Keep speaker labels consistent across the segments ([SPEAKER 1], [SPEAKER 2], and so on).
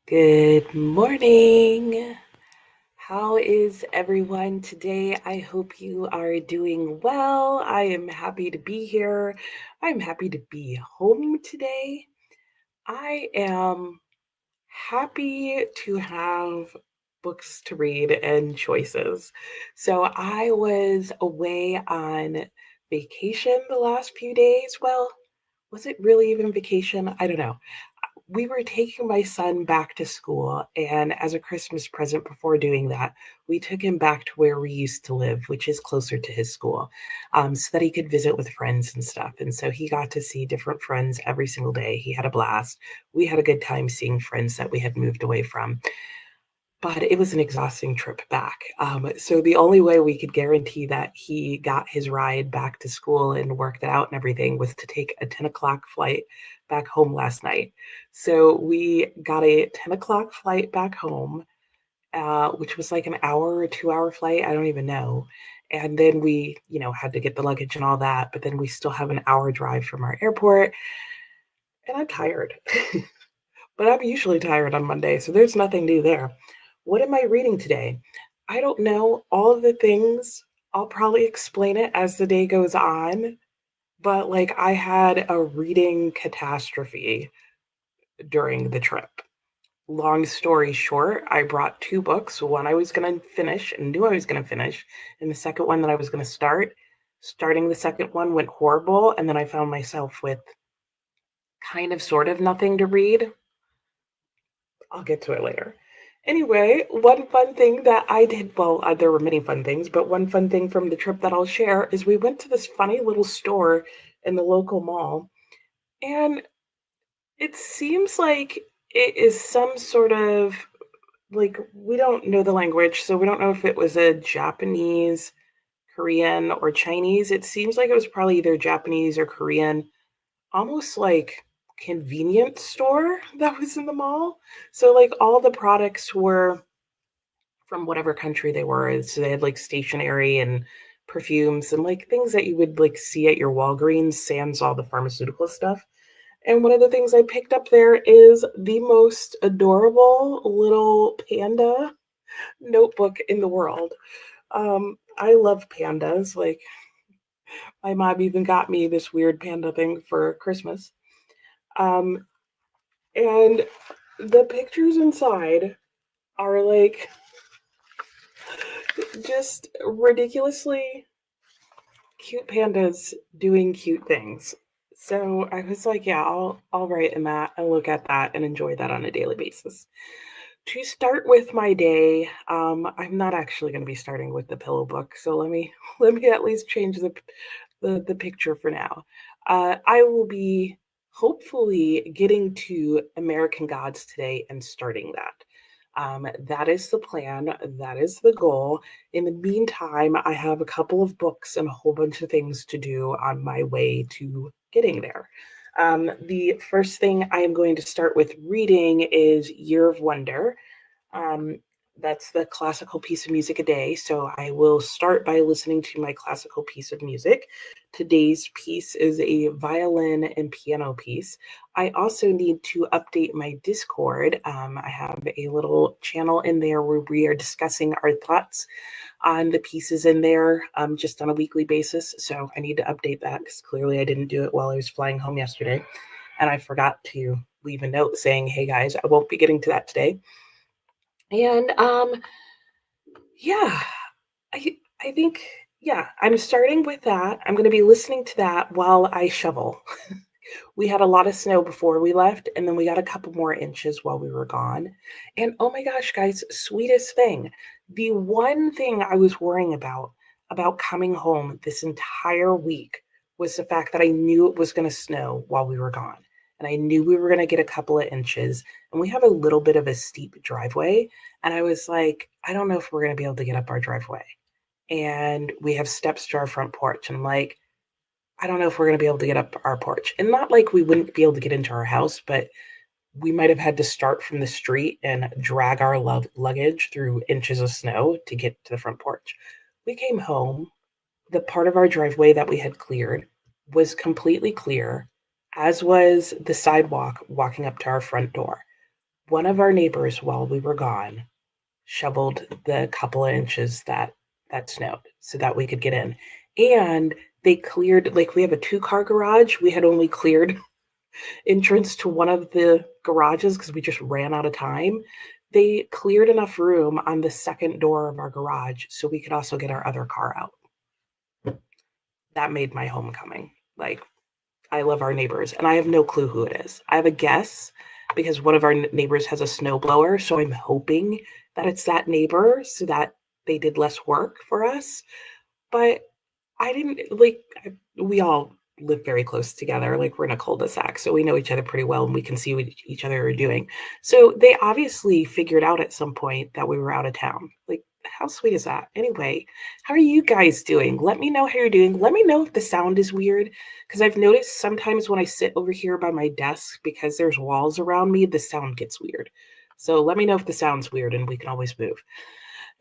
[SPEAKER 1] Good morning. How is everyone today? I hope you are doing well. I am happy to be here. I'm happy to be home today. I am happy to have books to read and choices. So I was away on vacation the last few days. Well, was it really even vacation? I don't know. We were taking my son back to school, and as a Christmas present before doing that, we took him back to where we used to live, which is closer to his school, so that he could visit with friends and stuff. And so he got to see different friends every single day. He had a blast. We had a good time seeing friends that we had moved away from, but it was an exhausting trip back. So the only way we could guarantee that he got his ride back to school and worked it out and everything was to take a 10 o'clock flight back home last night. So we got a 10 o'clock flight back home, which was like an hour or 2 hour flight. I don't even know. And then we, had to get the luggage and all that. But then we still have an hour drive from our airport. And I'm tired. But I'm usually tired on Monday, so there's nothing new there. What am I reading today? I don't know all of the things. I'll probably explain it as the day goes on, but like I had a reading catastrophe during the trip. Long story short, I brought two books. One I was going to finish and knew I was going to finish, and the second one that I was going to start. Starting the second one went horrible, and then I found myself with kind of sort of nothing to read. I'll get to it later. Anyway, one fun thing that I did, well, there were many fun things, but one fun thing from the trip that I'll share is we went to this funny little store in the local mall, and it seems like it is some sort of like we don't know the language, so we don't know if it was a Japanese, Korean, or Chinese. It seems like it was probably either Japanese or Korean, almost like convenience store that was in the mall. So like all the products were from whatever country they were. So they had like stationery and perfumes and like things that you would like see at your Walgreens, sans all the pharmaceutical stuff. And one of the things I picked up there is the most adorable little panda notebook in the world. I love pandas. Like my mom even got me this weird panda thing for Christmas. Um, and the pictures inside are like just ridiculously cute pandas doing cute things. So I was like, yeah, I'll write in that and look at that and enjoy that on a daily basis. To start with my day, I'm not actually going to be starting with the pillow book, so let me at least change the picture for now. I will be hopefully getting to American Gods today and starting that. That is the plan. That is the goal. In the meantime, I have a couple of books and a whole bunch of things to do on my way to getting there. The first thing I am going to start with reading is Year of Wonder. Um, that's the classical piece of music a day. So I will start by listening to my classical piece of music. Today's piece is a violin and piano piece. I also need to update my Discord. I have a little channel in there where we are discussing our thoughts on the pieces in there just on a weekly basis. So I need to update that because clearly I didn't do it while I was flying home yesterday. And I forgot to leave a note saying, hey guys, I won't be getting to that today. And yeah, I think yeah, I'm starting with that. I'm going to be listening to that while I shovel. We had a lot of snow before we left, and then we got a couple more inches while we were gone. And oh my gosh, guys, sweetest thing. The one thing I was worrying about coming home this entire week was the fact that I knew it was going to snow while we were gone. And I knew we were going to get a couple of inches. And we have a little bit of a steep driveway. And I was like, I don't know if we're going to be able to get up our driveway. And we have steps to our front porch. And I'm like, I don't know if we're going to be able to get up our porch. And not like we wouldn't be able to get into our house, but we might have had to start from the street and drag our luggage through inches of snow to get to the front porch. We came home. The part of our driveway that we had cleared was completely clear, as was the sidewalk walking up to our front door. one of our neighbors, while we were gone, shoveled the couple of inches that snowed so that we could get in. And they cleared, like, we have a 2-car garage. We had only cleared entrance to one of the garages because we just ran out of time. They cleared enough room on the second door of our garage so we could also get our other car out. That made my homecoming. Like, I love our neighbors, and I have no clue who it is. I have a guess because one of our neighbors has a snowblower, so I'm hoping that it's that neighbor so that they did less work for us. But I didn't like we all live very close together. Like, we're in a cul-de-sac, so we know each other pretty well and we can see what each other are doing. So they obviously figured out at some point that we were out of town. Like, how sweet is that? Anyway, how are you guys doing? Let me know how you're doing. Let me know if the sound is weird because I've noticed sometimes when I sit over here by my desk because there's walls around me, the sound gets weird. So let me know if the sound's weird and we can always move.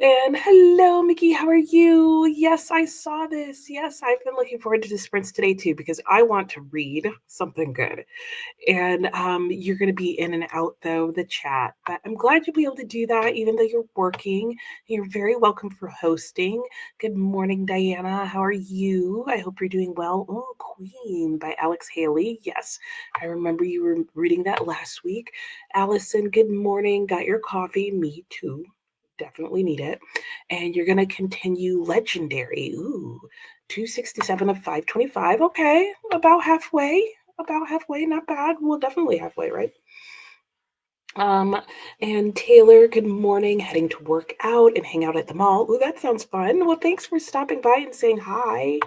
[SPEAKER 1] And hello, Mickey. How are you? Yes, I saw this. Yes, I've been looking forward to the sprints today too because I want to read something good. And you're going to be in and out though the chat, but I'm glad you'll be able to do that even though you're working. You're very welcome for hosting. Good morning, Diana. How are you? I hope you're doing well. Oh, Queen by Alex Haley. Yes, I remember you were reading that last week. Allison, good morning. Got your coffee? Me too. Definitely need it. And you're going to continue Legendary. Ooh, 267 of 525. Okay, about halfway. About halfway, not bad. Well, definitely halfway, right? Um, and Taylor, good morning. Heading to work out and hang out at the mall. Ooh, that sounds fun. Well, thanks for stopping by and saying hi.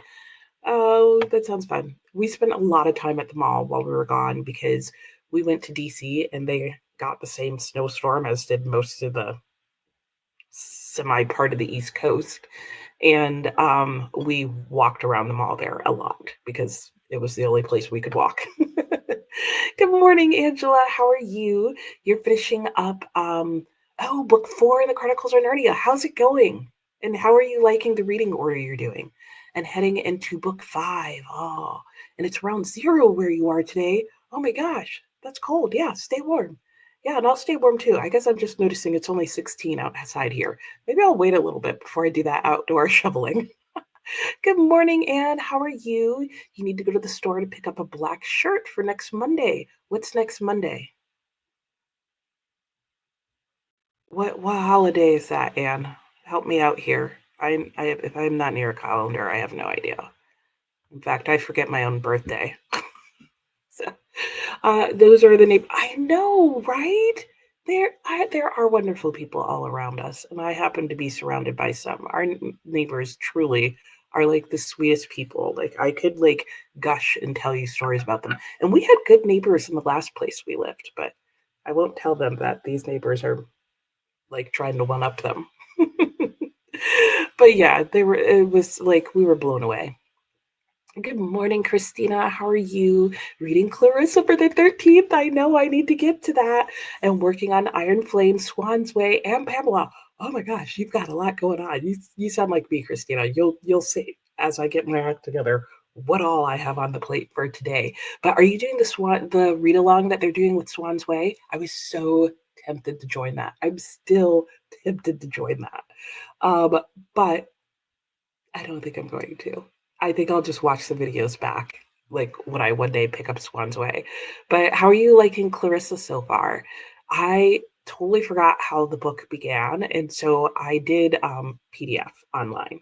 [SPEAKER 1] Oh, that sounds fun. We spent a lot of time at the mall while we were gone because we went to DC and they got the same snowstorm as did most of the semi part of the East Coast. And we walked around the mall there a lot because it was the only place we could walk. Good morning, Angela. How are you? You're finishing up book 4 in the Chronicles of Narnia. How's it going? And how are you liking the reading order you're doing? And heading into book 5. Oh, and it's around 0 where you are today. Oh my gosh, that's cold. Yeah, stay warm. Yeah, and I'll stay warm too. I guess I'm just noticing it's only 16 outside here. Maybe I'll wait a little bit before I do that outdoor shoveling. Good morning, Anne. How are you? You need to go to the store to pick up a black shirt for next Monday. What's next Monday? What holiday is that, Anne? Help me out here. If I'm not near a calendar, I have no idea. In fact, I forget my own birthday. So, those are the neighbors. I know, right? There are wonderful people all around us, and I happen to be surrounded by some. Our neighbors truly are like the sweetest people. Like, I could like gush and tell you stories about them. And we had good neighbors in the last place we lived, but I won't tell them that these neighbors are like trying to one up them. But yeah, they were. It was like we were blown away. Good morning, Christina. How are you? Reading Clarissa for the 13th. I know I need to get to that. And working on Iron Flame, Swan's Way, and Pamela. Oh my gosh, you've got a lot going on. You sound like me, Christina. You'll see as I get my act together what all I have on the plate for today. But are you doing the read along that they're doing with Swan's Way? I was so tempted to join that. I'm still tempted to join that. But I don't think I'm going to. I think I'll just watch the videos back, like when I one day pick up Swan's Way. But how are you liking Clarissa so far? I totally forgot how the book began, and so I did PDF online,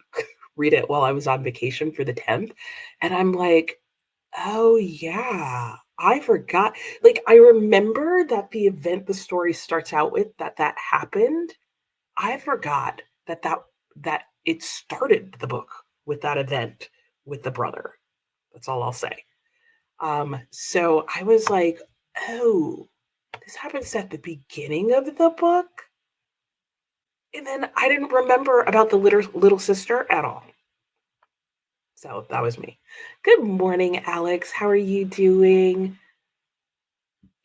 [SPEAKER 1] read it while I was on vacation for the 10th, and I'm like, oh yeah, I forgot. Like, I remember that the event the story starts out with that happened. I forgot that it started the book with that event with the brother. That's all I'll say. So I was like, oh, this happens at the beginning of the book. And then I didn't remember about the little sister at all. So that was me. Good morning, Alex. How are you doing?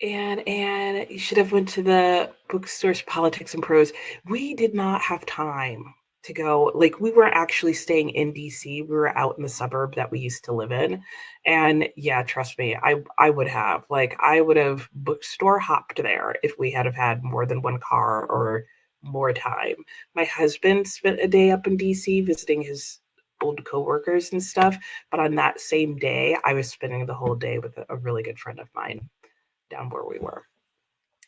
[SPEAKER 1] And you should have went to the bookstore's Politics and Prose. We did not have time. to go. Like, we weren't actually staying in DC. We were out in the suburb that we used to live in. And yeah, trust me, I would have. Like, I would have bookstore hopped there if we had have had more than one car or more time. My husband spent a day up in DC visiting his old coworkers and stuff, but on that same day, I was spending the whole day with a really good friend of mine down where we were.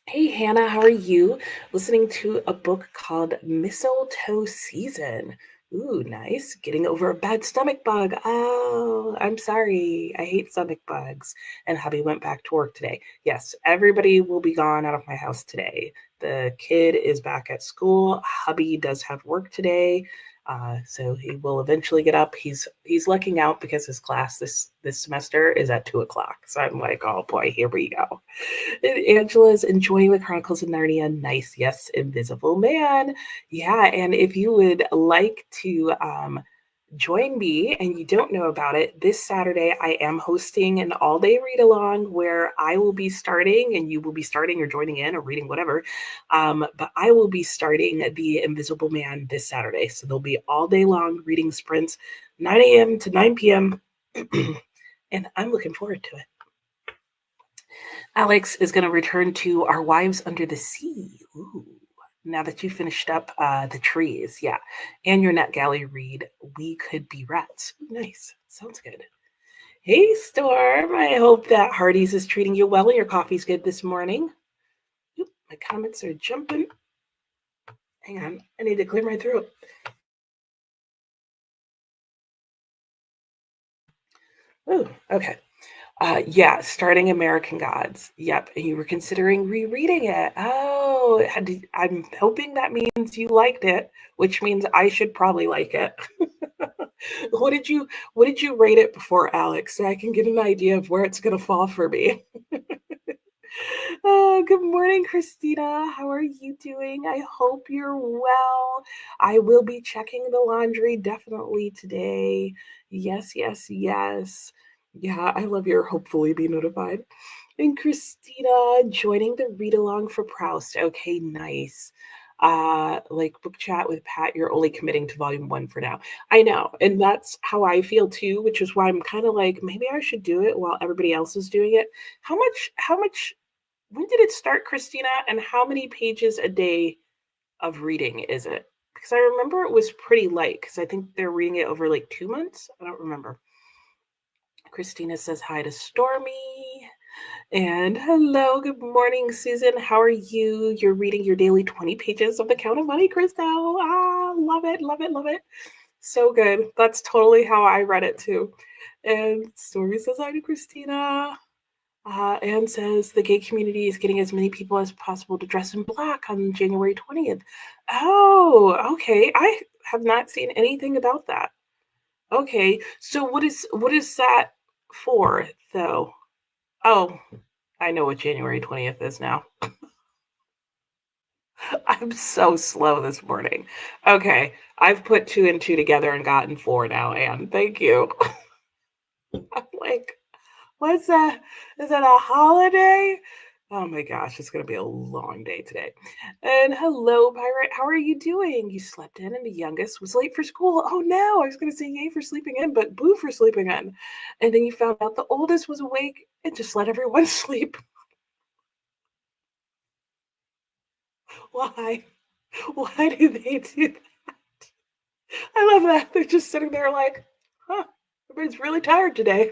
[SPEAKER 1] Hey Hannah, how are you? Listening to a book called Mistletoe Season. Ooh, nice. Getting over a bad stomach bug. Oh, I'm sorry. I hate stomach bugs. And hubby went back to work today. Yes, everybody will be gone out of my house today. The kid is back at school. Hubby does have work today. So he will eventually get up. He's lucking out because his class this semester is at 2 o'clock. So I'm like, oh boy, here we go. And Angela's enjoying the Chronicles of Narnia. Nice, yes, Invisible Man. Yeah, and if you would like to join me and you don't know about it, this Saturday I am hosting an all-day read-along where I will be starting, and you will be starting or joining in or reading, whatever. But I will be starting The Invisible Man this Saturday. So there'll be all day long reading sprints, 9 a.m. to 9 p.m. And I'm looking forward to it. Alex is going to return to Our Wives Under the Sea. Ooh. Now that you finished up The Trees, yeah. And your NetGalley read, We Could Be Rats. Ooh, nice. Sounds good. Hey, Storm. I hope that Hardee's is treating you well and your coffee's good this morning. Oop, my comments are jumping. Hang on. I need to clear my throat. Oh, okay. Yeah, starting American Gods. Yep, and you were considering rereading it. Oh, I'm hoping that means you liked it, which means I should probably like it. what did you rate it before, Alex, so I can get an idea of where it's gonna fall for me? Good morning, Christina. How are you doing? I hope you're well. I will be checking the laundry definitely today. Yes, yes, yes. Yeah, I love your hopefully be notified. And Christina joining the read along for Proust. Okay, nice. Like book chat with Pat, you're only committing to volume one for now. I know, and that's how I feel too, which is why I'm kind of like maybe I should do it while everybody else is doing it. How much when did it start, Christina? And how many pages a day of reading is it? Because I remember it was pretty light because I think they're reading it over like 2 months. I don't remember. Christina says hi to Stormy. And hello, good morning, Susan. How are you? You're reading your daily 20 pages of The Count of Monte Cristo. Ah, love it, love it, love it. So good. That's totally how I read it too. And Stormy says hi to Christina. Anne says the gay community is getting as many people as possible to dress in black on January 20th. Oh, okay. I have not seen anything about that. Okay. So what is that for though? Oh, I know what January 20th is now. I'm so slow this morning. Okay. I've put two and two together and gotten four now, Anne. Thank you. I'm like, what's that? Is that a holiday? Oh my gosh, it's going to be a long day today. And hello, Pirate. How are you doing? You slept in, and the youngest was late for school. Oh no, I was going to say yay for sleeping in, but boo for sleeping in. And then you found out the oldest was awake and just let everyone sleep. Why? Why do they do that? I love that. They're just sitting there like, huh, everybody's really tired today.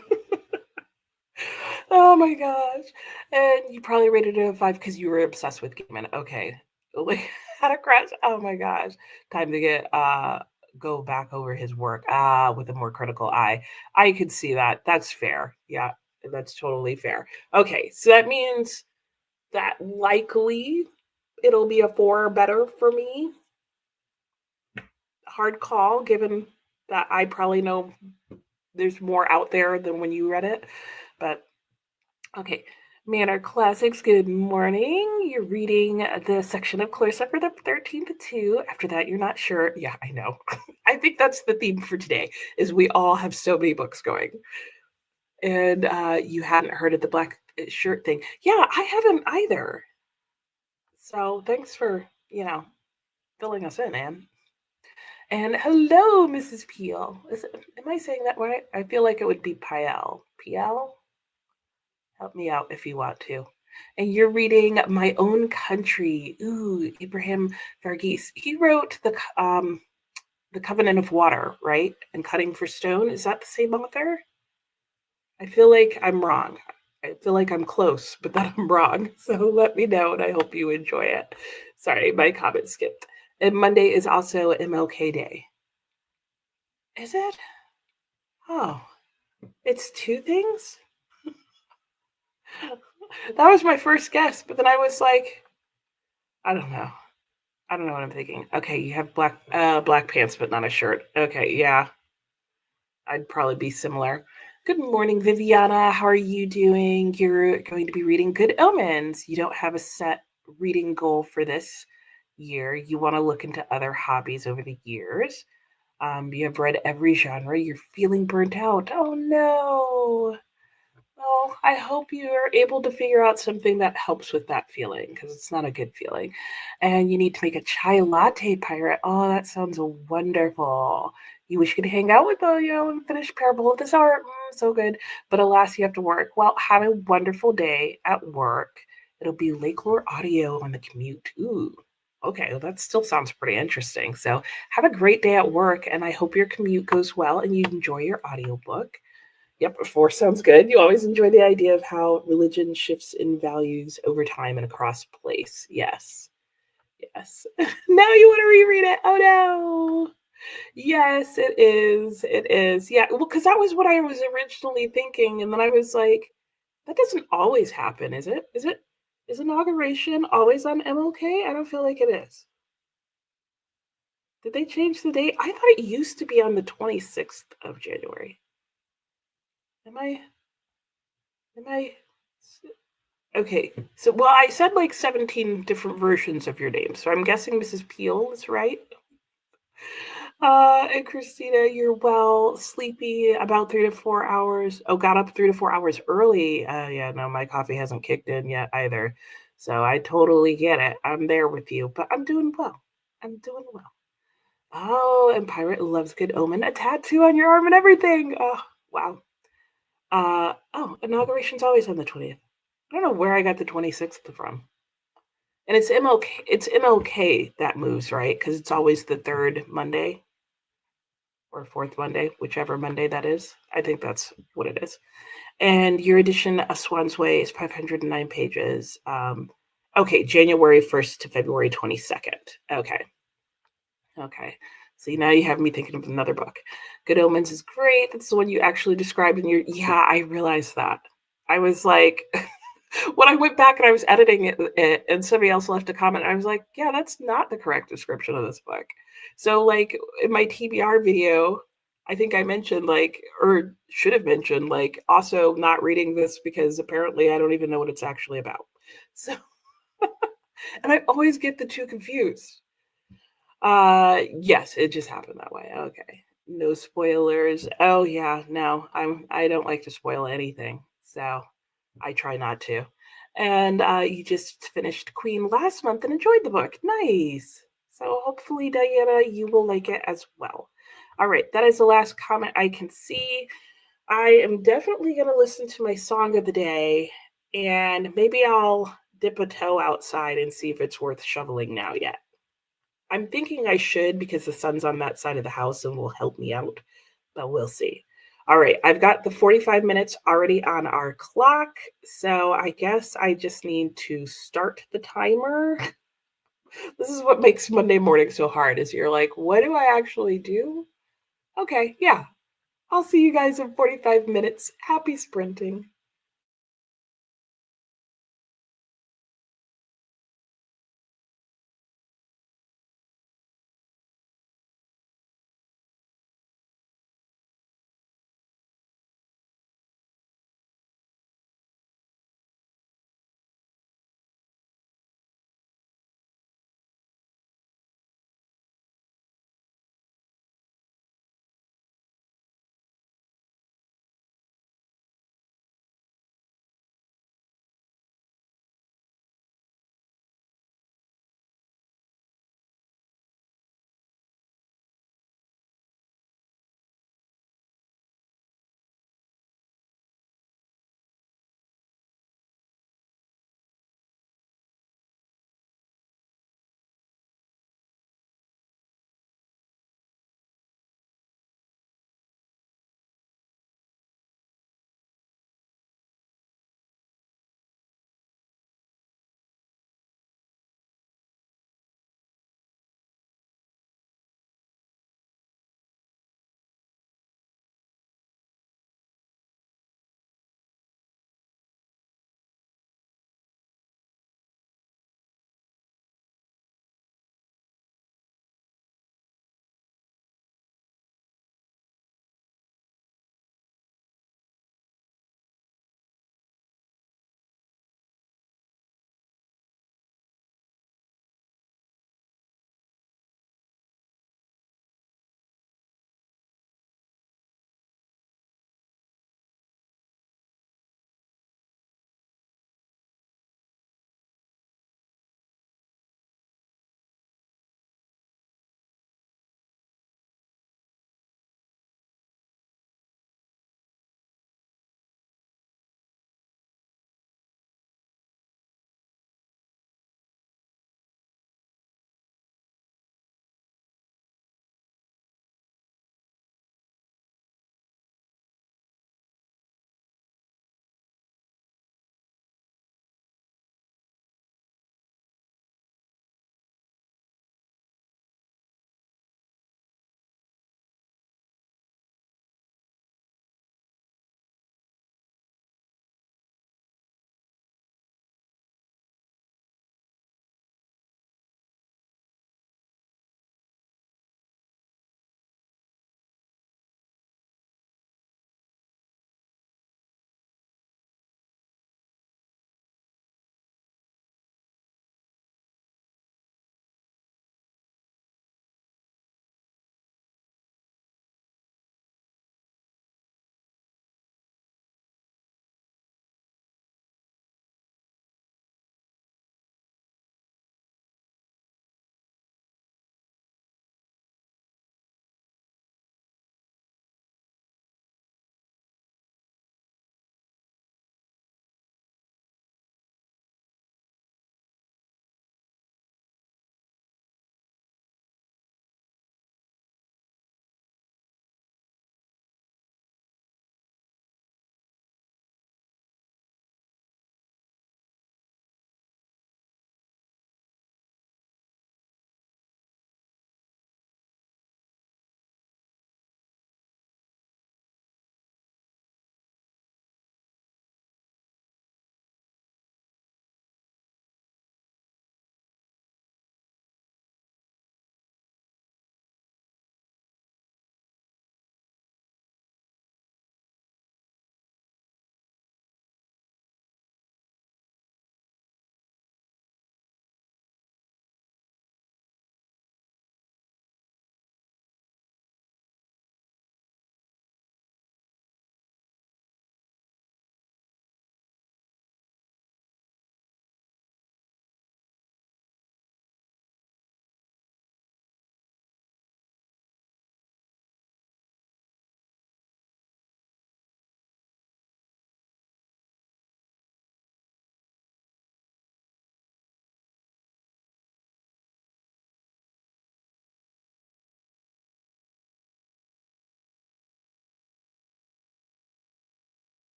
[SPEAKER 1] Oh my gosh. And you probably rated it a 5 because you were obsessed with Gaiman. Okay. Like, had a crush. Oh my gosh. Time to get go back over his work with a more critical eye. I could see that. That's fair. Yeah, that's totally fair. Okay, so that means that likely it'll be a 4 or better for me. Hard call, given that I probably know there's more out there than when you read it. But okay. Manor Classics, good morning. You're reading the section of Clarissa for the 13th too. After that, you're not sure. Yeah, I know. I think that's the theme for today, is we all have so many books going. And you hadn't heard of the black shirt thing. Yeah, I haven't either. So thanks for, filling us in, Anne. And hello, Mrs. Peel. Am I saying that right? I feel like it would be Piel. Piel? Help me out if you want to. And you're reading My Own Country. Ooh, Abraham Verghese. He wrote the Covenant of Water, right? And Cutting for Stone. Is that the same author? I feel like I'm wrong. I feel like I'm close, but that I'm wrong. So let me know, and I hope you enjoy it. Sorry, my comment skipped. And Monday is also MLK Day. Is it? Oh, it's two things? That was my first guess, but then I was like, I don't know. I don't know what I'm thinking. Okay, you have black pants, but not a shirt. Okay, yeah, I'd probably be similar. Good morning, Viviana. How are you doing? You're going to be reading Good Omens. You don't have a set reading goal for this year. You want to look into other hobbies over the years. You have read every genre. You're feeling burnt out. Oh no. Well, I hope you're able to figure out something that helps with that feeling because it's not a good feeling. And you need to make a chai latte pirate. Oh, that sounds wonderful. You wish you could hang out with and finish Parable of this art. So good. But alas, you have to work. Well, have a wonderful day at work. It'll be Lake Audio on the commute. Ooh. Okay, well, that still sounds pretty interesting. So have a great day at work, and I hope your commute goes well and you enjoy your audiobook. Yep, four sounds good. You always enjoy the idea of how religion shifts in values over time and across place. Yes. Yes. Now you want to reread it. Oh no. Yes, it is. It is. Yeah. Well, because that was what I was originally thinking. And then I was like, that doesn't always happen, is it? Is inauguration always on MLK? I don't feel like it is. Did they change the date? I thought it used to be on the 26th of January. Am I am I Okay. So, well, I said like 17 different versions of your name. So I'm guessing Mrs. Peel is right. And Christina, you're well, sleepy, about 3 to 4 hours. Oh, got up 3 to 4 hours early. Yeah, no, my coffee hasn't kicked in yet either. So I totally get it. I'm there with you, but I'm doing well. I'm doing well. Oh, and Pirate loves Good Omen. A tattoo on your arm and everything. Oh, wow. Oh, inauguration's always on the 20th. I don't know where I got the 26th from. And it's MLK. It's MLK that moves, right? Because it's always the third Monday or fourth Monday, whichever Monday that is. I think that's what it is. And your edition of Swan's Way is 509 pages. Okay, January 1st to February 22nd. Okay. Okay. See, now you have me thinking of another book. Good Omens is great. That's the one you actually described in your. Yeah, I realized that. I was like, when I went back and I was editing it, and somebody else left a comment, I was like, yeah, that's not the correct description of this book. So, like, in my TBR video, I think I mentioned, like, or should have mentioned, like, also not reading this because apparently I don't even know what it's actually about. So, and I always get the two confused. Yes, it just happened that way. Okay. No spoilers. Oh yeah, no. I don't like to spoil anything. So I try not to. And you just finished Queen last month and enjoyed the book. Nice. So hopefully, Diana, you will like it as well. All right, that is the last comment I can see. I am definitely going to listen to my song of the day, and maybe I'll dip a toe outside and see if it's worth shoveling now yet. I'm thinking I should because the sun's on that side of the house and will help me out, but we'll see. All right, I've got the 45 minutes already on our clock, so I guess I just need to start the timer. This is what makes Monday morning so hard is you're like, what do I actually do? Okay, yeah. I'll see you guys in 45 minutes. Happy sprinting.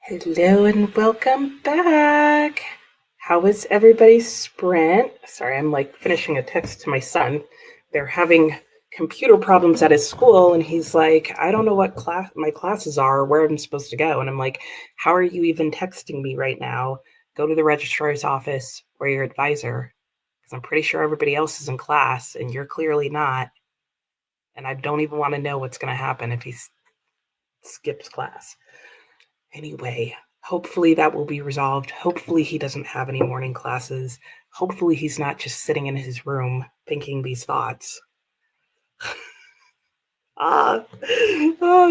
[SPEAKER 1] Hello and welcome back. How was everybody's sprint? Sorry, I'm like finishing a text to my son. They're having computer problems at his school, and he's like, I don't know what class my classes are or where I'm supposed to go. And I'm like, how are you even texting me right now? Go to the registrar's office or your advisor, because I'm pretty sure everybody else is in class and you're clearly not. And I don't even want to know what's going to happen if he skips class. Anyway, hopefully that will be resolved. Hopefully he doesn't have any morning classes. Hopefully he's not just sitting in his room thinking these thoughts.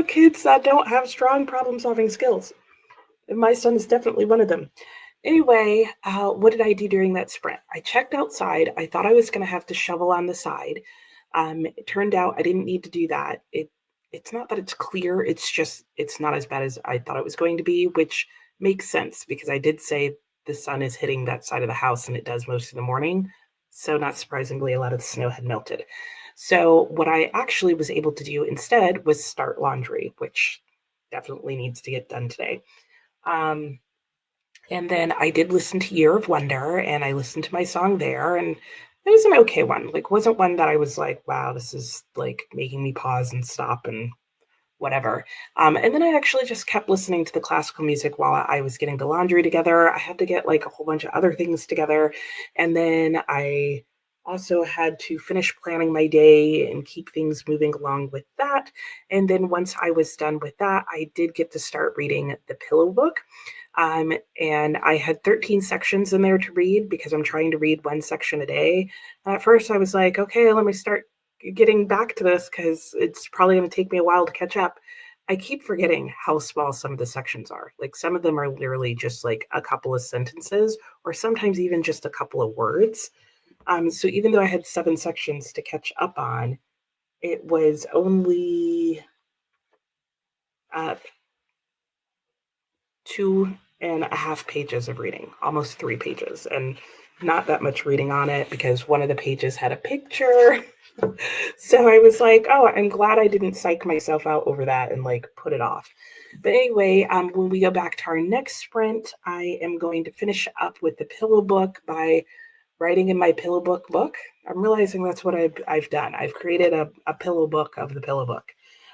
[SPEAKER 1] Kids that don't have strong problem solving skills. And my son is definitely one of them. Anyway, what did I do during that sprint? I checked outside. I thought I was going to have to shovel on the side. It turned out I didn't need to do that. It's not that it's clear. It's just it's not as bad as I thought it was going to be, which makes sense because I did say the sun is hitting that side of the house and it does most of the morning. So not surprisingly, a lot of the snow had melted. So what I actually was able to do instead was start laundry, which definitely needs to get done today. Um, and then I did listen to Year of Wonder and I listened to my song there and it was an okay one. Like wasn't one that I was like, wow, this is like making me pause and stop and whatever. And then I actually just kept listening to the classical music while I was getting the laundry together. I had to get like a whole bunch of other things together. And then I also had to finish planning my day and keep things moving along with that. And then once I was done with that, I did get to start reading The Pillow Book. And I had 13 sections in there to read because I'm trying to read one section a day. And at first, I was like, okay, let me start getting back to this because it's probably going to take me a while to catch up. I keep forgetting how small some of the sections are. Like some of them are literally just like a couple of sentences or sometimes even just a couple of words. So even though I had 7 sections to catch up on, it was only uh, 2.5 pages of reading, almost 3 pages, and not that much reading on it because one of the pages had a picture. So I was like, oh, I'm glad I didn't psych myself out over that and like put it off. But anyway, when we go back to our next sprint, I am going to finish up with the Pillow Book by writing in my Pillow book. I'm realizing that's what I've done. I've created a Pillow Book of the Pillow Book.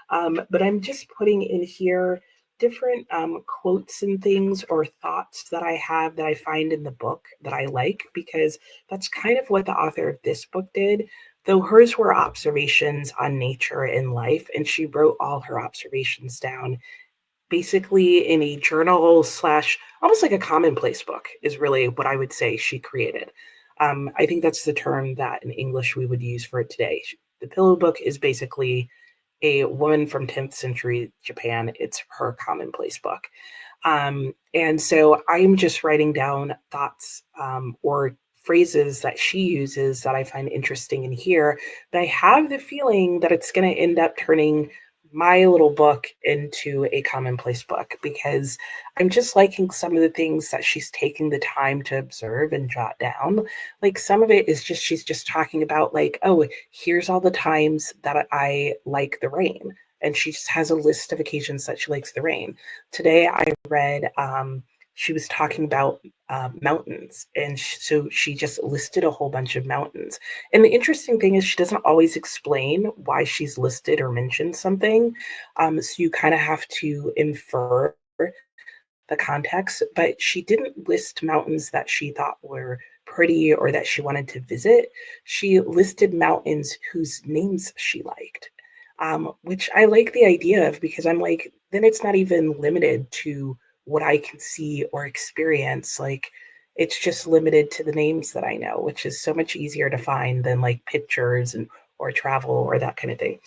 [SPEAKER 1] But I'm just putting in here different quotes and things or thoughts that I have that I find in the book that I like, because that's kind of what the author of this book did, though hers were observations on nature and life, and she wrote all her observations down basically in a journal slash almost like a commonplace book is really what I would say she created. I think that's the term that in English we would use for it today. The Pillow Book is basically a woman from 10th century Japan. It's her commonplace book. And so I'm just writing down thoughts or phrases that she uses that I find interesting in here. But I have the feeling that it's going to end up turning my little book into a commonplace book because I'm just liking some of the things that she's taking the time to observe and jot down. Like some of it is just she's just talking about like, oh, here's all the times that I like the rain. And she just has a list of occasions that she likes the rain. Today I read she was talking about mountains, and so she just listed a whole bunch of mountains. And the interesting thing is she doesn't always explain why she's listed or mentioned something, so you kind of have to infer the context. But she didn't list mountains that she thought were pretty or that she wanted to visit. She listed mountains whose names she liked, which I like the idea of because I'm like, then it's not even limited to what I can see or experience. Like, it's just limited to the names that I know, which is so much easier to find than like pictures and or travel or that kind of thing.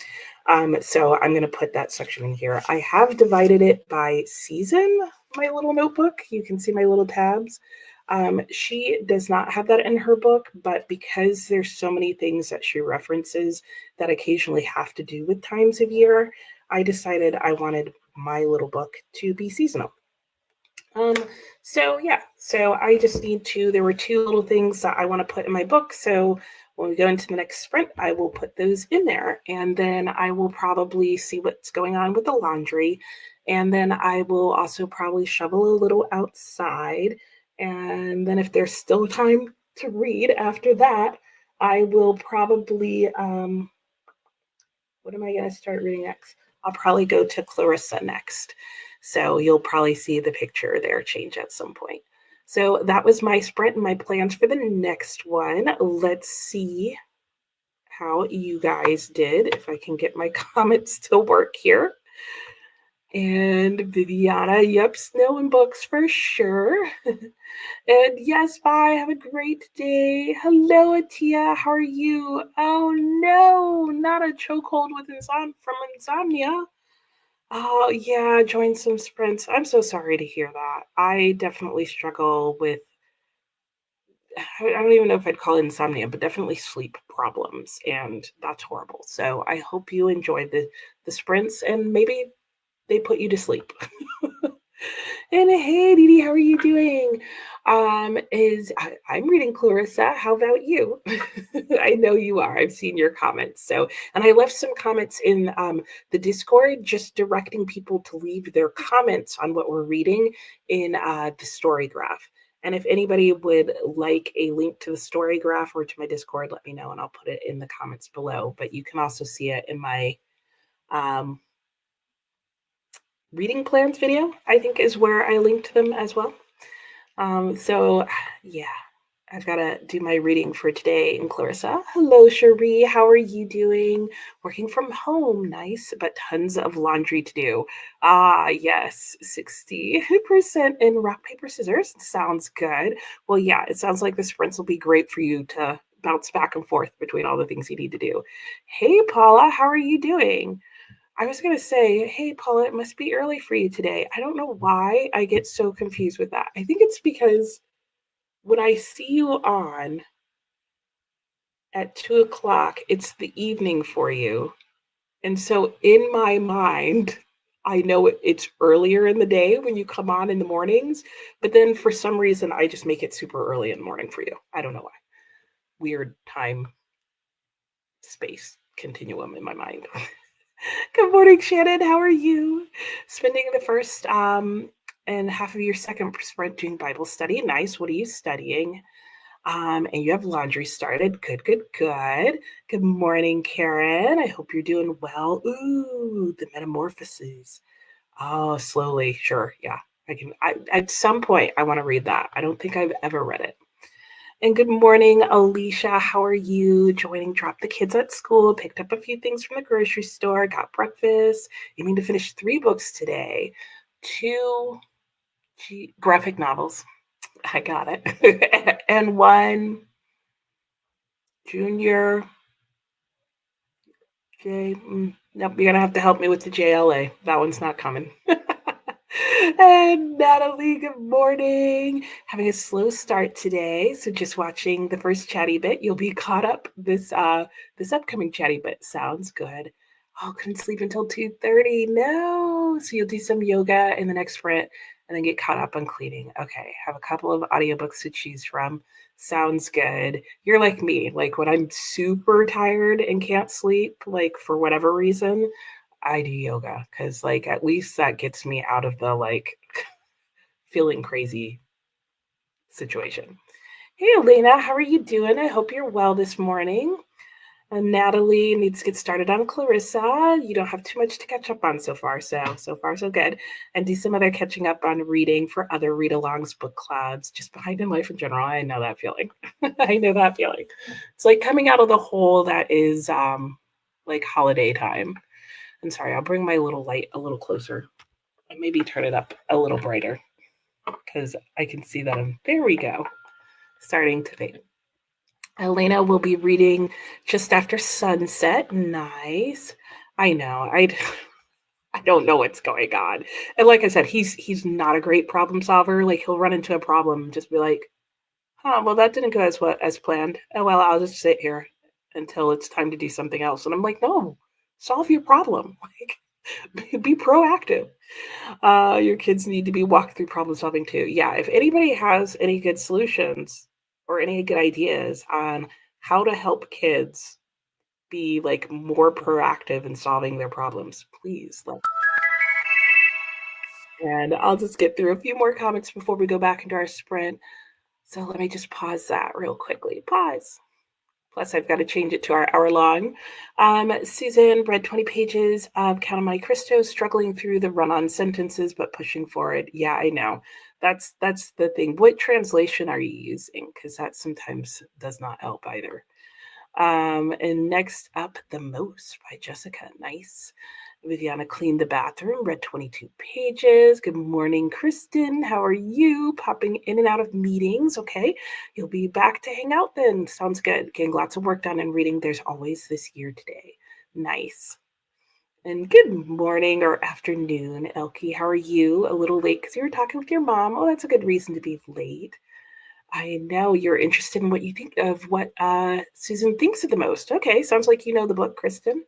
[SPEAKER 1] So I'm going to put that section in here. I have divided it by season, my little notebook. You can see my little tabs. She does not have that in her book, but because there's so many things that she references that occasionally have to do with times of year, I decided I wanted my little book to be seasonal. Um, so I just need to, there were two little things that I want to put in my book. So when we go into the next sprint, I will put those in there. And then I will probably see what's going on with the laundry. And then I will also probably shovel a little outside. And then if there's still time to read after that, I will probably, what am I going to start reading next? I'll probably go to Clarissa next. So you'll probably see the picture there change at some point. So that was my sprint and my plans for the next one. Let's see how you guys did. If I can get my comments to work here. And Viviana, yep, snow and books for sure. And yes, bye. Have a great day. Hello, Atia. How are you? Oh no, not a chokehold with from insomnia. Oh yeah, join some sprints. I'm so sorry to hear that. I definitely struggle with. I don't even know if I'd call it insomnia, but definitely sleep problems, and that's horrible. So I hope you enjoyed the sprints, and maybe they put you to sleep. And hey, Dee Dee, how are you doing? I'm reading Clarissa. How about you? I know you are. I've seen your comments. So, and I left some comments in the Discord, just directing people to leave their comments on what we're reading in the story graph. And if anybody would like a link to the story graph or to my Discord, let me know, and I'll put it in the comments below. But you can also see it in my um, reading plans video, I think is where I linked them as well. So yeah, I've got to do my reading for today. And Clarissa, hello, Cherie, how are you doing? Working from home, nice, but tons of laundry to do. Ah, yes, 60% in rock, paper, scissors. Sounds good. Well, yeah, it sounds like the sprints will be great for you to bounce back and forth between all the things you need to do. Hey, Paula, how are you doing? I was going to say, hey, Paula, it must be early for you today. I don't know why I get so confused with that. I think it's because when I see you on at 2 o'clock, it's the evening for you. And so in my mind, I know it's earlier in the day when you come on in the mornings, but then for some reason, I just make it super early in the morning for you. I don't know why. Weird time space continuum in my mind. Good morning, Shannon. How are you? Spending the first and half of your second sprint doing Bible study. Nice. What are you studying? And you have laundry started. Good, good, good. Good morning, Karen. I hope you're doing well. Ooh, the metamorphoses. Oh, slowly. Sure. Yeah. At some point, I want to read that. I don't think I've ever read it. And good morning, Alicia. How are you? Joining, dropped the kids at school, picked up a few things from the grocery store, got breakfast, aiming to finish 3 books today. 2 graphic novels. I got it. And 1 junior J. Nope, you're going to have to help me with the JLA. That one's not coming. And Natalie, good morning. Having a slow start today, so just watching the first chatty bit. You'll be caught up this upcoming chatty bit. Sounds good. Oh, couldn't sleep until 2:30. No. So you'll do some yoga in the next sprint and then get caught up on cleaning. Okay. Have a couple of audiobooks to choose from. Sounds good. You're like me. Like when I'm super tired and can't sleep, like for whatever reason, I do yoga because like at least that gets me out of the like feeling crazy situation. Hey Elena, how are you doing? I hope you're well this morning. And Natalie needs to get started on Clarissa. You don't have too much to catch up on so far, so far so good. And do some other catching up on reading for other read-alongs, book clubs, just behind in life in general. I know that feeling. I know that feeling. It's like coming out of the hole that is like holiday time. I'm sorry, I'll bring my little light a little closer and maybe turn it up a little brighter because I can see that there we go, starting to fade. Elena will be reading just after sunset. Nice. I know. I don't know what's going on. And like I said, he's not a great problem solver. Like he'll run into a problem and just be like, "Huh, well that didn't go as planned. Oh well, I'll just sit here until it's time to do something else." And I'm like, "No, solve your problem." Like Be proactive. Your kids need to be walked through problem solving too. Yeah, if anybody has any good solutions or any good ideas on how to help kids be like more proactive in solving their problems, please let. And I'll just get through a few more comments before we go back into our sprint. So let me just pause that real quickly. Pause. Plus, I've got to change it to our hour long. Susan read 20 pages of Count of Monte Cristo, struggling through the run on sentences, but pushing forward. Yeah, I know. That's the thing. What translation are you using? Because that sometimes does not help either. And next up, The Most by Jessica. Nice. Viviana cleaned the bathroom, read 22 pages. Good morning, Kristen. How are you? Popping in and out of meetings. Okay. You'll be back to hang out then. Sounds good. Getting lots of work done and reading. There's always this year today. Nice. And good morning or afternoon, Elkie. How are you? A little late because you were talking with your mom. Oh, that's a good reason to be late. I know you're interested in what you think of what Susan thinks of the most. Okay, sounds like you know the book, Kristen.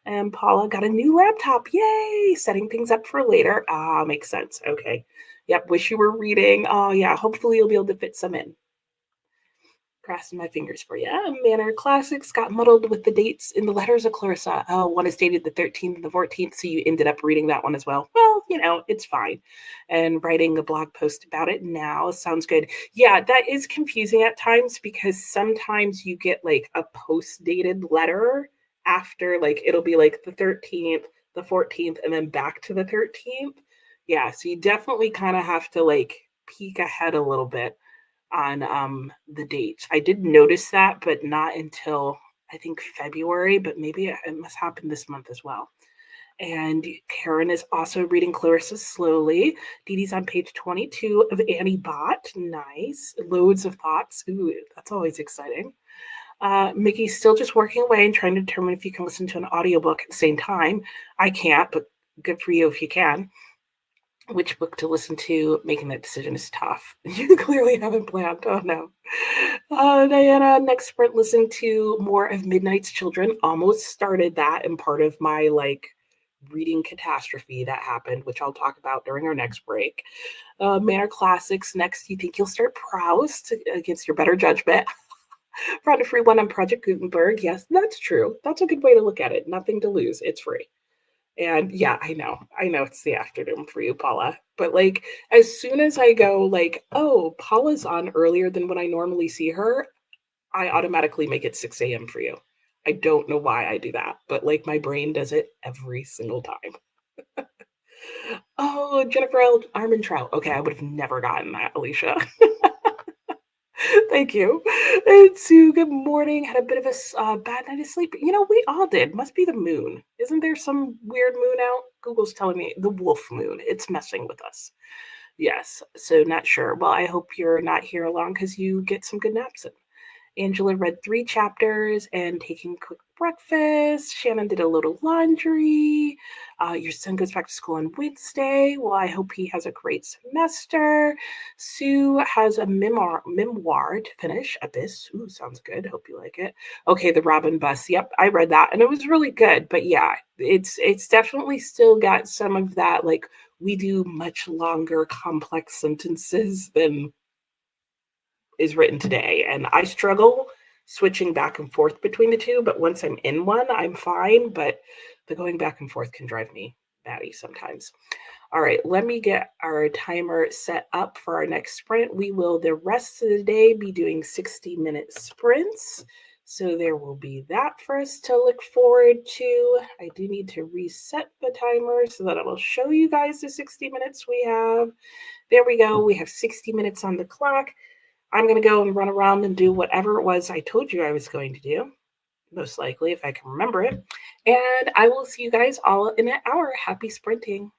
[SPEAKER 1] And Paula got a new laptop. Yay! Setting things up for later. Ah, makes sense. Okay. Yep, wish you were reading. Oh, yeah, hopefully you'll be able to fit some in. Crossing my fingers for you. Manor Classics got muddled with the dates in the letters of Clarissa. Oh, one is dated the 13th and the 14th, so you ended up reading that one as well. Well, it's fine. And writing a blog post about it now sounds good. Yeah, that is confusing at times because sometimes you get like a post dated letter after, like, it'll be like the 13th, the 14th, and then back to the 13th. Yeah, so you definitely kind of have to like peek ahead a little bit on the dates. I did notice that, but not until I think February, but maybe it must happen this month as well. And Karen is also reading Clarissa slowly. Dee Dee's on page 22 of Annie Bot. Nice. Loads of thoughts. Ooh, that's always exciting. Mickey's still just working away and trying to determine if you can listen to an audiobook at the same time. I can't, but good for you if you can. Which book to listen to, making that decision is tough. You clearly haven't planned. Oh no. Diana, next sprint, listening to more of Midnight's Children. Almost started that in part of my like reading catastrophe that happened, which I'll talk about during our next break. Manor Classics, next, you think you'll start Proust against your better judgment. Found a free one on Project Gutenberg. Yes, that's true. That's a good way to look at it. Nothing to lose. It's free. And yeah, I know it's the afternoon for you, Paula. But like, as soon as I go, like, oh, Paula's on earlier than when I normally see her, I automatically make it 6 a.m. for you. I don't know why I do that, but like my brain does it every single time. Oh, Jennifer L. Armentrout. Okay, I would have never gotten that, Alicia. Thank you. And Sue, good morning. Had a bit of a bad night of sleep. We all did. Must be the moon. Isn't there some weird moon out? Google's telling me the wolf moon. It's messing with us. Yes. So not sure. Well, I hope you're not here long because you get some good naps in. Angela read 3 chapters and taking quick breakfast. Shannon did a little laundry. Your son goes back to school on Wednesday. Well, I hope he has a great semester. Sue has a memoir to finish. Abyss. Ooh, sounds good. Hope you like it. Okay, The Robin Bus. Yep, I read that and it was really good. But yeah, it's definitely still got some of that, like, we do much longer complex sentences than is written today. And I struggle switching back and forth between the two, but once I'm in one, I'm fine. But the going back and forth can drive me batty sometimes. All right, let me get our timer set up for our next sprint. We will the rest of the day be doing 60-minute sprints. So there will be that for us to look forward to. I do need to reset the timer so that it will show you guys the 60 minutes we have. There we go. We have 60 minutes on the clock. I'm going to go and run around and do whatever it was I told you I was going to do, most likely, if I can remember it. And I will see you guys all in an hour. Happy sprinting.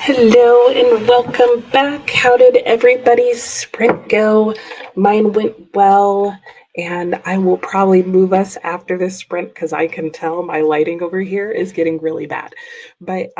[SPEAKER 1] Hello and welcome back. How did everybody's sprint go? Mine went well, and I will probably move us after this sprint because I can tell my lighting over here is getting really bad. But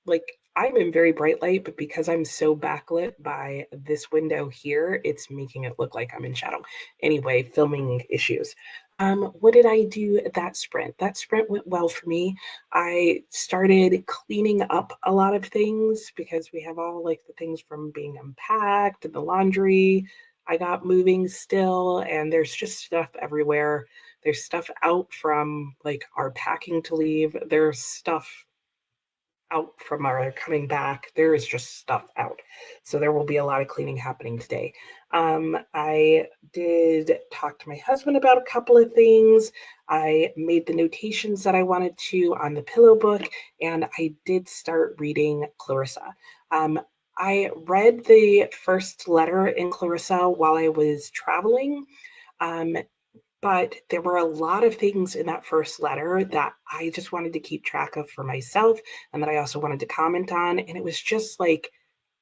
[SPEAKER 1] like I'm in very bright light, but because I'm so backlit by this window here, it's making it look like I'm in shadow. Anyway, filming issues. What did I do at that sprint? That sprint went well for me. I started cleaning up a lot of things because we have all like the things from being unpacked and the laundry. I got moving still, and there's just stuff everywhere. There's stuff out from like our packing to leave. There's stuff out from our coming back. There is just stuff out. So there will be a lot of cleaning happening today. I did talk to my husband about a couple of things. I made the notations that I wanted to on the pillow book, and I did start reading Clarissa. I read the first letter in Clarissa while I was traveling. Um, but there were a lot of things in that first letter that I just wanted to keep track of for myself and that I also wanted to comment on. And it was just like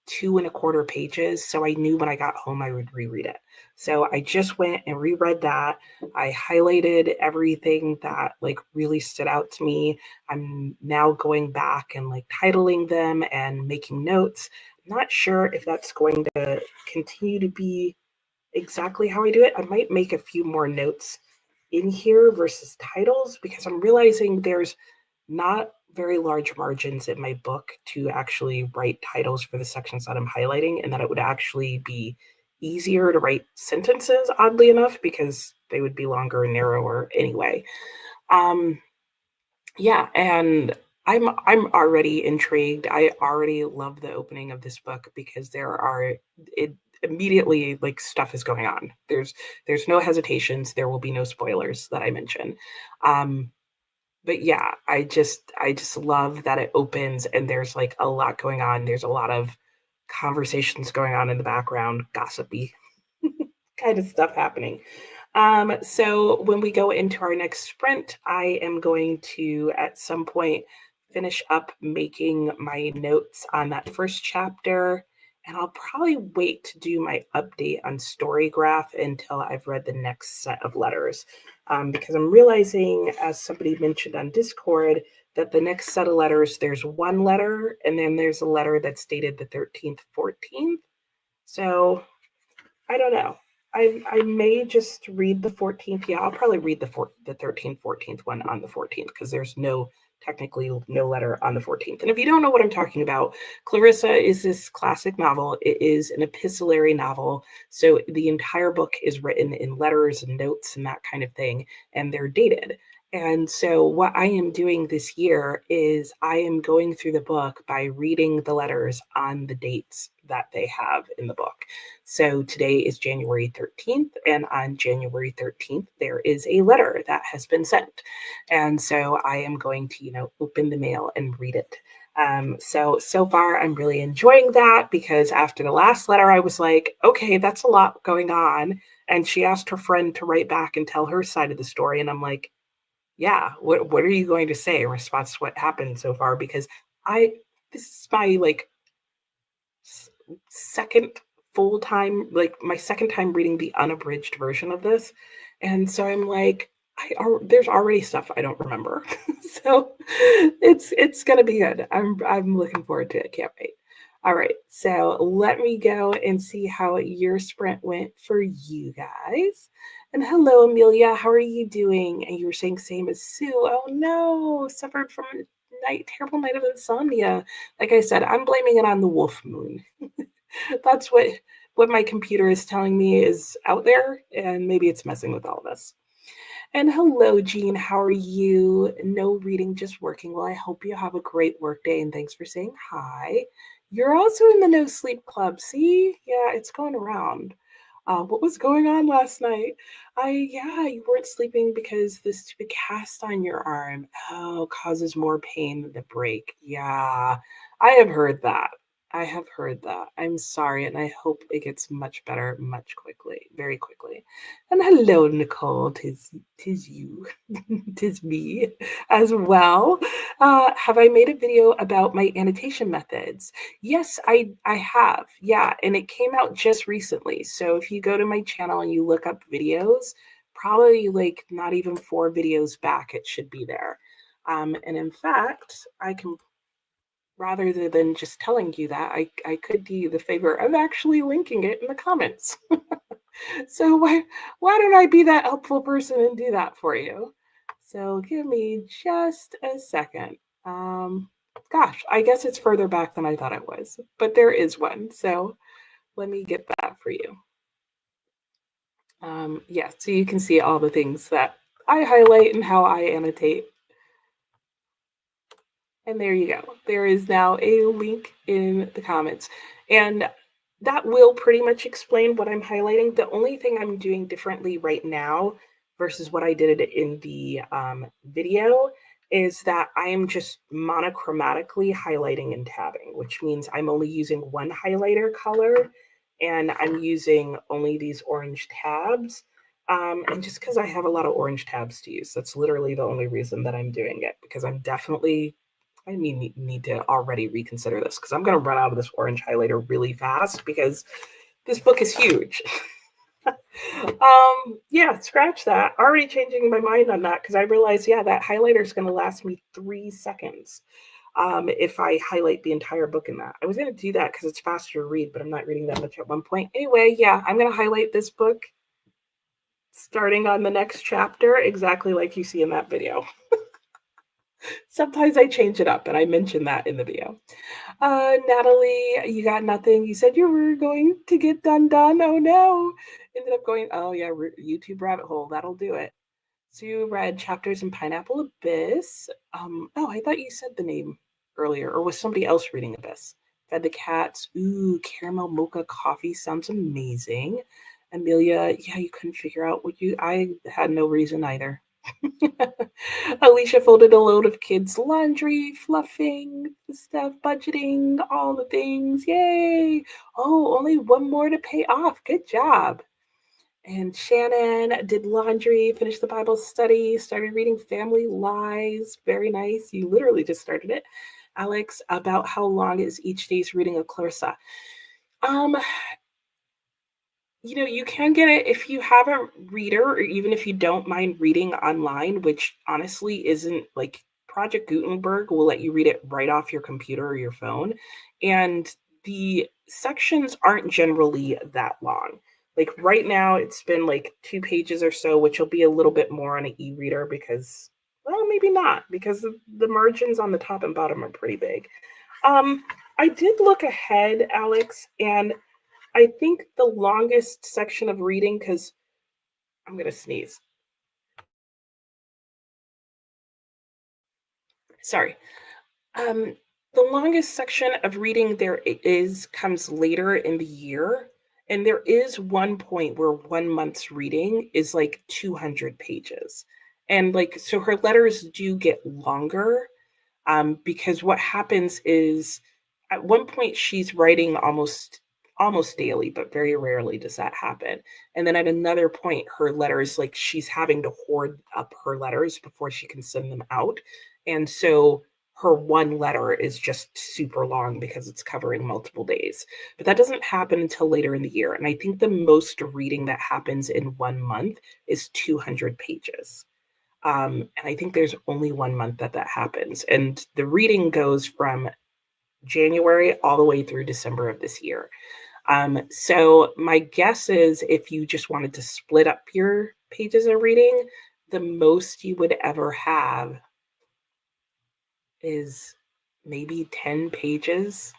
[SPEAKER 1] 2.25 pages. So I knew when I got home I would reread it. So I just went and reread that. I highlighted everything that like really stood out to me. I'm now going back and like titling them and making notes. I'm not sure if that's going to continue to be exactly how I do it. I might make a few more notes in here versus titles because I'm realizing there's not very large margins in my book to actually write titles for the sections that I'm highlighting, and that it would actually be easier to write sentences, oddly enough, because they would be longer and narrower anyway. Um, yeah, and I'm already intrigued. I already love the opening of this book because there are it immediately like stuff is going on. There's no hesitations. There will be no spoilers that I mention. Um, but yeah, I just love that it opens and there's like a lot going on. There's a lot of conversations going on in the background, gossipy kind of stuff happening. So when we go into our next sprint, I am going to at some point finish up making my notes on that first chapter. And I'll probably wait to do my update on Storygraph until I've read the next set of letters. Because I'm realizing, as somebody mentioned on Discord, that the next set of letters, there's one letter, and then there's a letter that's dated the 13th, 14th. So I don't know. I may just read the 14th. Yeah, I'll probably read the 13th, 14th one on the 14th because there's technically no letter on the 14th. And if you don't know what I'm talking about, Clarissa is this classic novel. It is an epistolary novel. So the entire book is written in letters and notes and that kind of thing, and they're dated. And so, what I am doing this year is I am going through the book by reading the letters on the dates that they have in the book. So, today is January 13th, and on January 13th, there is a letter that has been sent. And so, I am going to, open the mail and read it. So far, I'm really enjoying that because after the last letter, I was like, okay, that's a lot going on. And she asked her friend to write back and tell her side of the story. And I'm like, yeah, what are you going to say in response to what happened so far? Because I this is my like second full time, like my second time reading the unabridged version of this, and so I'm like, there's already stuff I don't remember, so it's gonna be good. I'm looking forward to it. Can't wait. All right, so let me go and see how your sprint went for you guys. And hello, Amelia. How are you doing? And you were saying same as Sue. Oh no, suffered from a terrible night of insomnia. Like I said, I'm blaming it on the wolf moon. That's what my computer is telling me is out there, and maybe it's messing with all of us. And hello, Jean. How are you? No reading, just working. Well, I hope you have a great work day, and thanks for saying hi. You're also in the No Sleep Club. See? Yeah, it's going around. What was going on last night? Yeah, you weren't sleeping because the stupid cast on your arm, causes more pain than the break. Yeah, I have heard that. I have heard that. I'm sorry, and I hope it gets much better very quickly. And hello, Nicole. Tis you, tis me as well. Have I made a video about my annotation methods? Yes, I have. Yeah, and it came out just recently. So if you go to my channel and you look up videos, probably like not even 4 videos back, it should be there. And in fact, I can rather than just telling you that, I could do you the favor of actually linking it in the comments. So why don't I be that helpful person and do that for you? So give me just a second. Um, Gosh, I guess it's further back than I thought it was, but there is one. So let me get that for you. Yeah, so you can see all the things that I highlight and how I annotate. And there you go. There is now a link in the comments. And that will pretty much explain what I'm highlighting. The only thing I'm doing differently right now versus what I did in the video is that I am just monochromatically highlighting and tabbing, which means I'm only using one highlighter color and I'm using only these orange tabs. And just because I have a lot of orange tabs to use, that's literally the only reason that I'm doing it, because I need to already reconsider this because I'm going to run out of this orange highlighter really fast because this book is huge. Yeah, scratch that. Already changing my mind on that because I realized, yeah, that highlighter is going to last me 3 seconds if I highlight the entire book in that. I was going to do that because it's faster to read, but I'm not reading that much at one point. Anyway, yeah, I'm going to highlight this book starting on the next chapter exactly like you see in that video. Sometimes I change it up, and I mentioned that in the video. Natalie, you got nothing. You said you were going to get done. Oh no. Ended up going, oh yeah, YouTube rabbit hole. That'll do it. So you read chapters in Pineapple Abyss. Oh, I thought you said the name earlier, or was somebody else reading Abyss? Fed the cats. Ooh, caramel mocha coffee sounds amazing. Amelia, yeah, you couldn't figure out what you. I had no reason either. Alicia folded a load of kids' laundry, fluffing stuff, budgeting, all the things. Yay! Oh, only one more to pay off. Good job. And Shannon did laundry, finished the Bible study, started reading Family Lies. Very nice. You literally just started it. Alex, about how long is each day's reading of Clarissa? Um, you can get it if you have a reader, or even if you don't mind reading online, which honestly isn't like Project Gutenberg will let you read it right off your computer or your phone. And the sections aren't generally that long. Like right now, it's been like 2 pages or so, which will be a little bit more on an e-reader because, well, maybe not, because the margins on the top and bottom are pretty big. I did look ahead, Alex, and I think the longest section of reading, because I'm going to sneeze. Sorry. Um, the longest section of reading there is comes later in the year. And there is one point where 1 month's reading is like 200 pages. And like, so her letters do get longer, because what happens is at one point she's writing almost daily, but very rarely does that happen. And then at another point, her letters, like she's having to hoard up her letters before she can send them out. And so her one letter is just super long because it's covering multiple days. But that doesn't happen until later in the year. And I think the most reading that happens in 1 month is 200 pages. And I think there's only 1 month that happens. And the reading goes from January all the way through December of this year. So my guess is if you just wanted to split up your pages of reading, the most you would ever have is maybe 10 pages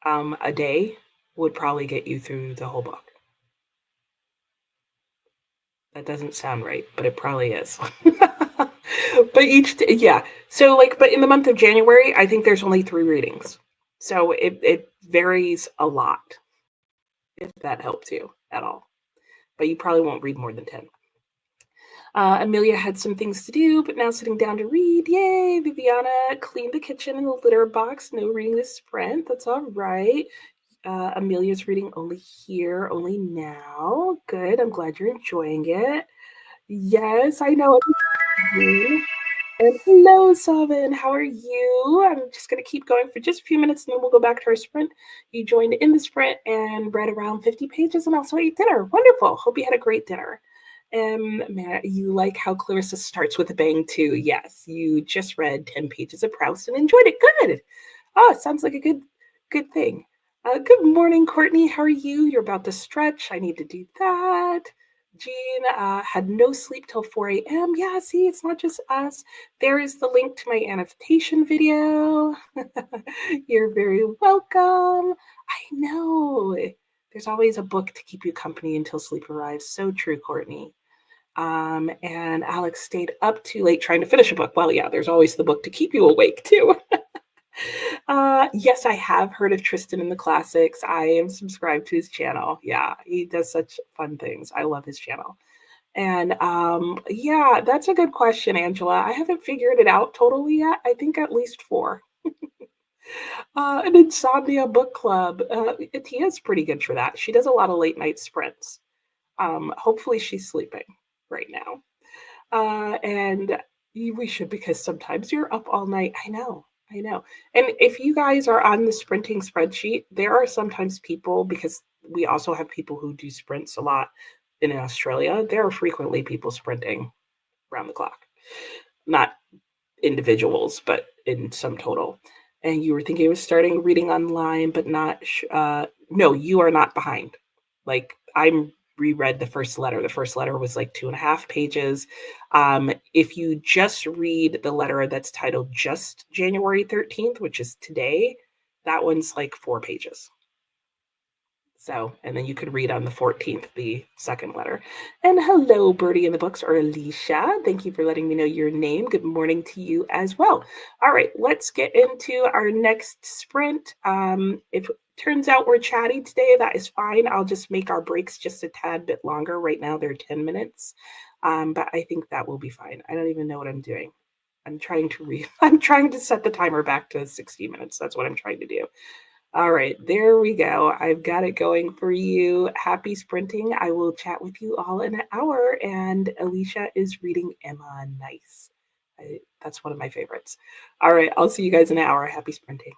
[SPEAKER 1] a day would probably get you through the whole book. That doesn't sound right, but it probably is. But yeah. So like, but in the month of January, I think there's only 3 readings. So it varies a lot, if that helps you at all. But you probably won't read more than 10. Amelia had some things to do, but now sitting down to read. Yay! Viviana cleaned the kitchen and the litter box. No reading this sprint. That's all right. Amelia's reading only here, only now. Good. I'm glad you're enjoying it. Yes, I know. And hello, Savin. How are you? I'm just going to keep going for just a few minutes and then we'll go back to our sprint. You joined in the sprint and read around 50 pages and also ate dinner. Wonderful. Hope you had a great dinner. Man, you like how Clarissa starts with a bang, too. Yes, you just read 10 pages of Proust and enjoyed it. Good. Oh, it sounds like a good thing. Good morning, Courtney. How are you? You're about to stretch. I need to do that. Jean had no sleep till 4 a.m. Yeah, see, it's not just us. There is the link to my annotation video. You're very welcome. I know. There's always a book to keep you company until sleep arrives. So true, Courtney. And Alex stayed up too late trying to finish a book. Well, yeah, there's always the book to keep you awake, too. Yes, I have heard of Tristan in the Classics. I am subscribed to his channel. Yeah, he does such fun things. I love his channel. And yeah, that's a good question, Angela. I haven't figured it out totally yet. I think at least four. An insomnia book club. Tia's pretty good for that. She does a lot of late night sprints. Hopefully, she's sleeping right now. And we should because sometimes you're up all night. I know. I know. And if you guys are on the sprinting spreadsheet, there are sometimes people, because we also have people who do sprints a lot in Australia, there are frequently people sprinting around the clock. Not individuals, but in some total. And you were thinking of starting reading online, but not, no, you are not behind. Like I'm reread the first letter. The first letter was like 2.5 pages. If you just read the letter that's titled just January 13th, which is today, that one's like 4 pages. So, and then you could read on the 14th, the second letter. And hello, Birdie in the Books, or Alicia. Thank you for letting me know your name. Good morning to you as well. All right, let's get into our next sprint. If it turns out we're chatty today, that is fine. I'll just make our breaks just a tad bit longer. Right now, they're 10 minutes, but I think that will be fine. I don't even know what I'm doing. I'm trying to I'm trying to set the timer back to 60 minutes. That's what I'm trying to do. All right, there we go. I've got it going for you. Happy sprinting. I will chat with you all in an hour. And Alicia is reading Emma Nice. That's one of my favorites. All right, I'll see you guys in an hour. Happy sprinting.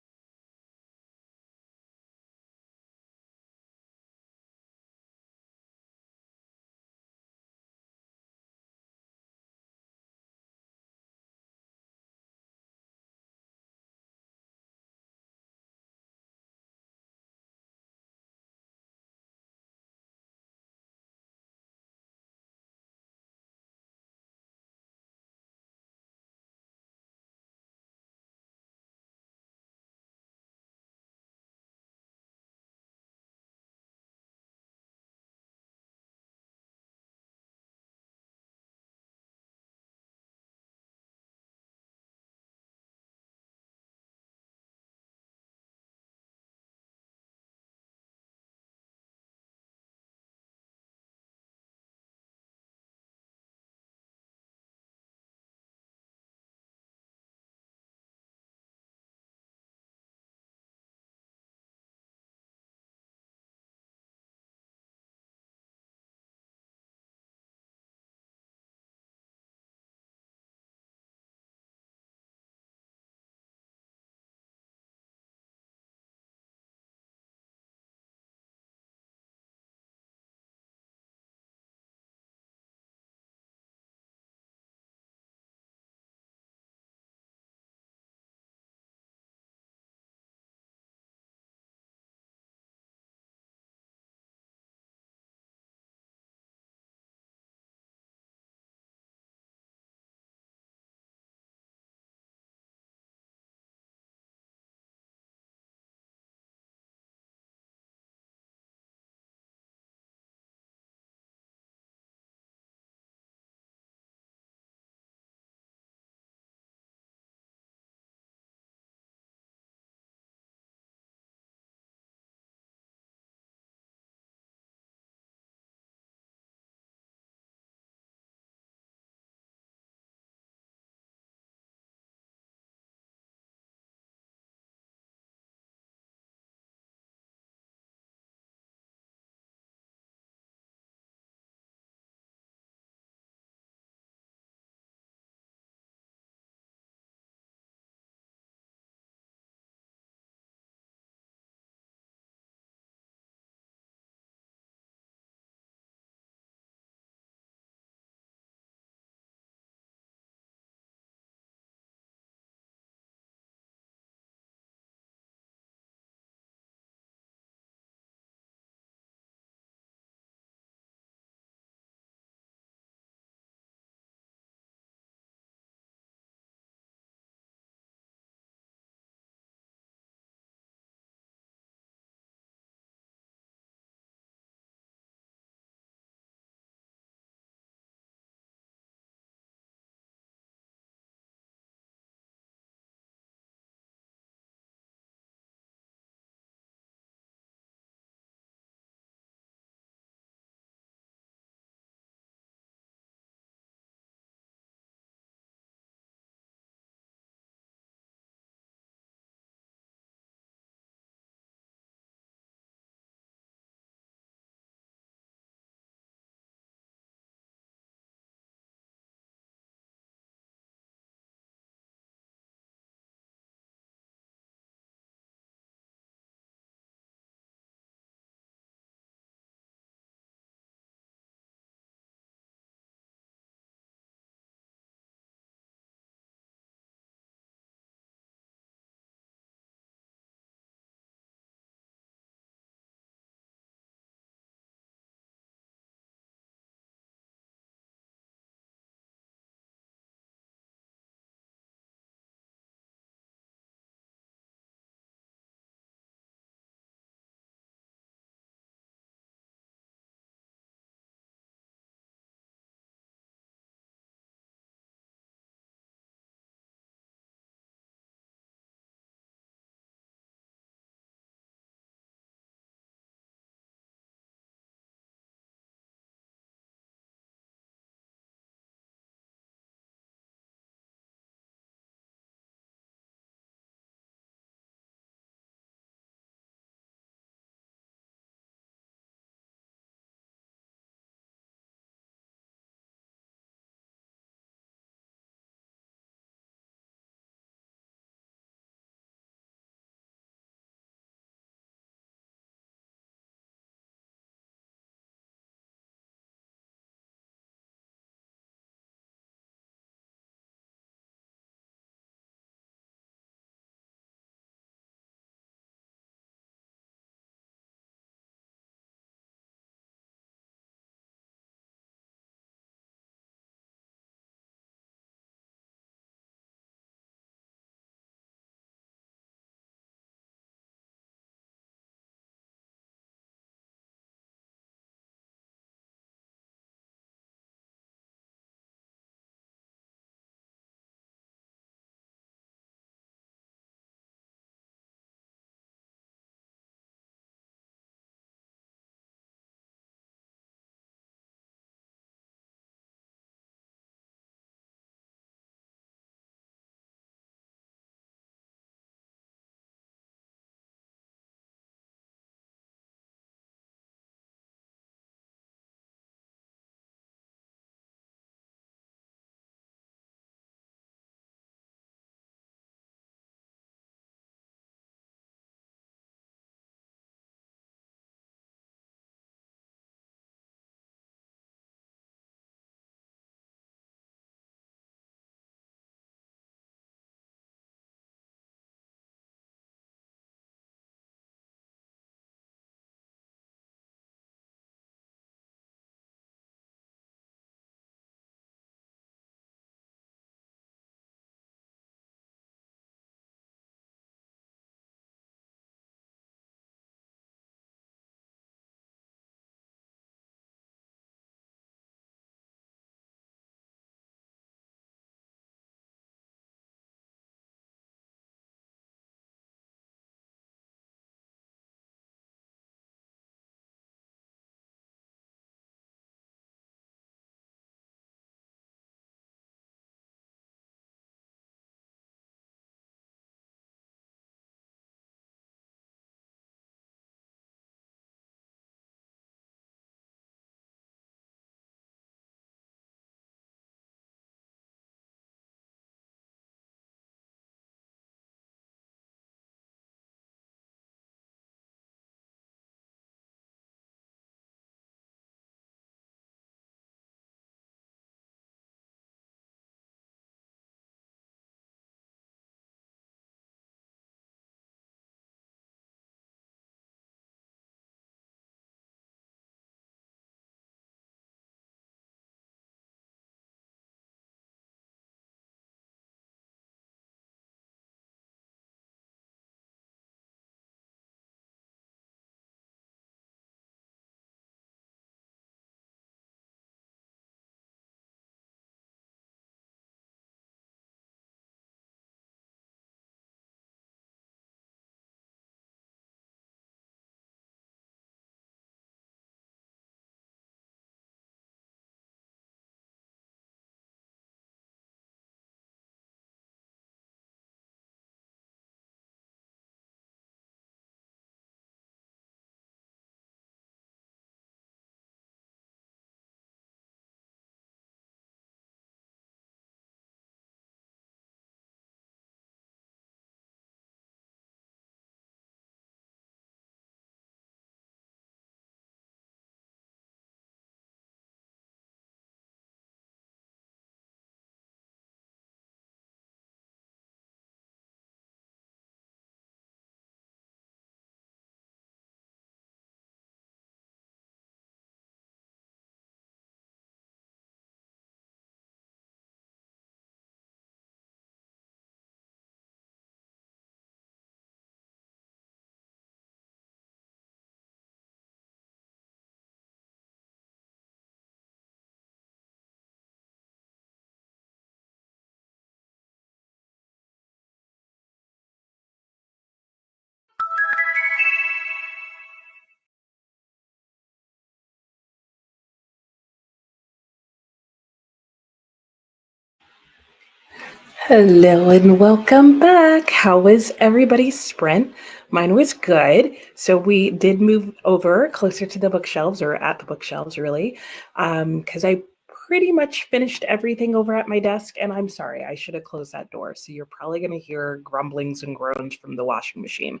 [SPEAKER 1] Hello and welcome back. How was everybody's sprint? Mine was good. So we did move over closer to the bookshelves, or at the bookshelves, really, because I pretty much finished everything over at my desk. And I'm sorry, I should have closed that door. So you're probably going to hear grumblings and groans from the washing machine.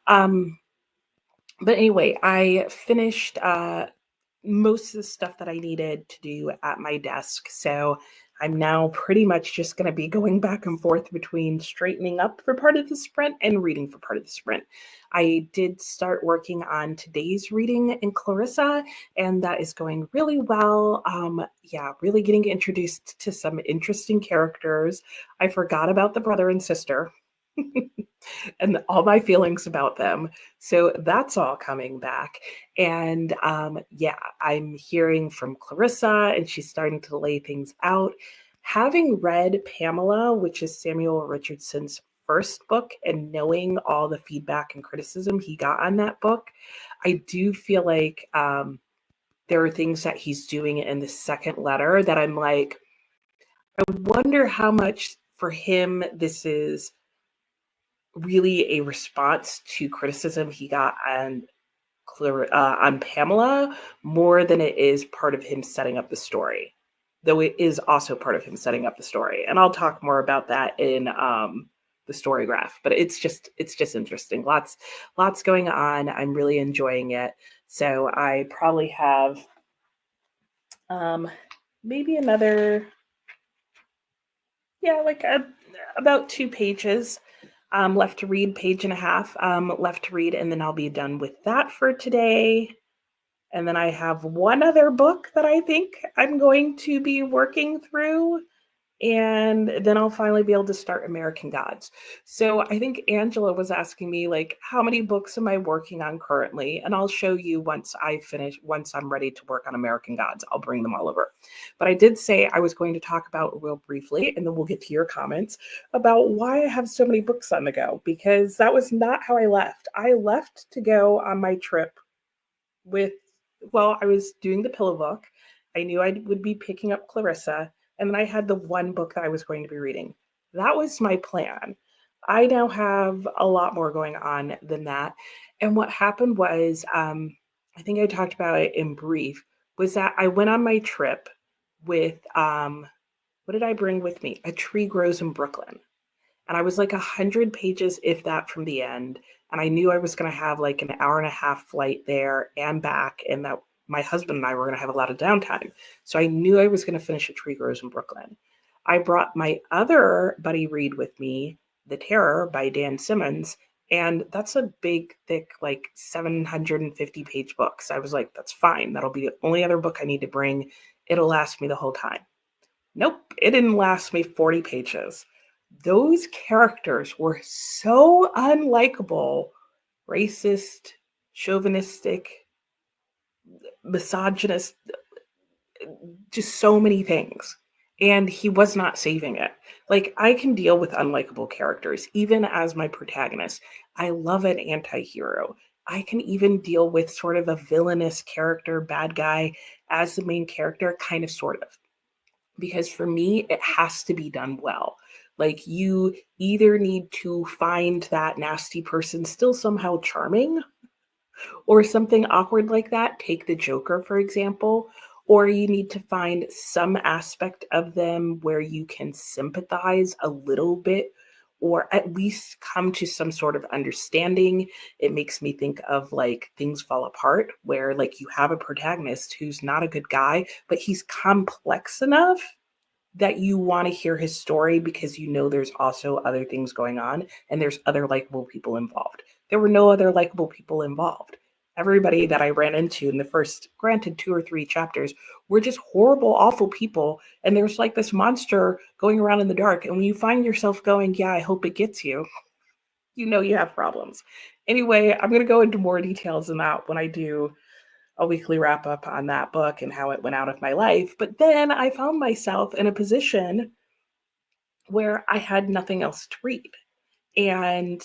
[SPEAKER 1] Um, but anyway, I finished most of the stuff that I needed to do at my desk. So I'm now pretty much just going to be going back and forth between straightening up for part of the sprint and reading for part of the sprint. I did start working on today's reading in Clarissa, and that is going really well. Yeah, really getting introduced to some interesting characters. I forgot about the brother and sister. And all my feelings about them. So that's all coming back. And yeah, I'm hearing from Clarissa, and she's starting to lay things out. Having read Pamela, which is Samuel Richardson's first book, and knowing all the feedback and criticism he got on that book, I do feel like there are things that he's doing in the second letter that I'm like, I wonder how much for him this is really a response to criticism he got on Pamela more than it is part of him setting up the story, though it is also part of him setting up the story. And I'll talk more about that in the story graph. But it's just interesting. Lots going on. I'm really enjoying it. So I probably have um, maybe another like about 2 pages left to read, page and a half left to read, and then I'll be done with that for today. And then I have one other book that I think I'm going to be working through, and then I'll finally be able to start American Gods. So I think Angela was asking me, like, how many books am I working on currently? And I'll show you once I'm ready to work on American Gods. I'll bring them all over. But I did say I was going to talk about real briefly, and then we'll get to your comments about why I have so many books on the go, because that was not how I left. I left to go on my trip with, well, I was doing the pillow book. I knew I would be picking up Clarissa, and then I had the one book that I was going to be reading. That was my plan. I now have a lot more going on than that. And what happened was, I think I talked about it in brief, was that I went on my trip with, what did I bring with me? A Tree Grows in Brooklyn. And I was like 100 pages, if that, from the end. And I knew I was going to have like an hour and a half flight there and back, and that my husband and I were going to have a lot of downtime. So I knew I was going to finish A Tree Grows in Brooklyn. I brought my other buddy read with me, The Terror by Dan Simmons. And that's a big, thick, like 750-page book. So I was like, that's fine. That'll be the only other book I need to bring. It'll last me the whole time. Nope, it didn't last me 40 pages. Those characters were so unlikable, racist, chauvinistic, misogynist, just so many things. And he was not saving it. Like, I can deal with unlikable characters, even as my protagonist. I love an anti hero. I can even deal with sort of a villainous character, bad guy, as the main character, kind of, sort of. Because for me, it has to be done well. Like, you either need to find that nasty person still somehow charming, or something awkward like that. Take the Joker, for example. Or you need to find some aspect of them where you can sympathize a little bit, or at least come to some sort of understanding. It makes me think of like Things Fall Apart, where like you have a protagonist who's not a good guy, but he's complex enough that you want to hear his story, because you know there's also other things going on and there's other likable people involved. There were no other likable people involved. Everybody that I ran into in the first, granted, 2 or 3 chapters were just horrible, awful people. And there's like this monster going around in the dark. And when you find yourself going, yeah, I hope it gets you, you know you have problems. Anyway, I'm going to go into more details than that when I do a weekly wrap up on that book and how it went out of my life. But then I found myself in a position where I had nothing else to read. And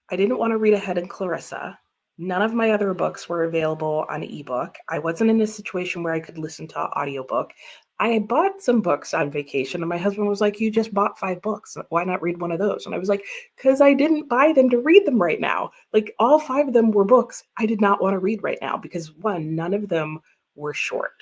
[SPEAKER 1] I didn't want to read ahead in Clarissa. None of my other books were available on ebook. I wasn't in a situation where I could listen to an audiobook. I bought some books on vacation, and my husband was like, "You just bought 5 books. Why not read one of those?" And I was like, "Because I didn't buy them to read them right now. Like all 5 of them were books I did not want to read right now because one, none of them were short.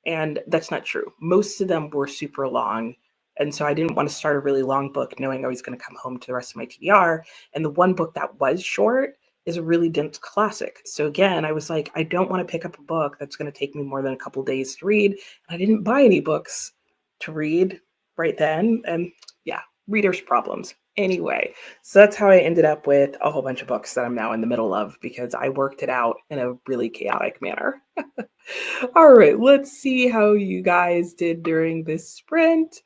[SPEAKER 1] And that's not true. Most of them were super long. And so I didn't want to start a really long book knowing I was going to come home to the rest of my TBR. And the one book that was short is a really dense classic. So again, I was like, I don't want to pick up a book that's going to take me more than a couple days to read. And I didn't buy any books to read right then. And yeah, readers' problems. Anyway, so that's how I ended up with a whole bunch of books that I'm now in the middle of because I worked it out in a really chaotic manner. All right, let's see how you guys did during this sprint.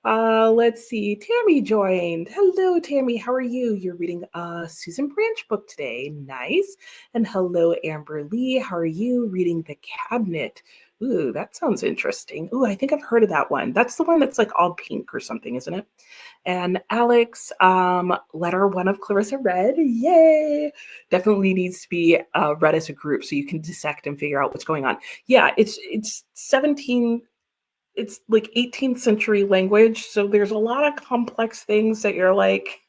[SPEAKER 1] Let's see. Tammy joined. Hello, Tammy. How are you? You're reading a Susan Branch book today. Nice. And hello, Amber Lee. How are you? Reading The Cabinet. Ooh, that sounds interesting. Ooh, I think I've heard of that one. That's the one that's like all pink or something, isn't it? And Alex, letter one of Clarissa read. Yay! Definitely needs to be read as a group so you can dissect and figure out what's going on. Yeah, it's 17, it's like 18th century language, so there's a lot of complex things that you're like,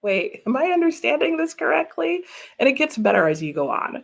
[SPEAKER 1] wait, am I understanding this correctly? And it gets better as you go on.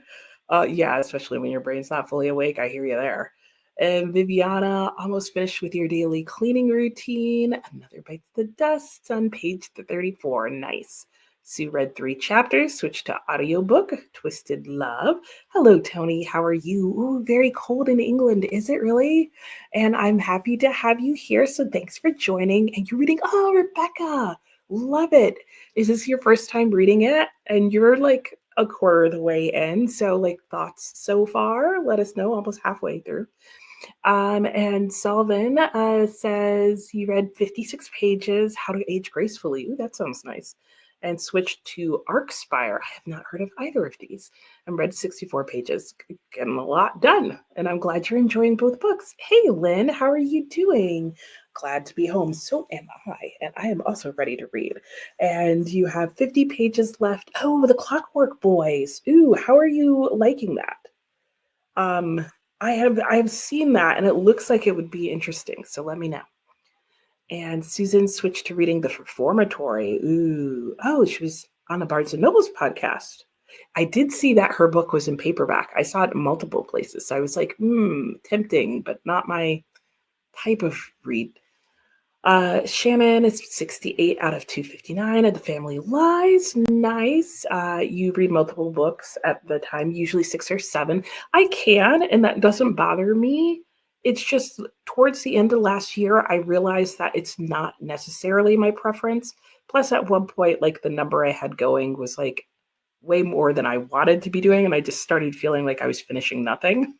[SPEAKER 1] Yeah, especially when your brain's not fully awake. I hear you there. And Viviana, almost finished with your daily cleaning routine. Another bites the dust on page 34. Nice. Sue read 3 chapters, switched to audiobook, Twisted Love. Hello, Tony. How are you? Ooh, very cold in England. Is it really? And I'm happy to have you here. So thanks for joining. And you're reading, oh, Rebecca. Love it. Is this your first time reading it? And you're like a quarter of the way in. So, like, thoughts so far? Let us know, almost halfway through. And Selvin says he read 56 pages, How to Age Gracefully. Ooh, that sounds nice. And switched to Arcspire. I have not heard of either of these. And read 64 pages. Getting a lot done. And I'm glad you're enjoying both books. Hey, Lynn, how are you doing? Glad to be home. So am I. And I am also ready to read. And you have 50 pages left. Oh, The Clockwork Boys. Ooh, how are you liking that? I have seen that and it looks like it would be interesting. So let me know. And Susan switched to reading The Reformatory. Ooh. Oh, she was on the Barnes and Noble's podcast. I did see that her book was in paperback. I saw it in multiple places. So I was like, tempting, but not my type of read. Shannon is 68 out of 259 of The Family Lies. Nice. You read multiple books at the time, usually 6 or 7. I can, and that doesn't bother me. It's just towards the end of last year, I realized that it's not necessarily my preference. Plus, at one point, like the number I had going was like way more than I wanted to be doing. And I just started feeling like I was finishing nothing.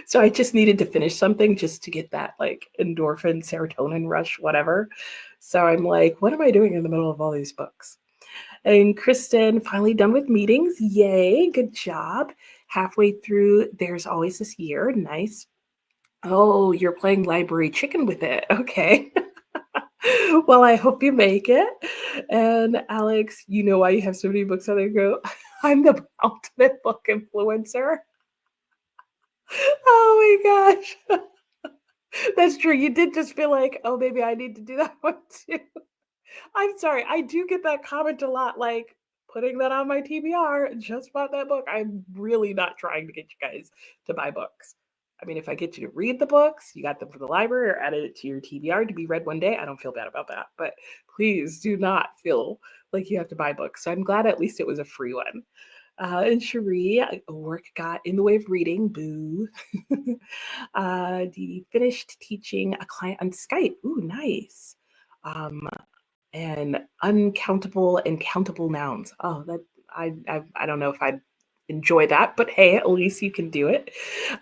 [SPEAKER 1] So I just needed to finish something just to get that like endorphin, serotonin rush, whatever. So I'm like, what am I doing in the middle of all these books? And Kristen, finally done with meetings. Yay, good job. Halfway through, There's Always This Year. Nice. Oh, you're playing library chicken with it. Okay. Well, I hope you make it. And Alex, you know why you have so many books on there? Go, I'm the ultimate book influencer. Oh my gosh. That's true. You did just feel like, oh, maybe I need to do that one too. I'm sorry. I do get that comment a lot, like putting that on my TBR. Just bought that book. I'm really not trying to get you guys to buy books. I mean, if I get you to read the books, you got them from the library or added it to your TBR to be read one day, I don't feel bad about that. But please do not feel like you have to buy books. So I'm glad at least it was a free one. And Cherie, work got in the way of reading. Boo. Dee Dee finished teaching a client on Skype. Ooh, nice. And uncountable and countable nouns. Oh, that I don't know if I'd enjoy that, but hey, at least you can do it.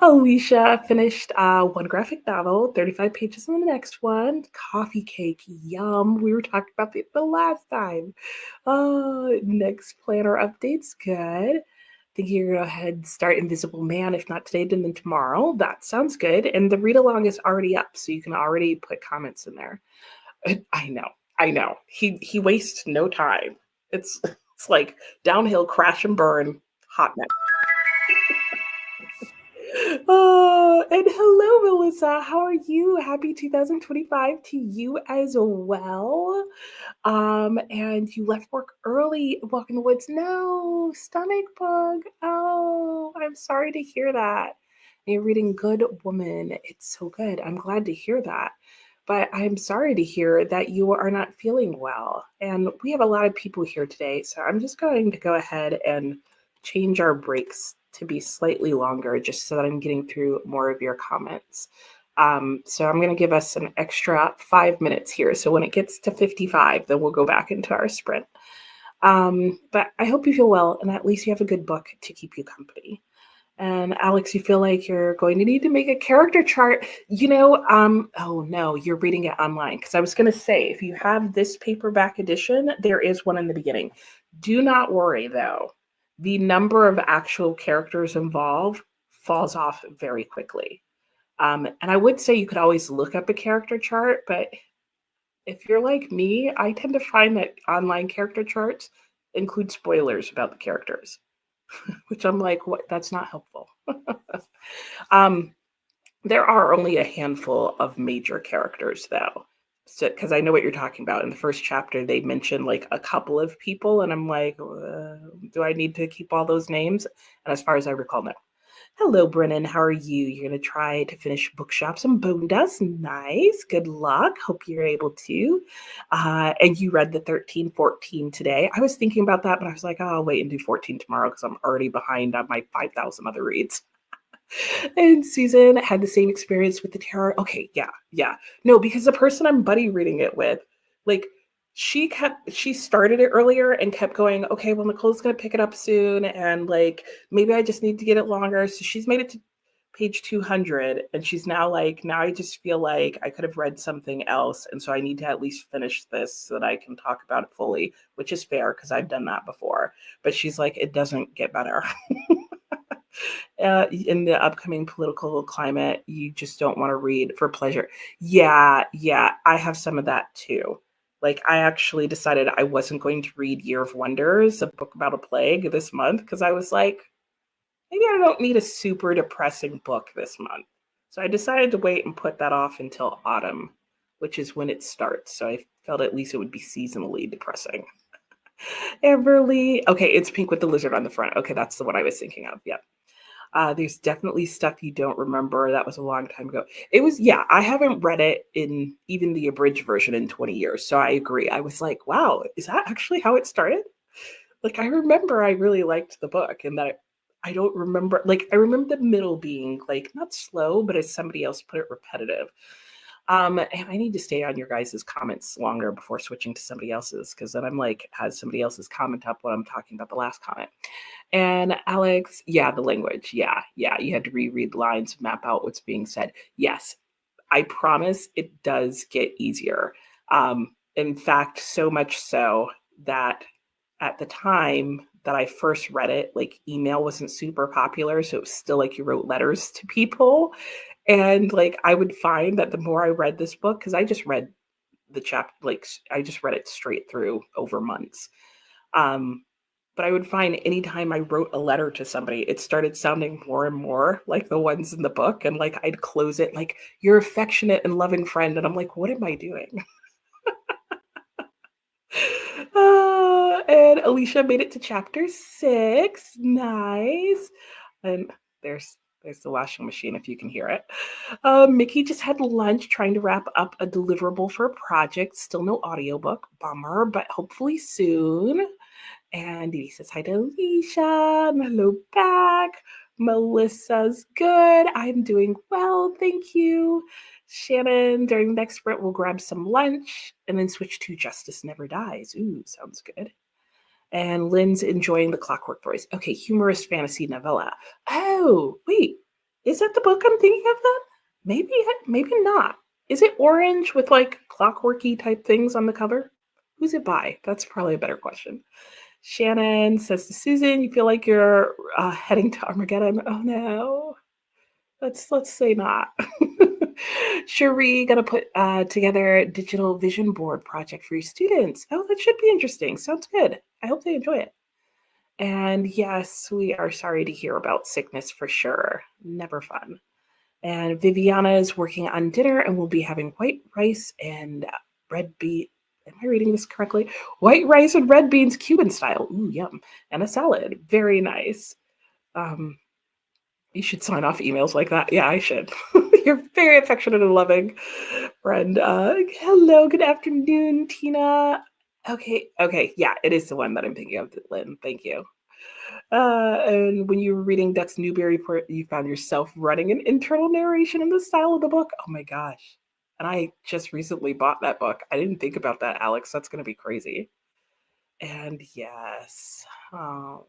[SPEAKER 1] Alicia finished one graphic novel, 35 pages in the next one. Coffee cake, yum. We were talking about it the last time. Next planner updates, good. Think you're gonna go ahead and start Invisible Man, if not today, then tomorrow. That sounds good. And the read along is already up, so you can already put comments in there. I know. He wastes no time. It's like downhill, crash and burn, hot mess. And hello, Melissa. How are you? Happy 2025 to you as well. And you left work early. Walk in the woods. No, stomach bug. Oh, I'm sorry to hear that. You're reading Good Woman. It's so good. I'm glad to hear that. But I'm sorry to hear that you are not feeling well. And we have a lot of people here today. So I'm just going to go ahead and change our breaks to be slightly longer just so that I'm getting through more of your comments. So I'm going to give us an extra 5 minutes here. So when it gets to 55, then we'll go back into our sprint. But I hope you feel well and at least you have a good book to keep you company. And Alex, you feel like you're going to need to make a character chart. Oh no, you're reading it online. Because I was going to say, if you have this paperback edition, there is one in the beginning. Do not worry though. The number of actual characters involved falls off very quickly. And I would say you could always look up a character chart, but if you're like me, I tend to find that online character charts include spoilers about the characters, which I'm like, what? That's not helpful. um, there are only a handful of major characters, though. So, because I know what you're talking about. In the first chapter, they mention like a couple of people, and I'm like, do I need to keep all those names? And as far as I recall, no. Hello, Brennan. How are you? You're going to try to finish Bookshops and Bone Dust. Nice. Good luck. Hope you're able to. And you read the 1314 today. I was thinking about that, but I was like, oh, I'll wait and do 14 tomorrow because I'm already behind on my 5,000 other reads. And Susan had the same experience with the tarot. Okay, yeah. No, because the person I'm buddy reading it with, like, she started it earlier and kept going, okay, well, Nicole's gonna pick it up soon, and like maybe I just need to get it longer. So she's made it to page 200, and she's now like, now I just feel like I could have read something else, and so I need to at least finish this so that I can talk about it fully, which is fair because I've done that before. But she's like, it doesn't get better. In the upcoming political climate, you just don't want to read for pleasure. Yeah, I have some of that too. Like, I actually decided I wasn't going to read Year of Wonders, a book about a plague, this month because I was like, maybe I don't need a super depressing book this month. So I decided to wait and put that off until autumn, which is when it starts. So I felt at least it would be seasonally depressing. Everly. Okay, it's pink with the lizard on the front. Okay, that's the one I was thinking of. Yeah. There's definitely stuff you don't remember. That was a long time ago. It was, yeah, I haven't read it in even the abridged version in 20 years. So I agree. I was like, wow, is that actually how it started? Like, I remember I really liked the book and that I don't remember, like, I remember the middle being like not slow, but as somebody else put it, repetitive. And I need to stay on your guys' comments longer before switching to somebody else's because then I'm like, has somebody else's comment up when I'm talking about the last comment. And Alex, yeah, the language. Yeah. You had to reread lines, map out what's being said. Yes, I promise it does get easier. In fact, so much so that at the time that I first read it, like email wasn't super popular. So it was still like you wrote letters to people. And like I would find that the more I read this book, because I just read the chapter, like I just read it straight through over months. But I would find anytime I wrote a letter to somebody, it started sounding more and more like the ones in the book. And like I'd close it like, your affectionate and loving friend. And I'm like, what am I doing? And Alicia made it to chapter 6. Nice. And there's the washing machine if you can hear it. Mickey just had lunch trying to wrap up a deliverable for a project. Still no audiobook. Bummer, but hopefully soon. And he says hi to Alicia. Hello back. Melissa's good. I'm doing well, thank you. Shannon, during the next sprint, we'll grab some lunch and then switch to Justice Never Dies. Ooh, sounds good. And Lynn's enjoying the Clockwork Boys. Okay, humorous fantasy novella. Oh, wait. Is that the book I'm thinking of then? Maybe not. Is it orange with like clockworky type things on the cover? Who's it by? That's probably a better question. Shannon says to Susan, you feel like you're heading to Armageddon. Oh no. Let's say not. Cherie gonna put together a digital vision board project for your students. Oh, that should be interesting. Sounds good. I hope they enjoy it. And yes, we are sorry to hear about sickness for sure. Never fun. And Viviana is working on dinner and we'll be having white rice and red bean. Am I reading this correctly? White rice and red beans, Cuban style. Ooh, yum. And a salad. Very nice. Um, you should sign off emails like that. Yeah, I should. You're very affectionate and loving friend. Hello, good afternoon, Tina. Okay, okay, yeah, it is the one that I'm thinking of, Lynn. Thank you. And when you were reading Dux Newberry, you found yourself running an internal narration in the style of the book. Oh my gosh! And I just recently bought that book. I didn't think about that, Alex. That's going to be crazy. And yes, oh,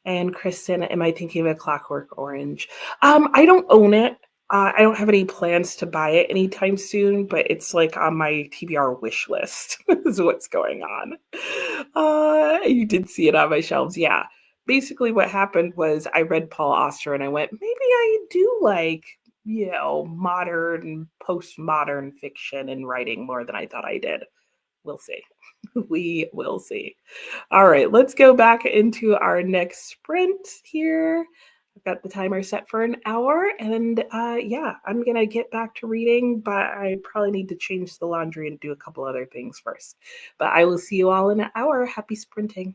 [SPEAKER 1] and Kristen, am I thinking of a Clockwork Orange? I don't own it. I don't have any plans to buy it anytime soon, but it's like on my TBR wish list. Is what's going on. You did see it on my shelves, yeah. Basically, what happened was I read Paul Auster and I went, maybe I do like modern, postmodern fiction and writing more than I thought I did. We'll see. We will see. All right, let's go back into our next sprint here. I've got the timer set for an hour, and yeah, I'm gonna get back to reading, but I probably need to change the laundry and do a couple other things first. But I will see you all in an hour. Happy sprinting.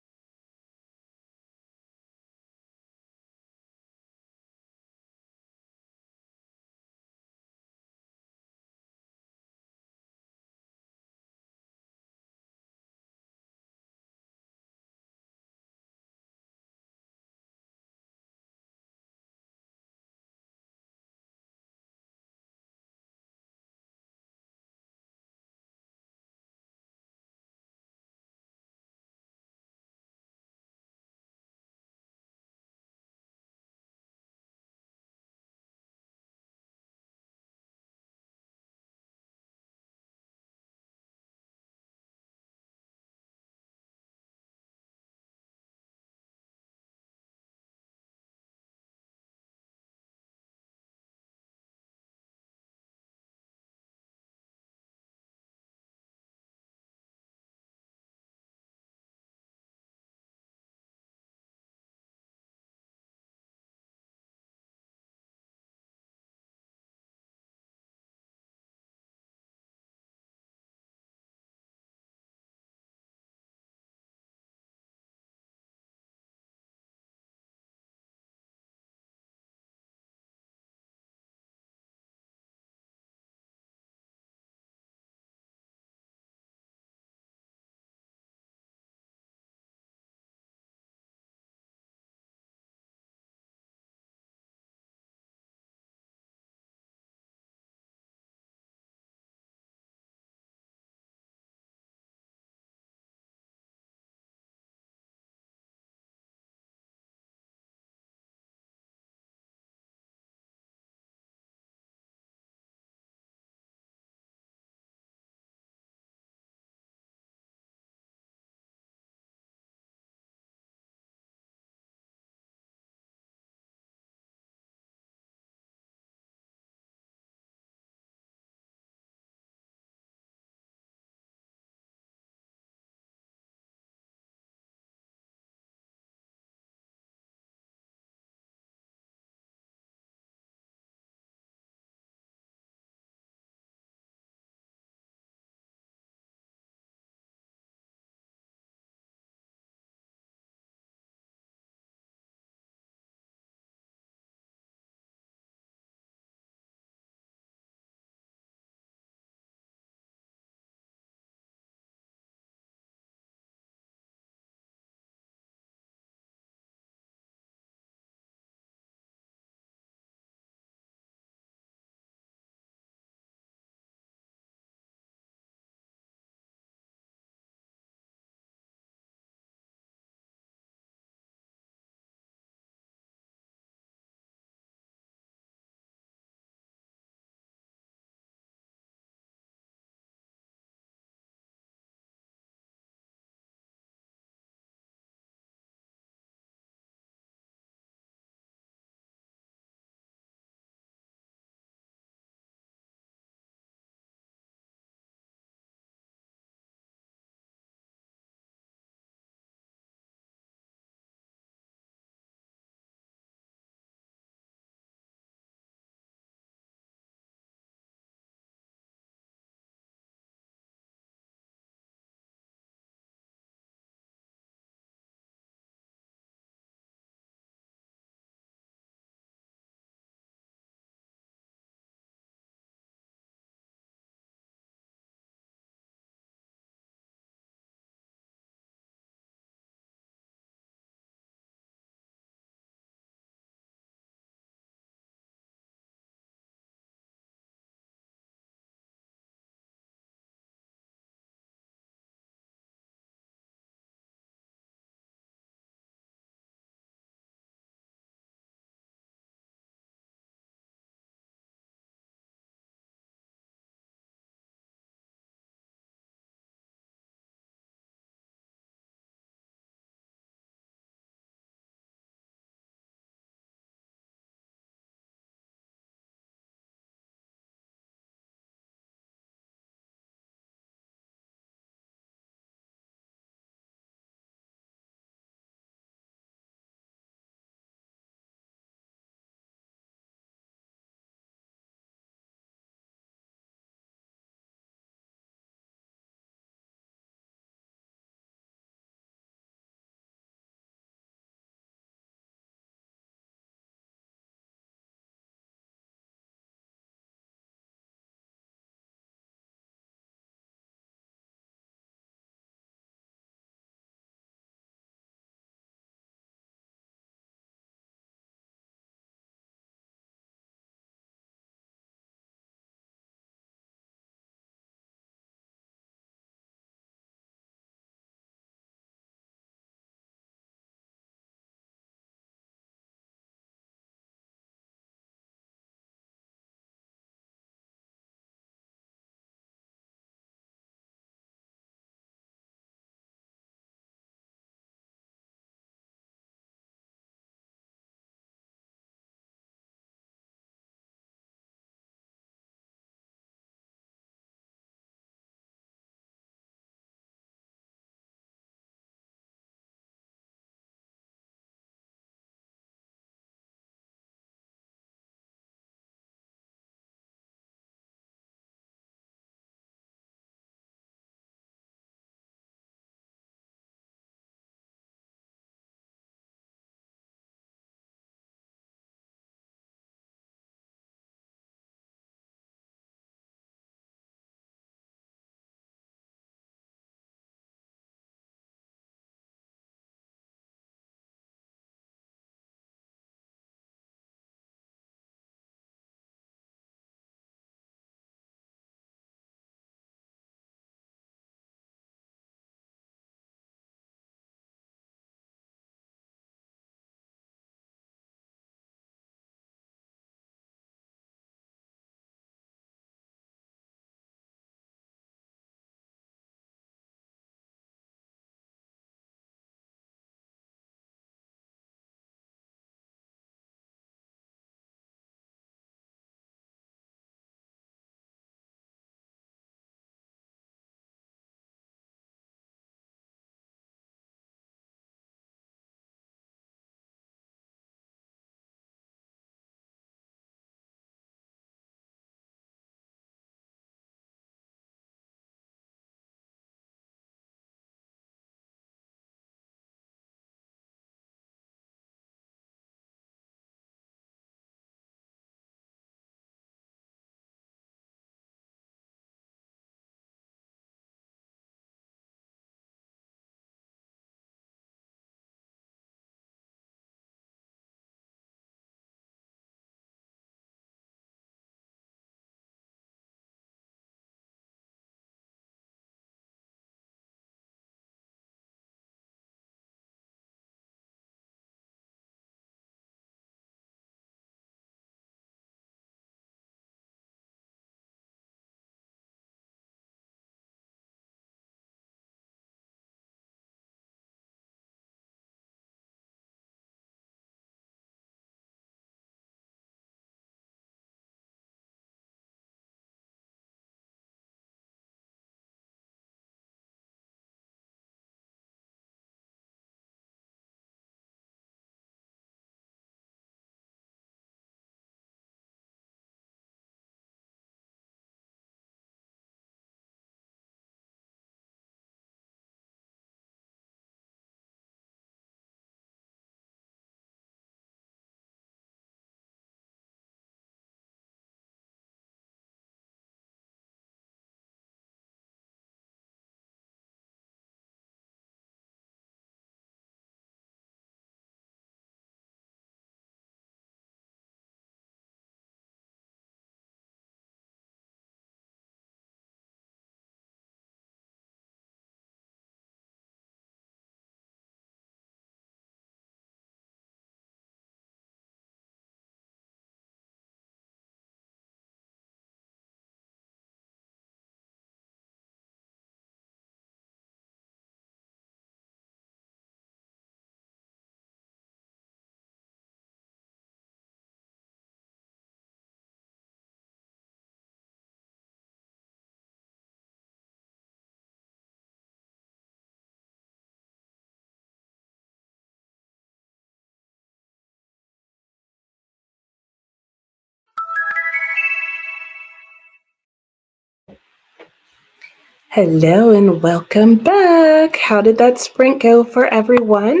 [SPEAKER 1] Hello and welcome back. How did that sprint go for everyone?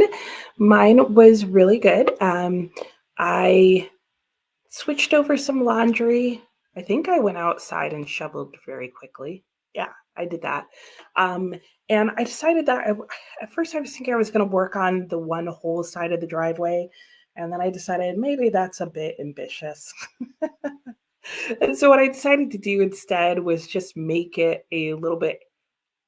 [SPEAKER 1] Mine was really good. I switched over some laundry. I think I went outside and shoveled very quickly. Yeah, I did that. Um, and I decided that at first I was thinking I was going to work on the one whole side of the driveway. And then I decided maybe that's a bit ambitious. And so what I decided to do instead was just make it a little bit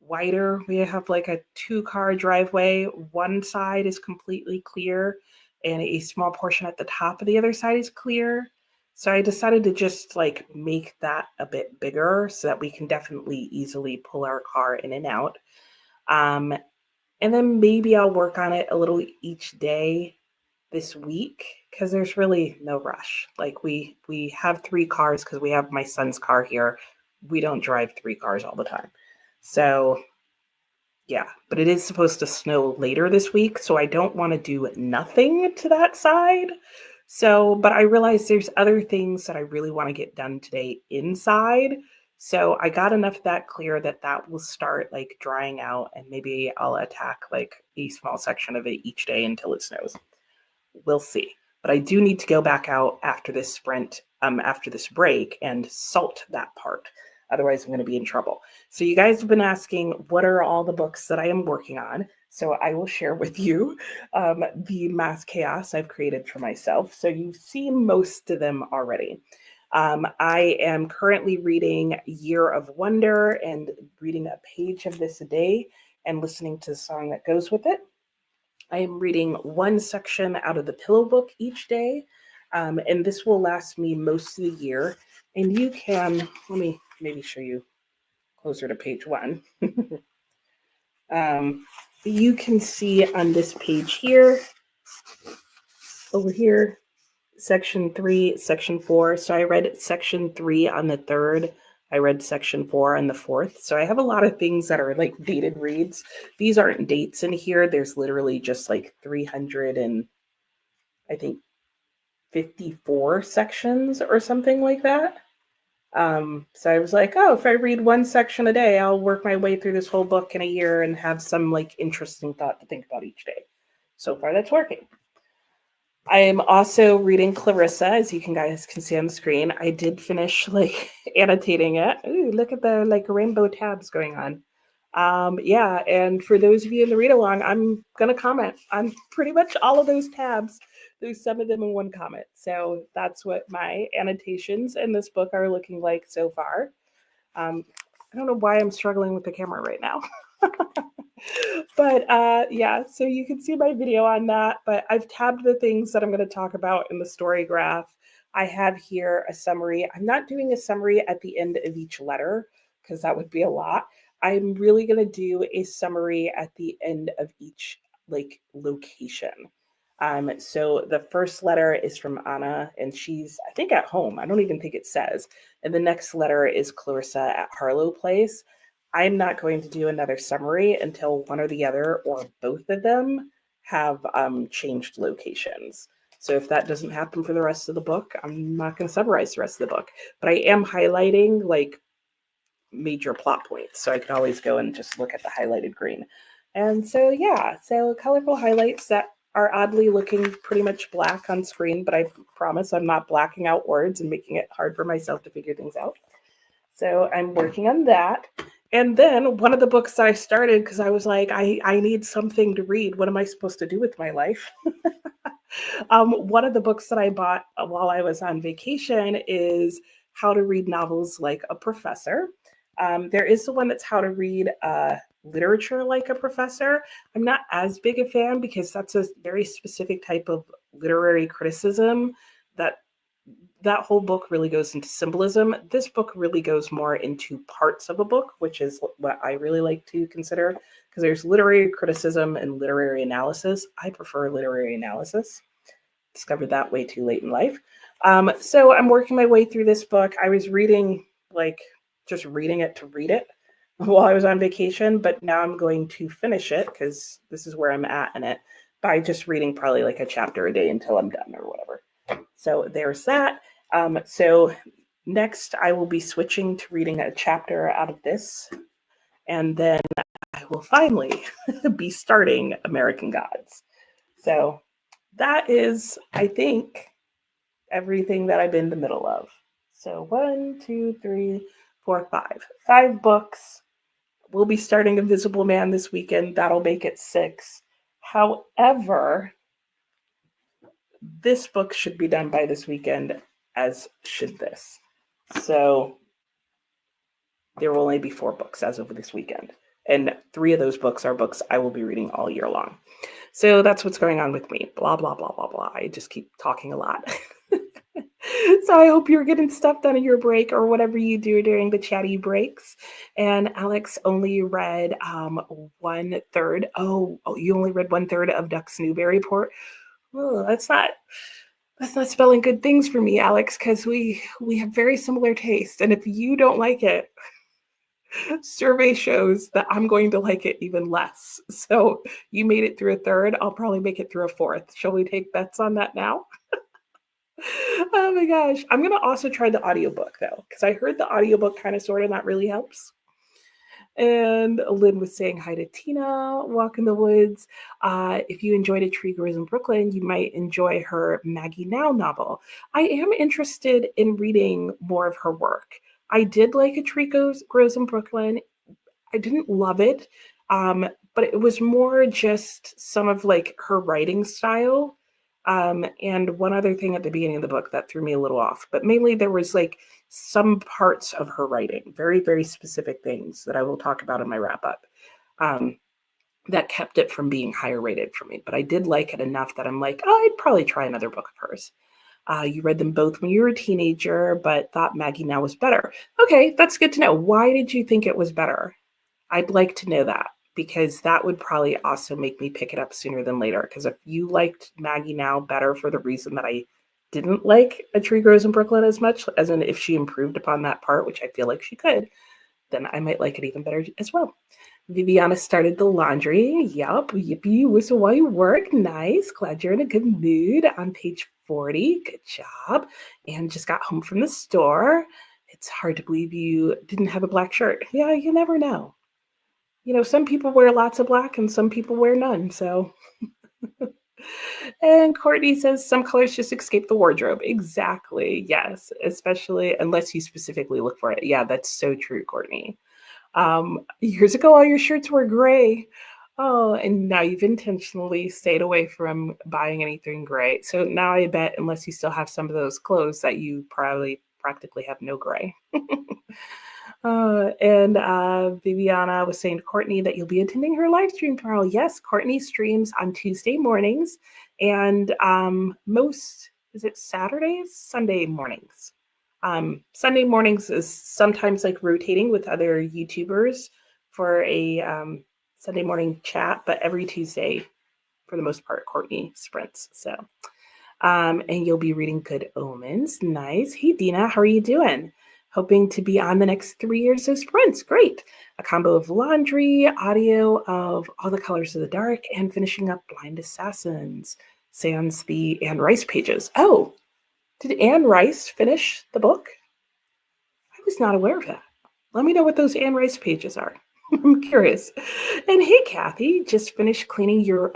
[SPEAKER 1] wider. We have like a two-car driveway. One side is completely clear, and a small portion at the top of the other side is clear. So I decided to just like make that a bit bigger so that we can definitely easily pull our car in and out. Um, and then maybe I'll work on it a little each day this week because there's really no rush. Like we have three cars because we have my son's car here. We don't drive three cars all the time. So yeah, but it is supposed to snow later this week, so I don't want to do nothing to that side. So, but I realize there's other things that I really want to get done today inside. So I got enough of that clear that that will start like drying out, and maybe I'll attack like a small section of it each day until it snows. We'll see. But I do need to go back out after this sprint, after this break, and salt that part. Otherwise, I'm going to be in trouble. So, you guys have been asking, what are all the books that I am working on? So, I will share with you the math chaos I've created for myself. So, you've seen most of them already. I am currently reading Year of Wonder and reading a page of this a day and listening to the song that goes with it. I am reading one section out of the Pillow Book each day, and this will last me most of the year. And you can, let me maybe show you closer to page one. um, you can see on this page here, over here, section 3, section 4. So I read section 3 on the 3rd. I read section 4 on the 4th. So I have a lot of things that are like dated reads. These aren't dates in here. There's literally just like 300 and I think 54 sections or something like that. So I was like, oh, if I read one section a day, I'll work my way through this whole book in a year and have some like interesting thought to think about each day. So far, that's working. I am also reading Clarissa, as you guys can see on the screen. I did finish like annotating it. Ooh, look at the like rainbow tabs going on. Yeah, and for those of you in the read along, I'm gonna comment on pretty much all of those tabs. There's some of them in one comment. So that's what my annotations in this book are looking like so far. I don't know why I'm struggling with the camera right now. But yeah, so you can see my video on that, but I've tabbed the things that I'm going to talk about in the story graph. I have here a summary. I'm not doing a summary at the end of each letter because that would be a lot. I'm really going to do a summary at the end of each like location. So the first letter is from Anna, and she's, I think, at home. I don't even think it says. And the next letter is Clarissa at Harlow Place. I'm not going to do another summary until one or the other or both of them have changed locations. So if that doesn't happen for the rest of the book, I'm not going to summarize the rest of the book. But I am highlighting like major plot points. So I could always go and just look at the highlighted green. And so, yeah, so colorful highlights that are oddly looking pretty much black on screen, but I promise I'm not blacking out words and making it hard for myself to figure things out. So I'm working on that. And then one of the books that I started, because I was like, I need something to read. What am I supposed to do with my life? One of the books that I bought while I was on vacation is How to Read Novels Like a Professor. There is the one that's How to Read Literature Like a Professor. I'm not as big a fan because that's a very specific type of literary criticism that whole book really goes into symbolism. This book really goes more into parts of a book, which is what I really like to consider because there's literary criticism and literary analysis. I prefer literary analysis. Discovered that way too late in life. So I'm working my way through this book. I was reading, like, just reading it to read it while I was on vacation, but now I'm going to finish it because this is where I'm at in it by just reading probably like a chapter a day until I'm done or whatever. So there's that. So next I will be switching to reading a chapter out of this And then I will finally be starting American Gods. So that is, I think, everything that I've been in the middle of. So 1, 2, 3, 4, 5. 5 books. We'll be starting Invisible Man this weekend. That'll make it 6. However, this book should be done by this weekend, as should this. So there will only be 4 books as of this weekend. And 3 of those books are books I will be reading all year long. So that's what's going on with me. Blah, blah, blah, blah, blah. I just keep talking a lot. So I hope you're getting stuff done in your break or whatever you do during the chatty breaks. And Alex only read 1/3. Oh, you only read 1/3 of Duck's Newberry Port. Oh, that's not spelling good things for me, Alex, because we have very similar taste. And if you don't like it, survey shows that I'm going to like it even less. So you made it through 1/3. I'll probably make it through 1/4. Shall we take bets on that now? Oh my gosh. I'm going to also try the audiobook though, because I heard the audiobook kind of sort of not really helps. And Lynn was saying hi to Tina, Walk in the Woods. If you enjoyed A Tree Grows in Brooklyn, you might enjoy her Maggie Now novel. I am interested in reading more of her work. I did like A Tree Grows in Brooklyn. I didn't love it, but it was more just some of like her writing style. And one other thing at the beginning of the book that threw me a little off, but mainly there was like some parts of her writing, very, very specific things that I will talk about in my wrap up, that kept it from being higher rated for me. But I did like it enough that I'm like, oh, I'd probably try another book of hers. You read them both when you were a teenager, but thought Maggie Now was better. Okay, that's good to know. Why did you think it was better? I'd like to know that, because that would probably also make me pick it up sooner than later. Because if you liked Maggie Now better for the reason that I didn't like A Tree Grows in Brooklyn as much, as in if she improved upon that part, which I feel like she could, then I might like it even better as well. Viviana started the laundry. Yup, yippee, whistle while you work. Nice. Glad you're in a good mood. On page 40. Good job. And just got home from the store. It's hard to believe you didn't have a black shirt. Yeah, you never know. You know, some people wear lots of black and some people wear none. So, and Courtney says some colors just escape the wardrobe. Exactly. Yes. Especially unless you specifically look for it. Yeah, that's so true, Courtney. Years ago, all your shirts were gray. Oh, and now you've intentionally stayed away from buying anything gray. So now I bet, unless you still have some of those clothes, that you probably practically have no gray. And Viviana was saying to Courtney that you'll be attending her live stream tomorrow. Yes, Courtney streams on Tuesday mornings, and is it Saturdays? Sunday mornings. Sunday mornings is sometimes like rotating with other YouTubers for a Sunday morning chat, but every Tuesday, for the most part, Courtney sprints. So, and you'll be reading Good Omens. Nice. Hey, Dina, how are you doing? Hoping to be on the next 3 years of sprints. Great. A combo of laundry, audio of All the Colors of the Dark, and finishing up Blind Assassins. Sans the Anne Rice pages. Oh, did Anne Rice finish the book? I was not aware of that. Let me know what those Anne Rice pages are. I'm curious. And hey, Kathy, just finished cleaning your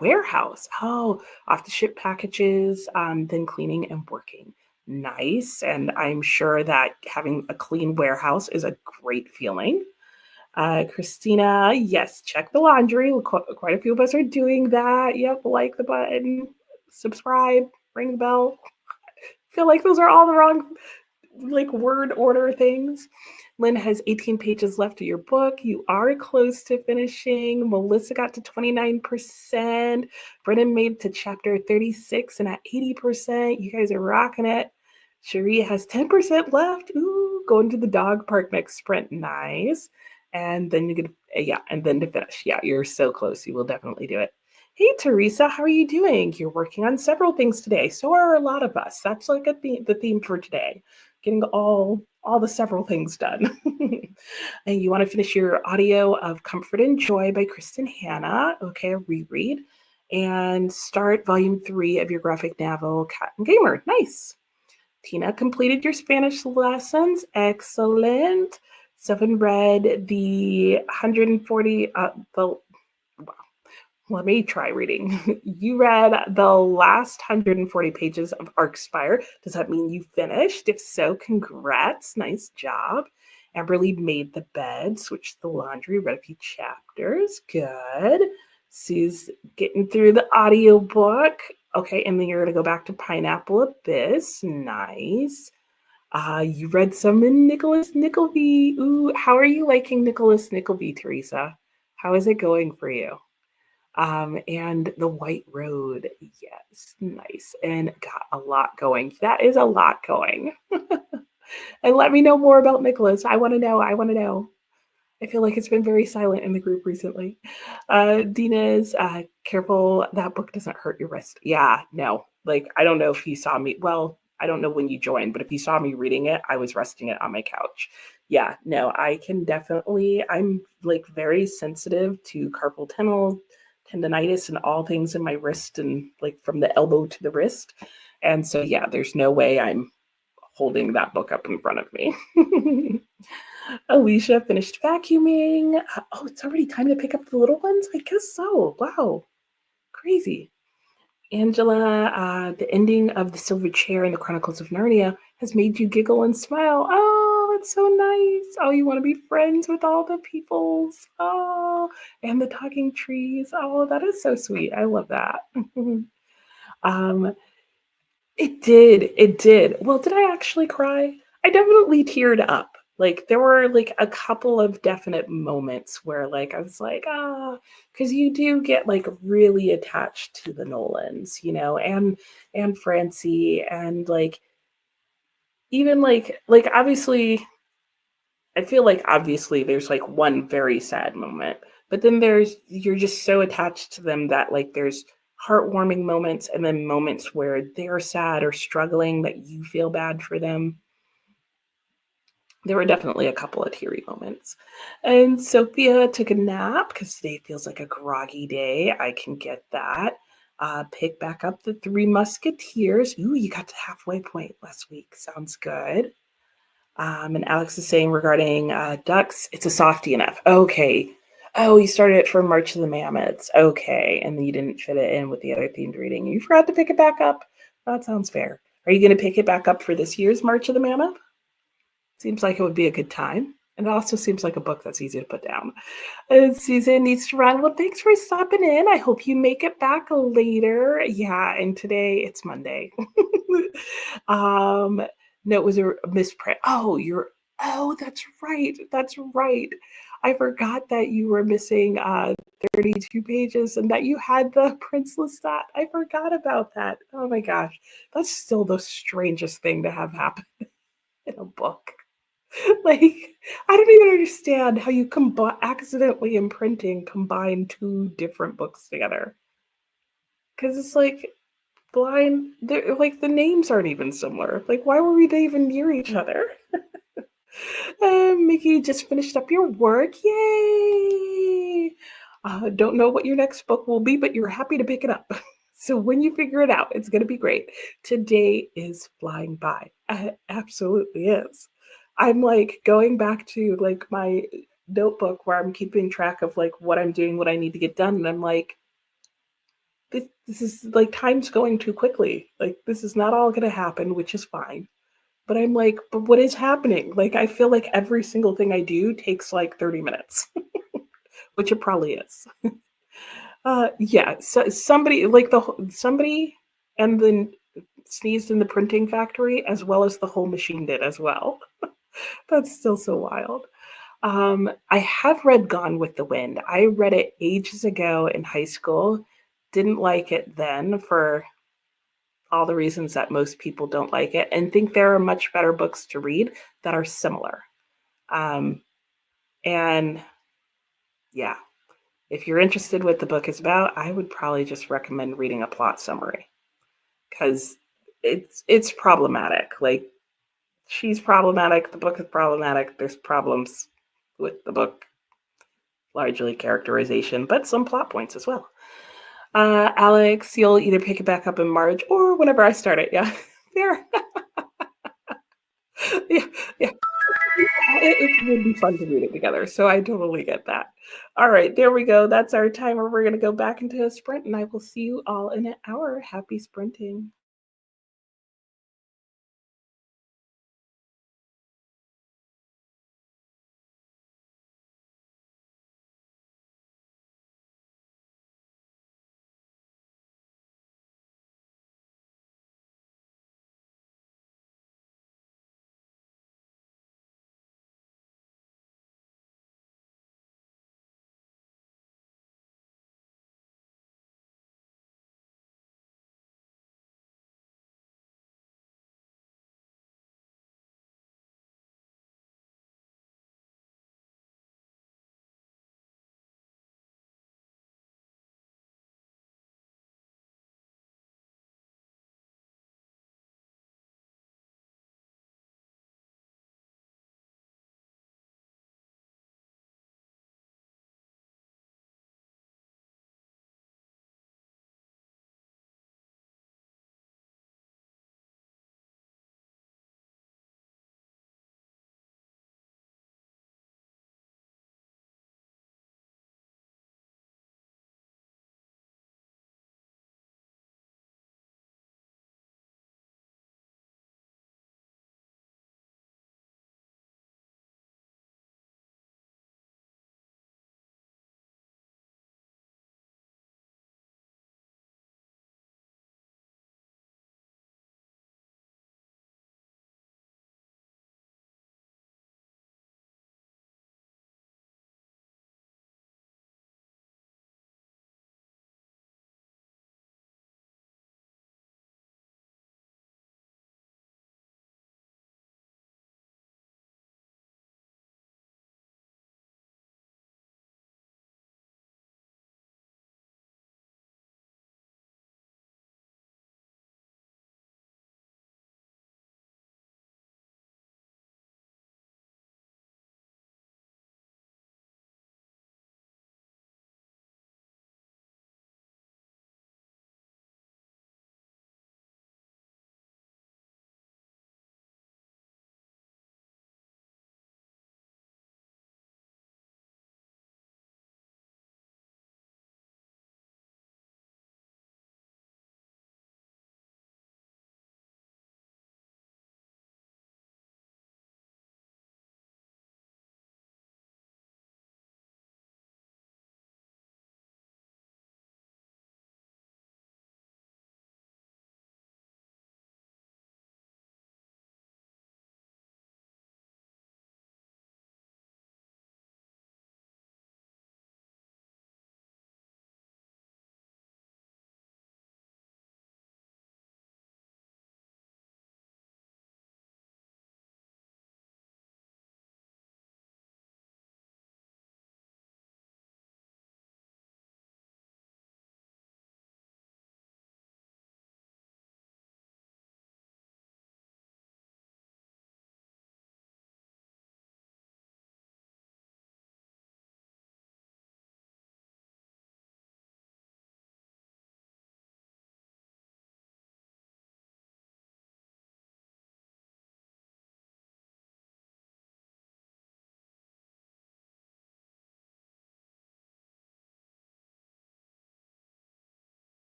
[SPEAKER 1] warehouse. Oh, off to ship packages, then cleaning and working. Nice. And I'm sure that having a clean warehouse is a great feeling. Christina, yes, check the laundry. Quite a few of us are doing that. Yep, like the button, subscribe, ring the bell. Feel like those are all the wrong like word order things. Lynn has 18 pages left of your book. You are close to finishing. Melissa got to 29%. Brennan made to chapter 36 and at 80%. You guys are rocking it. Cherie has 10% left. Ooh, going to the dog park next sprint. Nice. And then you get, and then to finish. Yeah, you're so close. You will definitely do it. Hey, Teresa, how are you doing? You're working on several things today. So are a lot of us. That's like the theme for today, getting all the several things done. And you want to finish your audio of Comfort and Joy by Kristen Hanna. Okay, a reread. And start volume 3 of your graphic novel, Cat and Gamer. Nice. Tina completed your Spanish lessons. Excellent. Someone read the 140, let me try reading. You read the last 140 pages of Arcspire. Does that mean you finished? If so, congrats. Nice job. Amberly made the bed, switched the laundry, read a few chapters. Good. Sue's getting through the audiobook. Okay, and then you're going to go back to Pineapple Abyss. Nice. You read some in Nicholas Nickleby. Ooh, how are you liking Nicholas Nickleby, Teresa? How is it going for you? And the White Road, yes, nice, and got a lot going. That is a lot going. And let me know more about Nicholas. I want to know. I want to know. I feel like it's been very silent in the group recently. Dina's careful. That book doesn't hurt your wrist. Yeah, no. Like, I don't know if you saw me. Well, I don't know when you joined, but if you saw me reading it, I was resting it on my couch. Yeah, no, I can definitely. I'm like very sensitive to carpal tunnel tendonitis and all things in my wrist and like from the elbow to the wrist. And so, yeah, there's no way I'm holding that book up in front of me. Alicia finished vacuuming. Oh, it's already time to pick up the little ones? I guess so. Wow. Crazy. Angela, the ending of The Silver Chair in the Chronicles of Narnia has made you giggle and smile. Oh, that's so nice. Oh, you want to be friends with all the peoples. Oh, and the talking trees. Oh, that is so sweet. I love that. um, it did. It did. Well, did I actually cry? I definitely teared up. Like there were like a couple of definite moments where like I was like, because you do get like really attached to the Nolans, and Francie and like even like obviously I feel like obviously there's like one very sad moment, but then you're just so attached to them that like there's heartwarming moments and then moments where they're sad or struggling that you feel bad for them. There were definitely a couple of teary moments. And Sophia took a nap because today feels like a groggy day. I can get that. Pick back up the Three Musketeers. Ooh, you got to halfway point last week. Sounds good. And Alex is saying regarding ducks, it's a softie enough. Okay. Oh, you started it for March of the Mammoths. Okay. And then you didn't fit it in with the other themed reading. You forgot to pick it back up. That sounds fair. Are you going to pick it back up for this year's March of the Mammoth? Seems like it would be a good time. And it also seems like a book that's easy to put down. Susan needs to run. Well, thanks for stopping in. I hope you make it back later. Yeah, and today it's Monday. No, it was a misprint. Oh, that's right. That's right. I forgot that you were missing 32 pages and that you had the Prince Lestat. I forgot about that. Oh my gosh. That's still the strangest thing to have happen in a book. Like, I don't even understand how you accidentally imprinting combine two different books together. Because it's like blind, like the names aren't even similar. Like, why were they even near each other? Mickey just finished up your work. Yay! Don't know what your next book will be, but you're happy to pick it up. So when you figure it out, it's going to be great. Today is flying by. It absolutely is. I'm like going back to like my notebook where I'm keeping track of like what I'm doing, what I need to get done. And I'm like, this is like time's going too quickly. Like this is not all going to happen, which is fine. But I'm like, but what is happening? Like, I feel like every single thing I do takes like 30 minutes, which it probably is. Yeah, so somebody and then sneezed in the printing factory as well as the whole machine did as well. That's still so wild. I have read Gone with the Wind. I read it ages ago in high school. Didn't like it then for all the reasons that most people don't like it, and think there are much better books to read that are similar. And yeah, if you're interested what the book is about, I would probably just recommend reading a plot summary because it's problematic. Like she's problematic, the book is problematic. There's problems with the book, largely characterization, but some plot points as well. Alex, you'll either pick it back up in March or whenever I start it. Yeah, there. Yeah, yeah. it would be fun to read it together. So I totally get that. All right, there we go. That's our timer. We're going to go back into a sprint, and I will see you all in an hour. Happy sprinting.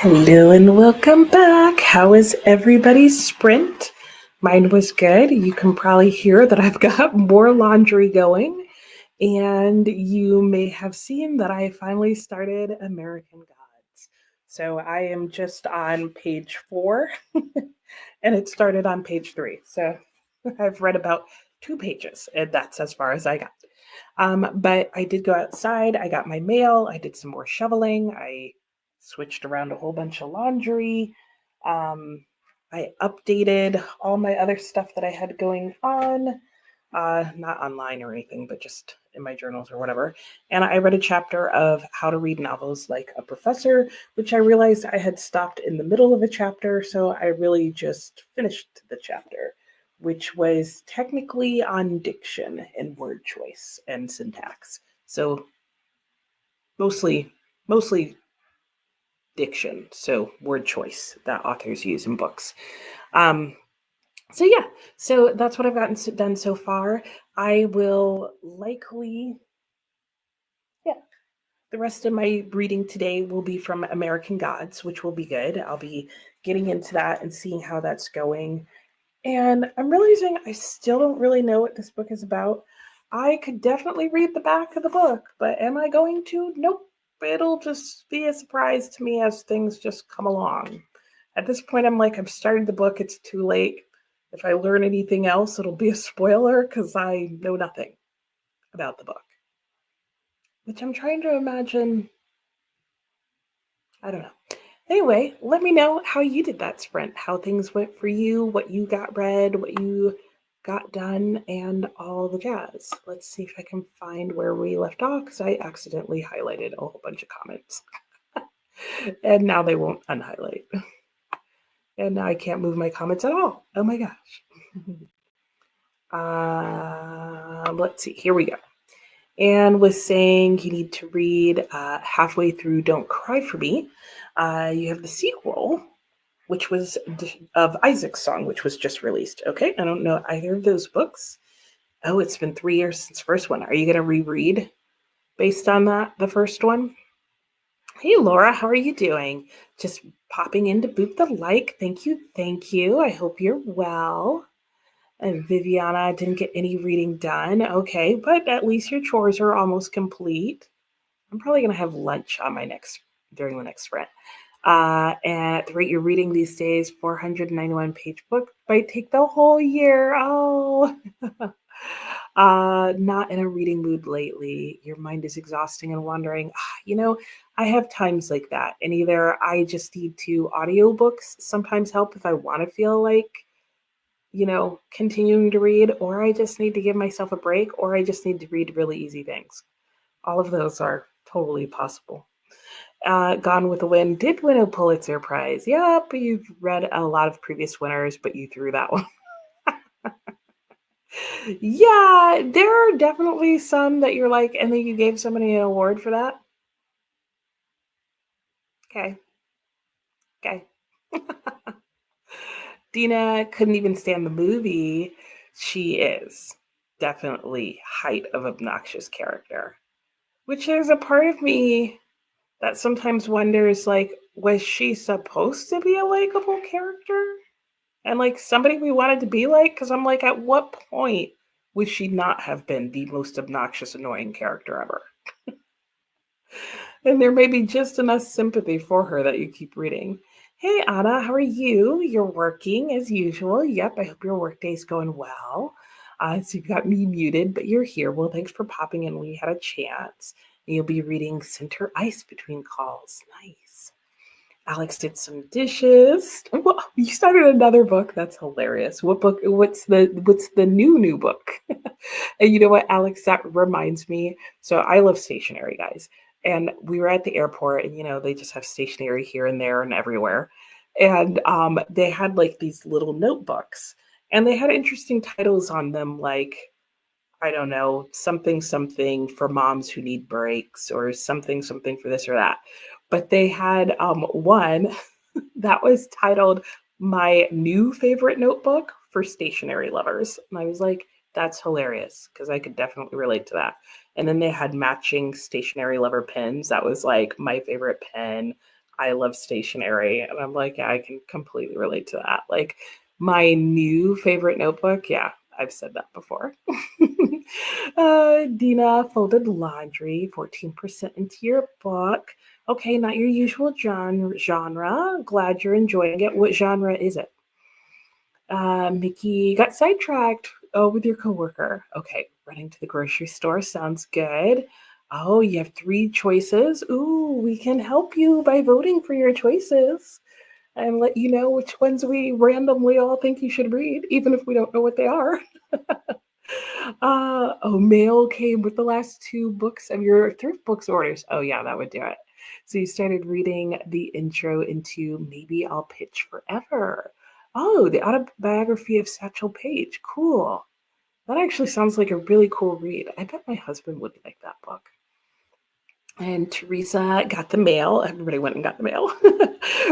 [SPEAKER 1] Hello and welcome back. How was everybody's sprint? Mine was good. You can probably hear that I've got more laundry going, and you may have seen that I finally started American Gods. So I am just on page 4, and it started on page 3. So I've read about 2 pages, and that's as far as I got. But I did go outside. I got my mail. I did some more shoveling. I switched around a whole bunch of laundry. Um, I updated all my other stuff that I had going on, not online or anything, but just in my journals or whatever. And I read a chapter of How to Read Novels Like a Professor, which I realized I had stopped in the middle of a chapter. So I really just finished the chapter, which was technically on diction and word choice and syntax. So mostly diction, so word choice that authors use in books. Um, so yeah, so that's what I've gotten done so far. I will likely, yeah, the rest of my reading today will be from American Gods, which will be good. I'll be getting into that and seeing how that's going. And I'm realizing I still don't really know what this book is about. I could definitely read the back of the book, but am I going to? Nope. It'll just be a surprise to me as things just come along. At this point, I'm like, I've started the book, it's too late. If I learn anything else, it'll be a spoiler because I know nothing about the book. Which I'm trying to imagine. I don't know. Anyway, let me know how you did that sprint, how things went for you, what you got read, what you got done, and all the jazz. Let's see if I can find where we left off because I accidentally highlighted a whole bunch of comments. And now they won't unhighlight. And now I can't move my comments at all. Oh my gosh. Let's see. Here we go. Anne was saying you need to read halfway through Don't Cry For Me. You have the sequel, which was of Isaac's Song, which was just released. Okay, I don't know either of those books. Oh, it's been 3 years since the first one. Are you going to reread based on that, the first one? Hey, Laura, how are you doing? Just popping in to boop the like. Thank you, thank you. I hope you're well. And Viviana didn't get any reading done. Okay, but at least your chores are almost complete. I'm probably going to have lunch on during the next sprint. And at the rate you're reading these days, 491-page book might take the whole year. Oh, not in a reading mood lately. Your mind is exhausting and wandering. I have times like that. And either I just need to audiobooks sometimes help if I want to feel like, continuing to read, or I just need to give myself a break, or I just need to read really easy things. All of those are totally possible. Gone with the Wind did win a Pulitzer Prize. Yep, you've read a lot of previous winners, but you threw that one. Yeah, there are definitely some that you're like, and then you gave somebody an award for that. Okay. Okay. Dina couldn't even stand the movie. She is definitely height of obnoxious character, which there's a part of me that sometimes wonders, like, was she supposed to be a likable character? And like somebody we wanted to be like? Because I'm like, at what point would she not have been the most obnoxious, annoying character ever? And there may be just enough sympathy for her that you keep reading. Hey, Anna, how are you? You're working as usual. Yep, I hope your workday's going well. So you've got me muted, but you're here. Well, thanks for popping in when you had a chance. And you'll be reading Center Ice Between Calls. Nice. Alex did some dishes. Well, you started another book. That's hilarious. What book? What's the new book? And you know what, Alex? That reminds me. So I love stationery, guys. And we were at the airport, and they just have stationery here and there and everywhere. And they had like these little notebooks, and they had interesting titles on them, like, I don't know, something something for moms who need breaks, or something something for this or that. But they had one that was titled My New Favorite Notebook for Stationery Lovers. And I was like, that's hilarious, because I could definitely relate to that. And then they had matching stationery lover pens. That was like my favorite pen. I love stationery. And I'm like, yeah, I can completely relate to that. Like my new favorite notebook, yeah, I've said that before. Dina folded laundry, 14% into your book. Okay, not your usual genre. Glad you're enjoying it. What genre is it? Mickey got sidetracked. Oh, with your coworker. Okay, running to the grocery store sounds good. Oh, you have three choices. Ooh, we can help you by voting for your choices and let you know which ones we randomly all think you should read, even if we don't know what they are. Oh, mail came with the last two books of your thrift books orders. Oh, yeah, that would do it. So you started reading the intro into Maybe I'll Pitch Forever. Oh, the autobiography of Satchel Paige. Cool. That actually sounds like a really cool read. I bet my husband would like that book. And Teresa got the mail. Everybody went and got the mail.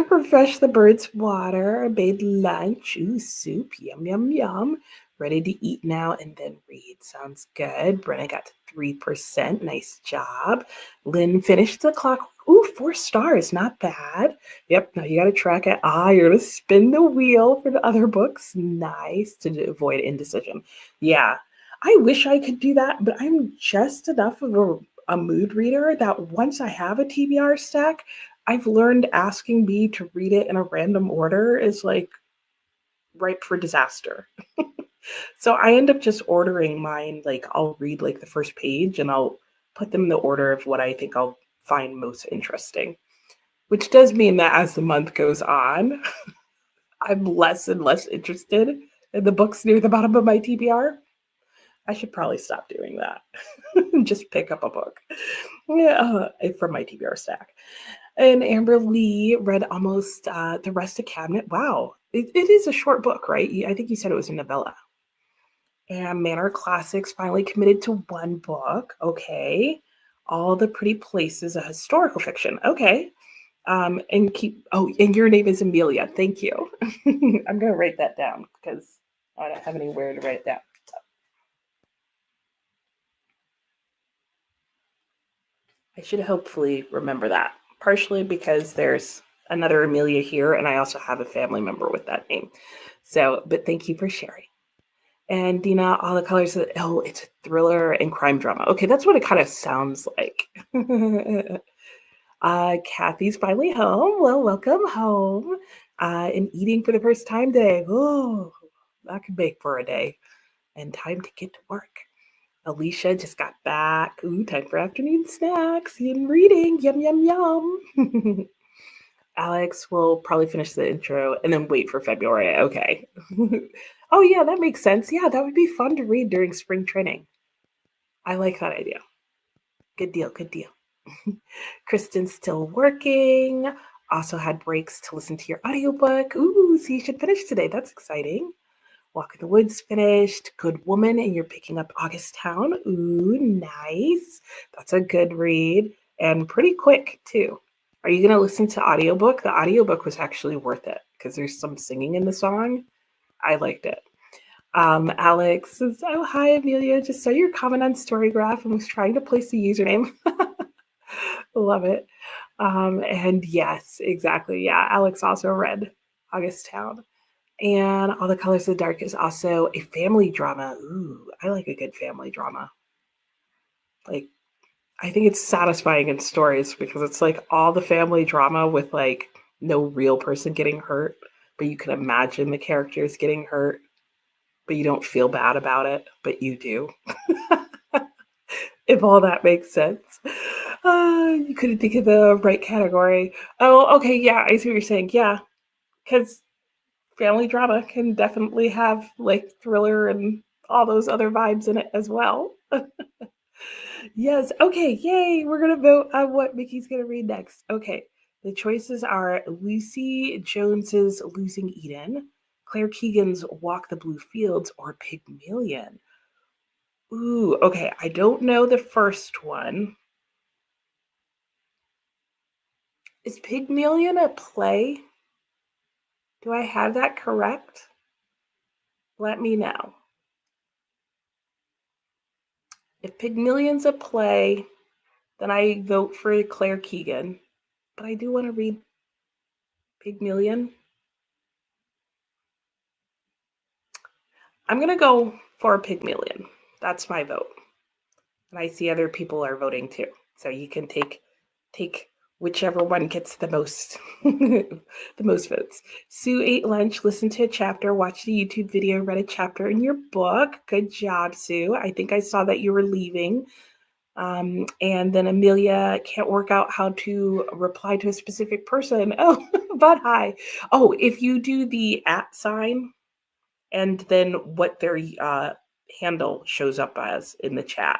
[SPEAKER 1] Refreshed the bird's water, made lunch. Ooh, soup. Yum, yum, yum. Ready to eat now and then read. Sounds good. Brenna got to 3%. Nice job. Lynn finished the clock. Ooh, 4 stars. Not bad. Yep, now you got to track it. You're going to spin the wheel for the other books. Nice to avoid indecision. Yeah, I wish I could do that, but I'm just enough of a mood reader that once I have a TBR stack, I've learned asking me to read it in a random order is like ripe for disaster. So I end up just ordering mine. Like I'll read like the first page and I'll put them in the order of what I think I'll find most interesting, which does mean that as the month goes on, I'm less and less interested in the books near the bottom of my TBR. I should probably stop doing that. Just pick up a book. Yeah, from my TBR stack. And Amber Lee read almost the rest of Cabinet. Wow. It is a short book, right? I think you said it was a novella. And Manor Classics finally committed to one book. Okay. All the Pretty Places, a historical fiction. Okay. And your name is Amelia. Thank you. I'm going to write that down because I don't have anywhere to write it down. I should hopefully remember that, partially because there's another Amelia here, and I also have a family member with that name. So, but thank you for sharing. And Dina, all the colors. Oh, it's a thriller and crime drama. Okay, that's what it kind of sounds like. Kathy's finally home. Well, welcome home. And eating for the first time today. Oh, that could make for a day. And time to get to work. Alicia just got back. Ooh, time for afternoon snacks and reading. Yum, yum, yum. Alex will probably finish the intro and then wait for February. Okay. Oh, yeah, that makes sense. Yeah, that would be fun to read during spring training. I like that idea. Good deal. Good deal. Kristen's still working. Also had breaks to listen to your audiobook. Ooh, so you should finish today. That's exciting. Walk in the Woods finished. Good Woman, and you're picking up August Town. Ooh, nice. That's a good read and pretty quick too. Are you going to listen to audiobook? The audiobook was actually worth it because there's some singing in the song. I liked it. Alex says, oh, hi, Amelia. Just saw your comment on Storygraph and was trying to place the username. Love it. And yes, exactly. Yeah, Alex also read August Town. And All the Colors of the Dark is also a family drama. Ooh, I like a good family drama. Like, I think it's satisfying in stories because it's like all the family drama with like no real person getting hurt, but you can imagine the characters getting hurt, but you don't feel bad about it, but you do. If all that makes sense. You couldn't think of the right category. Oh, okay. Yeah, I see what you're saying. Yeah, because family drama can definitely have like thriller and all those other vibes in it as well. Yes. Okay. Yay. We're going to vote on what Mickey's going to read next. Okay. The choices are Lucy Jones's Losing Eden, Claire Keegan's Walk the Blue Fields, or Pygmalion. Ooh, okay. I don't know the first one. Is Pygmalion a play? Do I have that correct? Let me know. If Pygmalion's a play, then I vote for Claire Keegan. But I do want to read Pygmalion. I'm gonna go for Pygmalion. That's my vote. And I see other people are voting too. So you can take whichever one gets the most the most votes. Sue ate lunch, listened to a chapter, watched a YouTube video, read a chapter in your book. Good job, Sue. I think I saw that you were leaving. And then Amelia can't work out how to reply to a specific person. Oh, but hi. Oh, if you do the @ sign and then what their handle shows up as in the chat,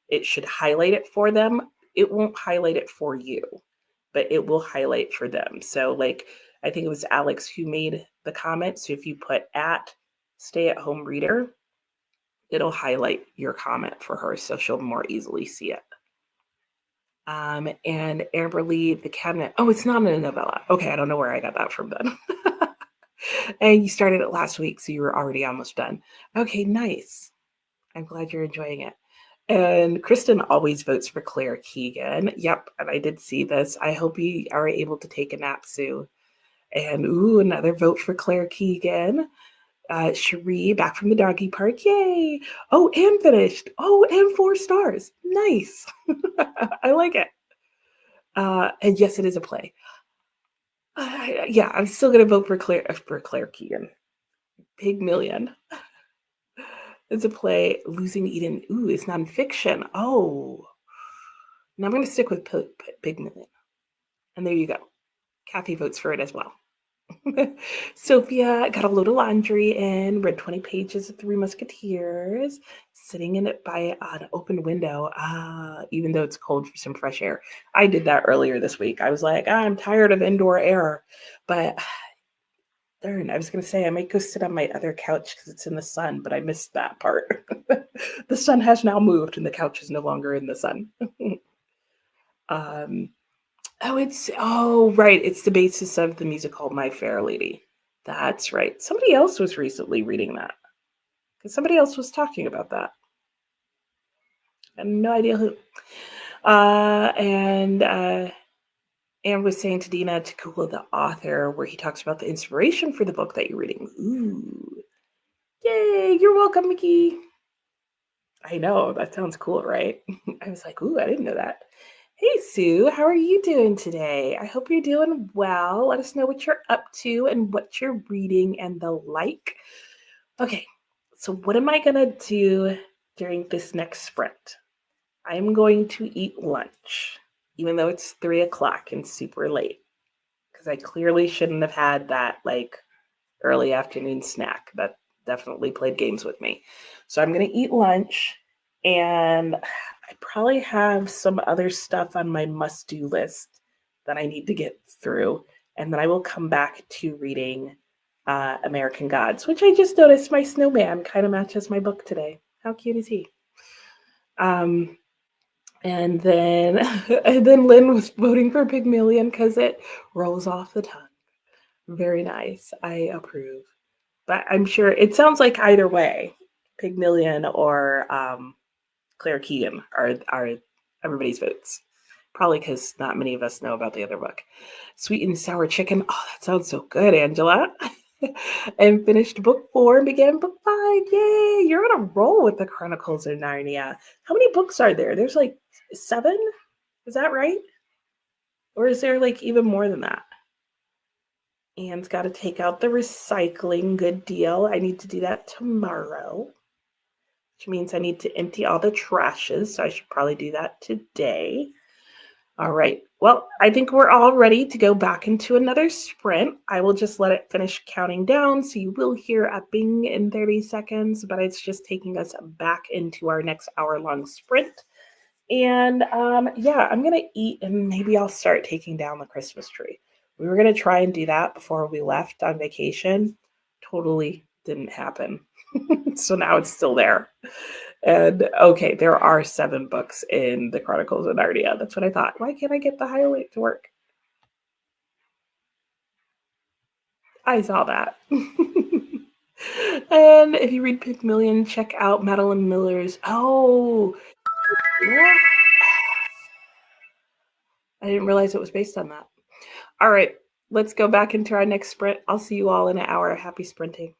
[SPEAKER 1] it should highlight it for them. It won't highlight it for you, but it will highlight for them. So, like, I think it was Alex who made the comment. So if you put @ stay at home reader, it'll highlight your comment for her so she'll more easily see it. And Amberly, the cabinet. Oh, it's not a novella. Okay, I don't know where I got that from then. And you started it last week, so you were already almost done. Okay, nice. I'm glad you're enjoying it. And Kristen always votes for Claire Keegan. Yep, and I did see this. I hope you are able to take a nap, Sue. And ooh, another vote for Claire Keegan. Cherie, back from the doggy park. Yay. Oh, and finished. Oh, and 4 stars. Nice. I like it. And yes, it is a play. Yeah, I'm still gonna vote for Claire Keegan. Pygmalion. It's a play. Losing Eden. Ooh, it's nonfiction. Oh, now I'm gonna stick with Pygmalion. And there you go. Kathy votes for it as well. Sophia got a load of laundry in, read 20 pages of Three Musketeers, sitting in it by an open window, even though it's cold for some fresh air. I did that earlier this week. I was like, I'm tired of indoor air. But darn, I was going to say I might go sit on my other couch because it's in the sun, but I missed that part. The sun has now moved and the couch is no longer in the sun. Right. It's the basis of the musical My Fair Lady. That's right. Somebody else was recently reading that. Because somebody else was talking about that. I have no idea who. And Anne was saying to Dina to Google the author where he talks about the inspiration for the book that you're reading. Ooh. Yay, you're welcome, Mickey. I know, that sounds cool, right? I was like, ooh, I didn't know that. Hey, Sue, how are you doing today? I hope you're doing well. Let us know what you're up to and what you're reading and the like. Okay, so what am I going to do during this next sprint? I'm going to eat lunch, even though it's 3 o'clock and super late, because I clearly shouldn't have had that, like, early afternoon snack. That definitely played games with me. So I'm going to eat lunch, and I probably have some other stuff on my must-do list that I need to get through, and then I will come back to reading American Gods, which I just noticed my snowman kind of matches my book today. How cute is he? And then Lynn was voting for Pygmalion because it rolls off the tongue. Very nice. I approve. But I'm sure it sounds like either way, Pygmalion or Claire Keegan are everybody's votes. Probably because not many of us know about the other book. Sweet and Sour Chicken. Oh, that sounds so good, Angela. And finished book 4 and began book 5. Yay! You're on a roll with the Chronicles of Narnia. How many books are there? There's like 7? Is that right? Or is there like even more than that? Anne's got to take out the recycling. Good deal. I need to do that tomorrow, which means I need to empty all the trashes. So I should probably do that today. All right. Well, I think we're all ready to go back into another sprint. I will just let it finish counting down. So you will hear a bing in 30 seconds, but it's just taking us back into our next hour-long sprint. And yeah, I'm going to eat and maybe I'll start taking down the Christmas tree. We were going to try and do that before we left on vacation. Totally didn't happen. So now it's still there. And okay, there are 7 books in the Chronicles of Narnia. That's what I thought. Why can't I get the highlight to work? I saw that. And if you read Pygmalion, check out Madeline Miller's. Oh, yeah. I didn't realize it was based on that. All right. Let's go back into our next sprint. I'll see you all in an hour. Happy sprinting.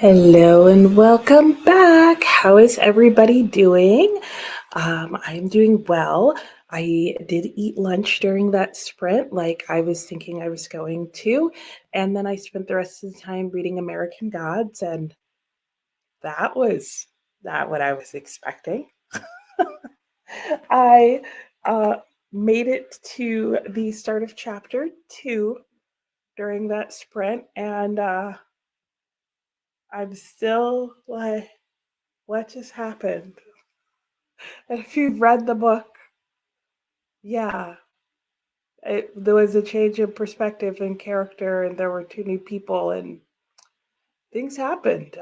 [SPEAKER 1] Hello and welcome back. How is everybody doing? I am doing well. I did eat lunch during that sprint like I was thinking I was going to. And then I spent the rest of the time reading American Gods, and that was not what I was expecting. I made it to the start of chapter 2 during that sprint, and I'm still like, what just happened? And if you've read the book, yeah, there was a change in perspective and character, and there were two new people, and things happened.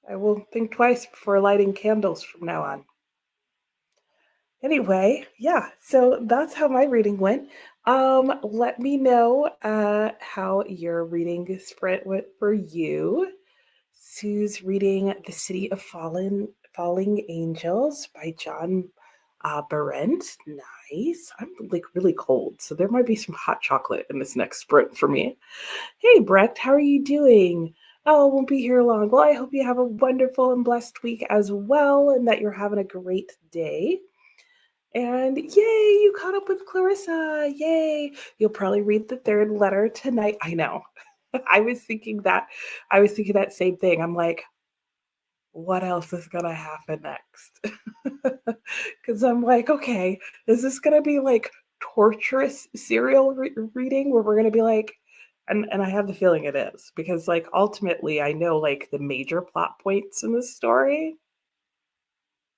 [SPEAKER 1] I will think twice before lighting candles from now on. Anyway, yeah, so that's how my reading went. Let me know how your reading sprint went for you. Sue's reading The City of Falling Angels by John Berendt. Nice. I'm like really cold, so there might be some hot chocolate in this next sprint for me. Hey, Brett, how are you doing? Oh, won't be here long. Well, I hope you have a wonderful and blessed week as well, and that you're having a great day. And yay, you caught up with Clarissa. Yay. You'll probably read the third letter tonight. I know. I was thinking that same thing. I'm like, what else is gonna happen next? Because I'm like, okay, is this gonna be like torturous serial reading where we're gonna be like, and I have the feeling it is because like ultimately I know like the major plot points in the story,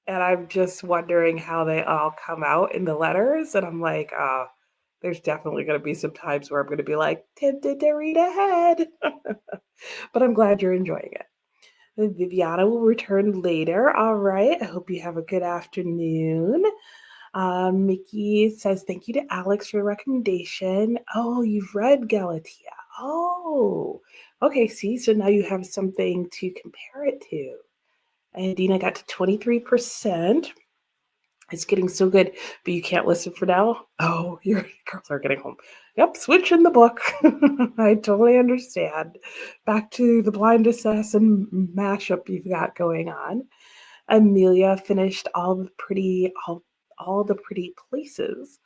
[SPEAKER 1] and I'm just wondering how they all come out in the letters, and I'm like, there's definitely gonna be some times where I'm gonna be like tempted to read ahead, but I'm glad you're enjoying it. Viviana will return later. All right. I hope you have a good afternoon. Mickey says, thank you to Alex for the recommendation. Oh, you've read Galatea. Oh, okay. See, so now you have something to compare it to. And Dina got to 23%. It's getting so good, but you can't listen for now. Oh, your girls are getting home. Yep, switch in the book. I totally understand. Back to the blind assassin mashup you've got going on. Amelia finished all the pretty places.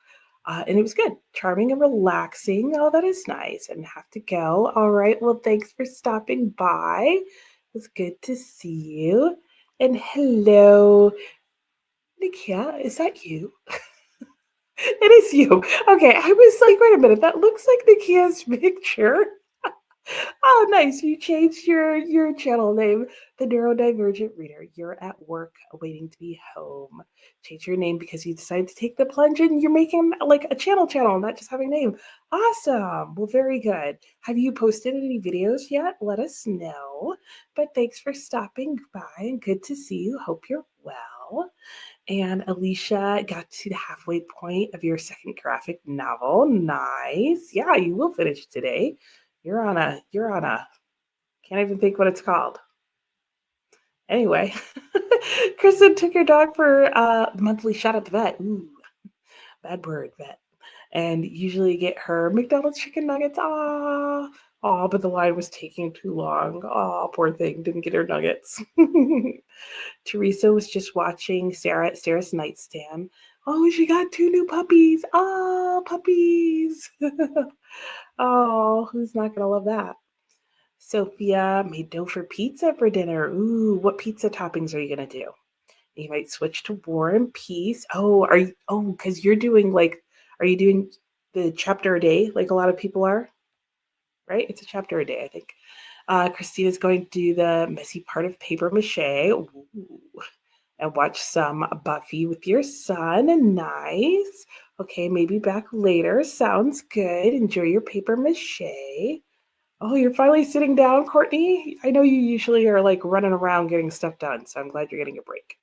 [SPEAKER 1] And it was good, charming and relaxing. Oh, that is nice. And have to go. All right. Well, thanks for stopping by. It was good to see you. And hello, Nikia, is that you? It is you. Okay, I was like, wait a minute, that looks like Nikia's picture. Oh, nice. You changed your channel name, the Neurodivergent Reader. You're at work waiting to be home. Change your name because you decided to take the plunge and you're making like a channel, not just having a name. Awesome. Well, very good. Have you posted any videos yet? Let us know. But thanks for stopping by and good to see you. Hope you're well. And Alicia got to the halfway point of your second graphic novel. Nice. Yeah, you will finish today. You're on a can't even think what it's called. Anyway, Kristen took your dog for the monthly shot at the vet. Ooh, bad word, vet. And usually get her McDonald's chicken nuggets. But the line was taking too long. Poor thing, didn't get her nuggets. Teresa was just watching Sarah at Sarah's nightstand. Oh, she got 2 new puppies. Oh, puppies. Oh, who's not gonna love that? Sophia made dough for pizza for dinner. Ooh, what pizza toppings are you gonna do? You might switch to War and Peace. Oh, are you? Oh, because you're doing like, are you doing the chapter a day like a lot of people are? Right? It's a chapter a day, I think. Christina's going to do the messy part of paper mache. Ooh. And watch some Buffy with your son. Nice. Okay, maybe back later. Sounds good. Enjoy your paper mache. Oh, you're finally sitting down, Courtney? I know you usually are like running around getting stuff done, so I'm glad you're getting a break.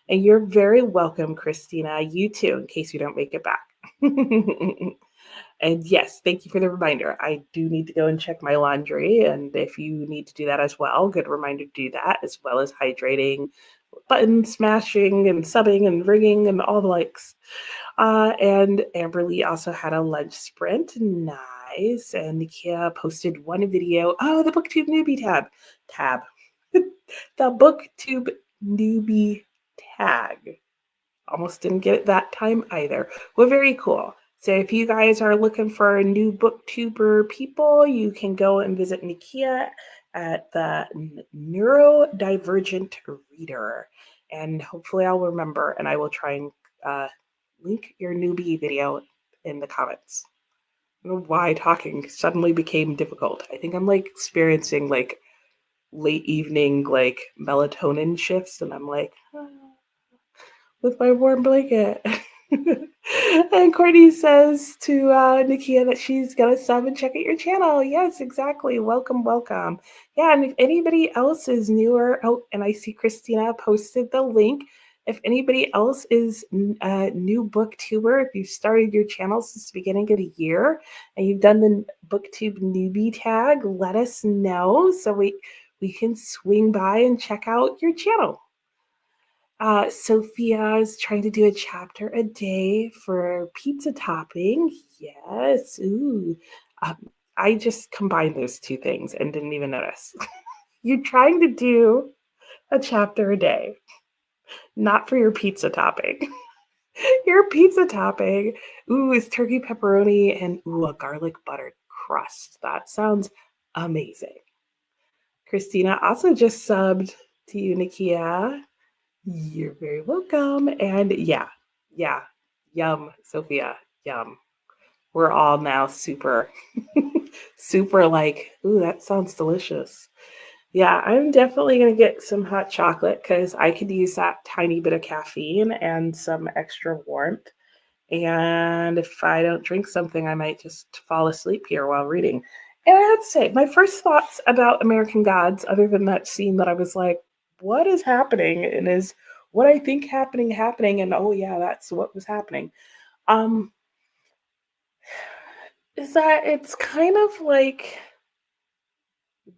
[SPEAKER 1] And you're very welcome, Christina. You too, in case you don't make it back. And yes, thank you for the reminder. I do need to go and check my laundry. And if you need to do that as well, good reminder to do that, as well as hydrating, button smashing, and subbing, and ringing, and all the likes. And Amberly also had a lunch sprint. Nice. And Nikia posted one video. Oh, the BookTube newbie tab. The BookTube newbie tag. Almost didn't get it that time either. Well, very cool. So if you guys are looking for new booktuber people, you can go and visit Nikia at the Neurodivergent Reader. And hopefully I'll remember, and I will try and link your newbie video in the comments. I don't know why talking suddenly became difficult. I think I'm like experiencing like late evening like melatonin shifts, and I'm like, with my warm blanket. And Courtney says to Nikia that she's gonna sub and check out your channel. Yes, exactly. Welcome, welcome. Yeah, and if anybody else is newer, oh, and I see Christina posted the link. If anybody else is a new booktuber, if you've started your channel since the beginning of the year and you've done the booktube newbie tag, let us know so we can swing by and check out your channel. Sophia is trying to do a chapter a day for pizza topping. Yes. Ooh. I just combined those two things and didn't even notice. You're trying to do a chapter a day, not for your pizza topping. Your pizza topping, ooh, is turkey pepperoni and ooh, a garlic buttered crust. That sounds amazing. Christina also just subbed to you, Nikia. You're very welcome. And yeah, yum, Sophia, yum. We're all now super, super like, ooh, that sounds delicious. Yeah, I'm definitely going to get some hot chocolate because I could use that tiny bit of caffeine and some extra warmth. And if I don't drink something, I might just fall asleep here while reading. And I have to say, my first thoughts about American Gods, other than that scene that I was like, what is happening? And is what I think happening? And oh yeah, that's what was happening. Is that it's kind of like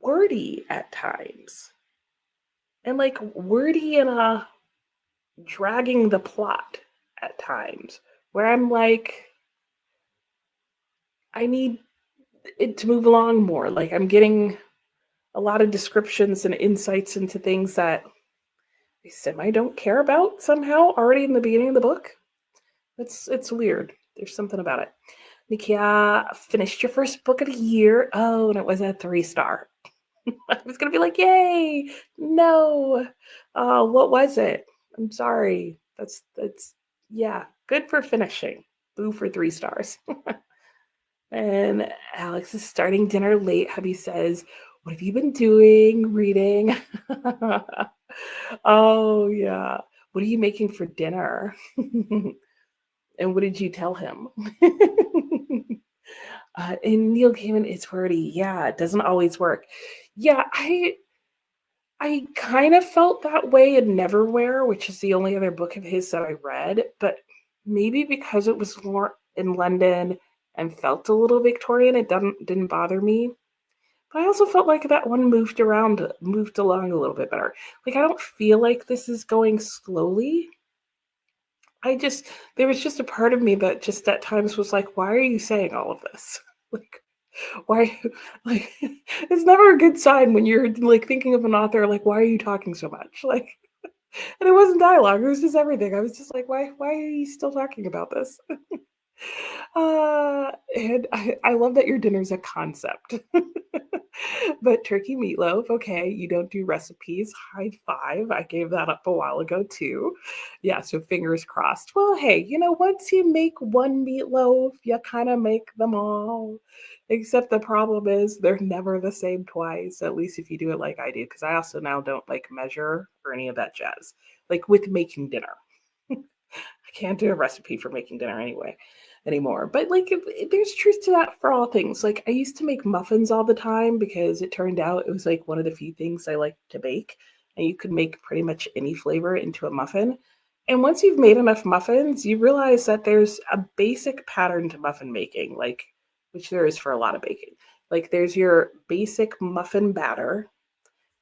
[SPEAKER 1] wordy at times. And like wordy in a dragging the plot at times, where I'm like, I need it to move along more. Like I'm getting a lot of descriptions and insights into things that I semi don't care about somehow already in the beginning of the book. It's weird. There's something about it. Nikia finished your first book of the year. Oh, and it was a 3-star. I was gonna be like, yay! No. What was it? I'm sorry. That's yeah. Good for finishing. Boo for 3 stars. And Alex is starting dinner late. Hubby says, what have you been doing? Reading. Oh, yeah. What are you making for dinner? And what did you tell him? And Neil Gaiman, it's wordy. Yeah, it doesn't always work. Yeah, I kind of felt that way in Neverwhere, which is the only other book of his that I read, but maybe because it was more in London and felt a little Victorian, it didn't bother me. But I also felt like that one moved along a little bit better. Like I don't feel like this is going slowly. There was just a part of me that just at times was like, why are you saying all of this? Like, why, like, it's never a good sign when you're like thinking of an author, like, why are you talking so much? Like, and it wasn't dialogue, it was just everything. I was just like, why are you still talking about this? And I love that your dinner's a concept. But turkey meatloaf, okay, you don't do recipes. High five. I gave that up a while ago too. Yeah, so fingers crossed. Well, hey, once you make one meatloaf, you kind of make them all. Except the problem is they're never the same twice, at least if you do it like I do, because I also now don't like measure or any of that jazz. Like with making dinner. I can't do a recipe for making dinner anymore. But like, there's truth to that for all things. Like, I used to make muffins all the time because it turned out it was like one of the few things I like to bake, and you could make pretty much any flavor into a muffin. And once you've made enough muffins, you realize that there's a basic pattern to muffin making, like which there is for a lot of baking. Like, there's your basic muffin batter.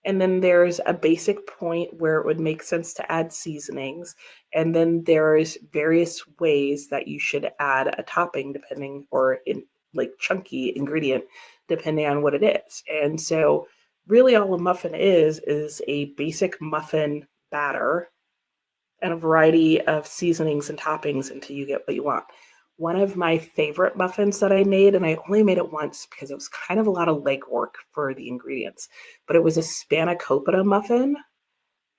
[SPEAKER 1] And then there's a basic point where it would make sense to add seasonings. And then there's various ways that you should add a topping depending or in like chunky ingredient depending on what it is. And so really all a muffin is a basic muffin batter and a variety of seasonings and toppings until you get what you want. One of my favorite muffins that I made, and I only made it once because it was kind of a lot of legwork for the ingredients, but it was a spanakopita muffin.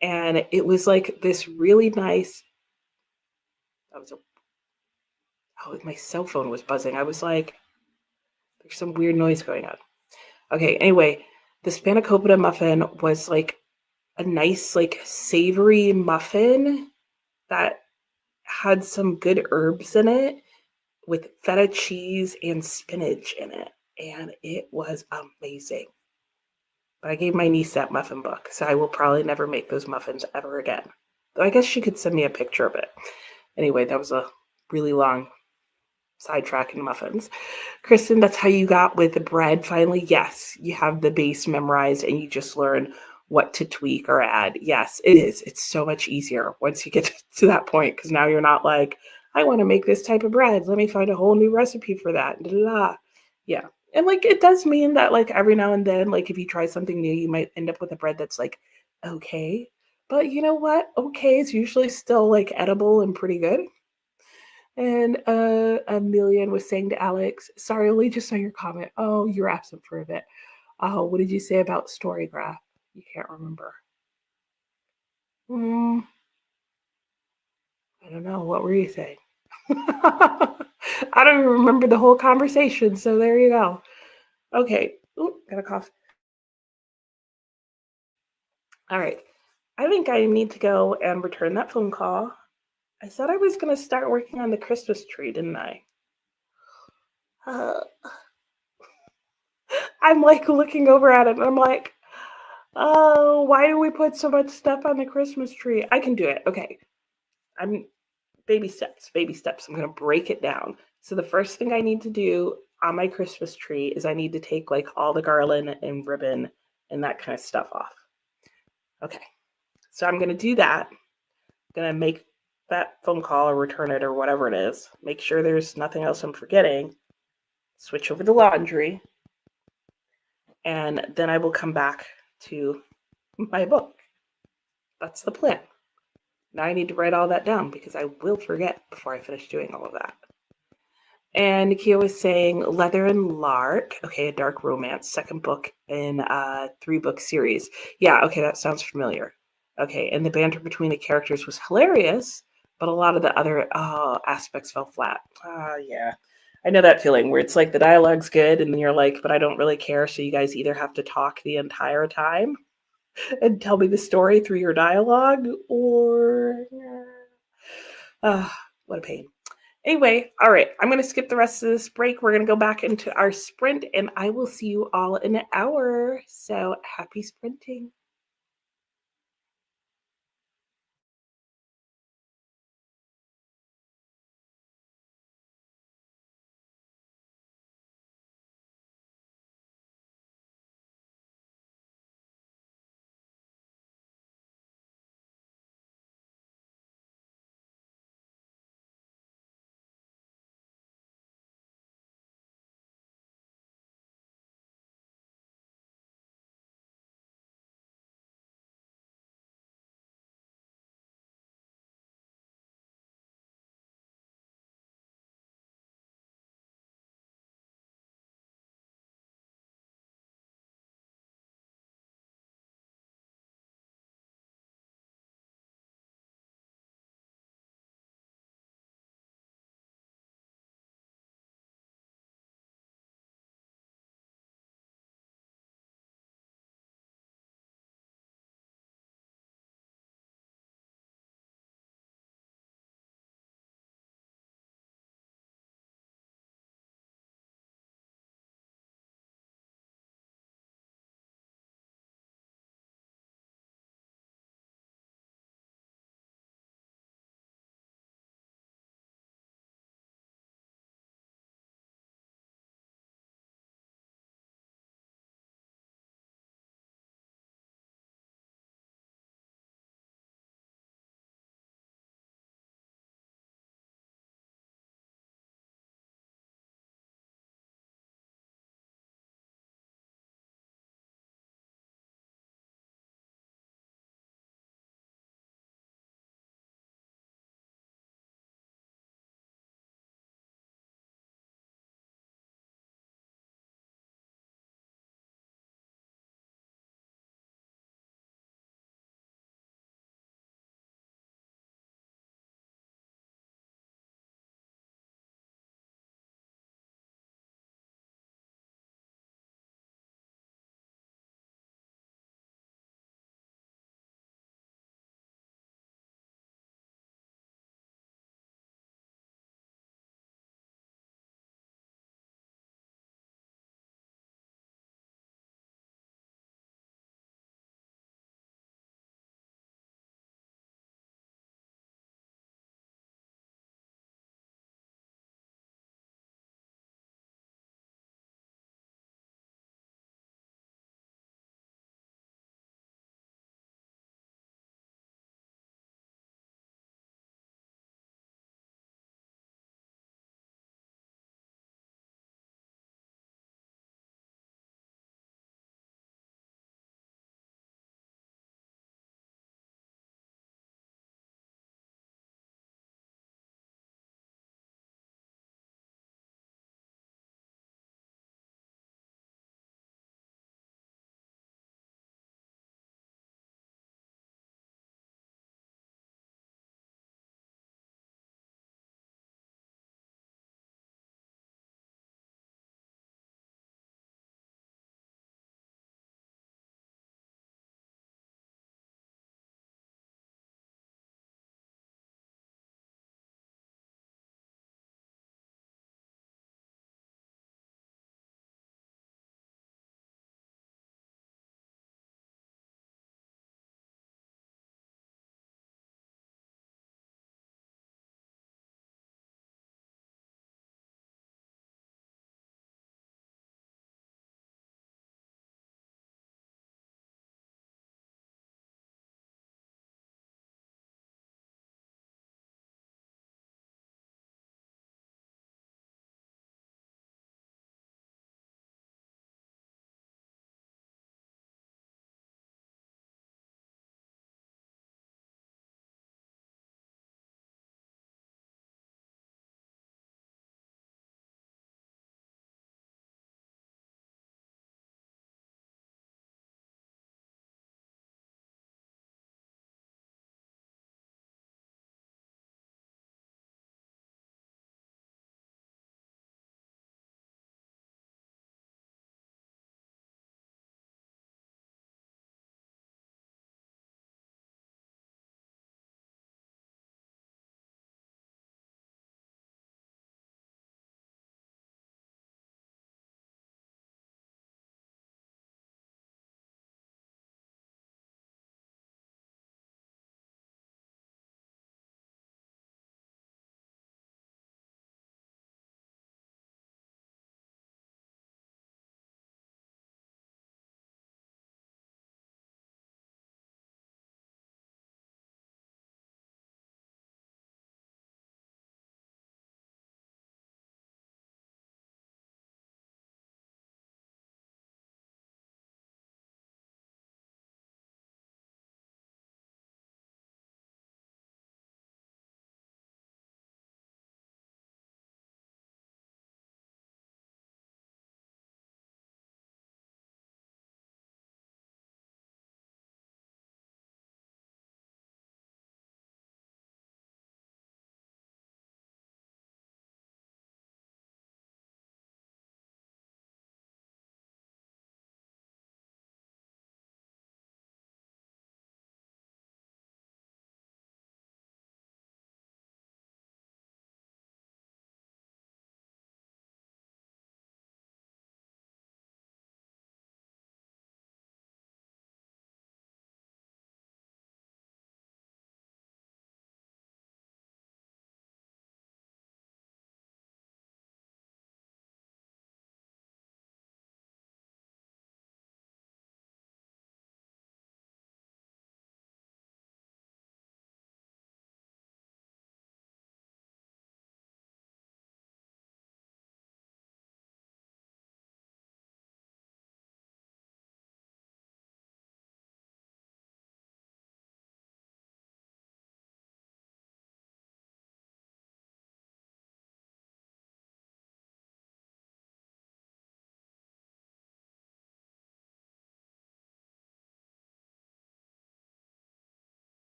[SPEAKER 1] And it was like this really nice. That was a, oh, my cell phone was buzzing. I was like, there's some weird noise going on. Okay, anyway, the spanakopita muffin was like a nice, like savory muffin that had some good herbs in it with feta cheese and spinach in it. And it was amazing. But I gave my niece that muffin book, so I will probably never make those muffins ever again. Though I guess she could send me a picture of it. Anyway, that was a really long sidetrack in muffins. Kristen, that's how you got with the bread finally? Yes, you have the base memorized and you just learn what to tweak or add. Yes, it is. It's so much easier once you get to that point because now you're not like, I want to make this type of bread. Let me find a whole new recipe for that. Blah. Yeah. And like it does mean that like every now and then, like if you try something new, you might end up with a bread that's like okay. But you know what? Okay is usually still like edible and pretty good. And Million was saying to Alex, sorry, only just saw your comment. Oh, you're absent for a bit. Oh, what did you say about Storygraph? You can't remember. Mm, I don't know. What were you saying? I don't even remember the whole conversation. So there you go. Okay. Ooh, got a cough. All right. I think I need to go and return that phone call. I said I was going to start working on the Christmas tree, didn't I? Uh, I'm like looking over at it and I'm like, oh, why do we put so much stuff on the Christmas tree? I can do it. Okay. I'm baby steps, baby steps. I'm going to break it down. So the first thing I need to do on my Christmas tree is I need to take like all the garland and ribbon and that kind of stuff off. Okay. So I'm going to do that. I'm going to make that phone call or return it or whatever it is. Make sure there's nothing else I'm forgetting. Switch over the laundry. And then I will come back to my book. That's the plan. Now I need to write all that down because I will forget before I finish doing all of that. And Nikia was saying Leather and Lark. Okay, a dark romance, second book in a 3-book series. Yeah, okay, that sounds familiar. Okay, and the banter between the characters was hilarious, but a lot of the other aspects fell flat. Yeah. I know that feeling where it's like the dialogue's good, and then you're like, but I don't really care, so you guys either have to talk the entire time and tell me the story through your dialogue, or what a pain. Anyway, all right, I'm going to skip the rest of this break. We're going to go back into our sprint, and I will see you all in an hour. So happy sprinting.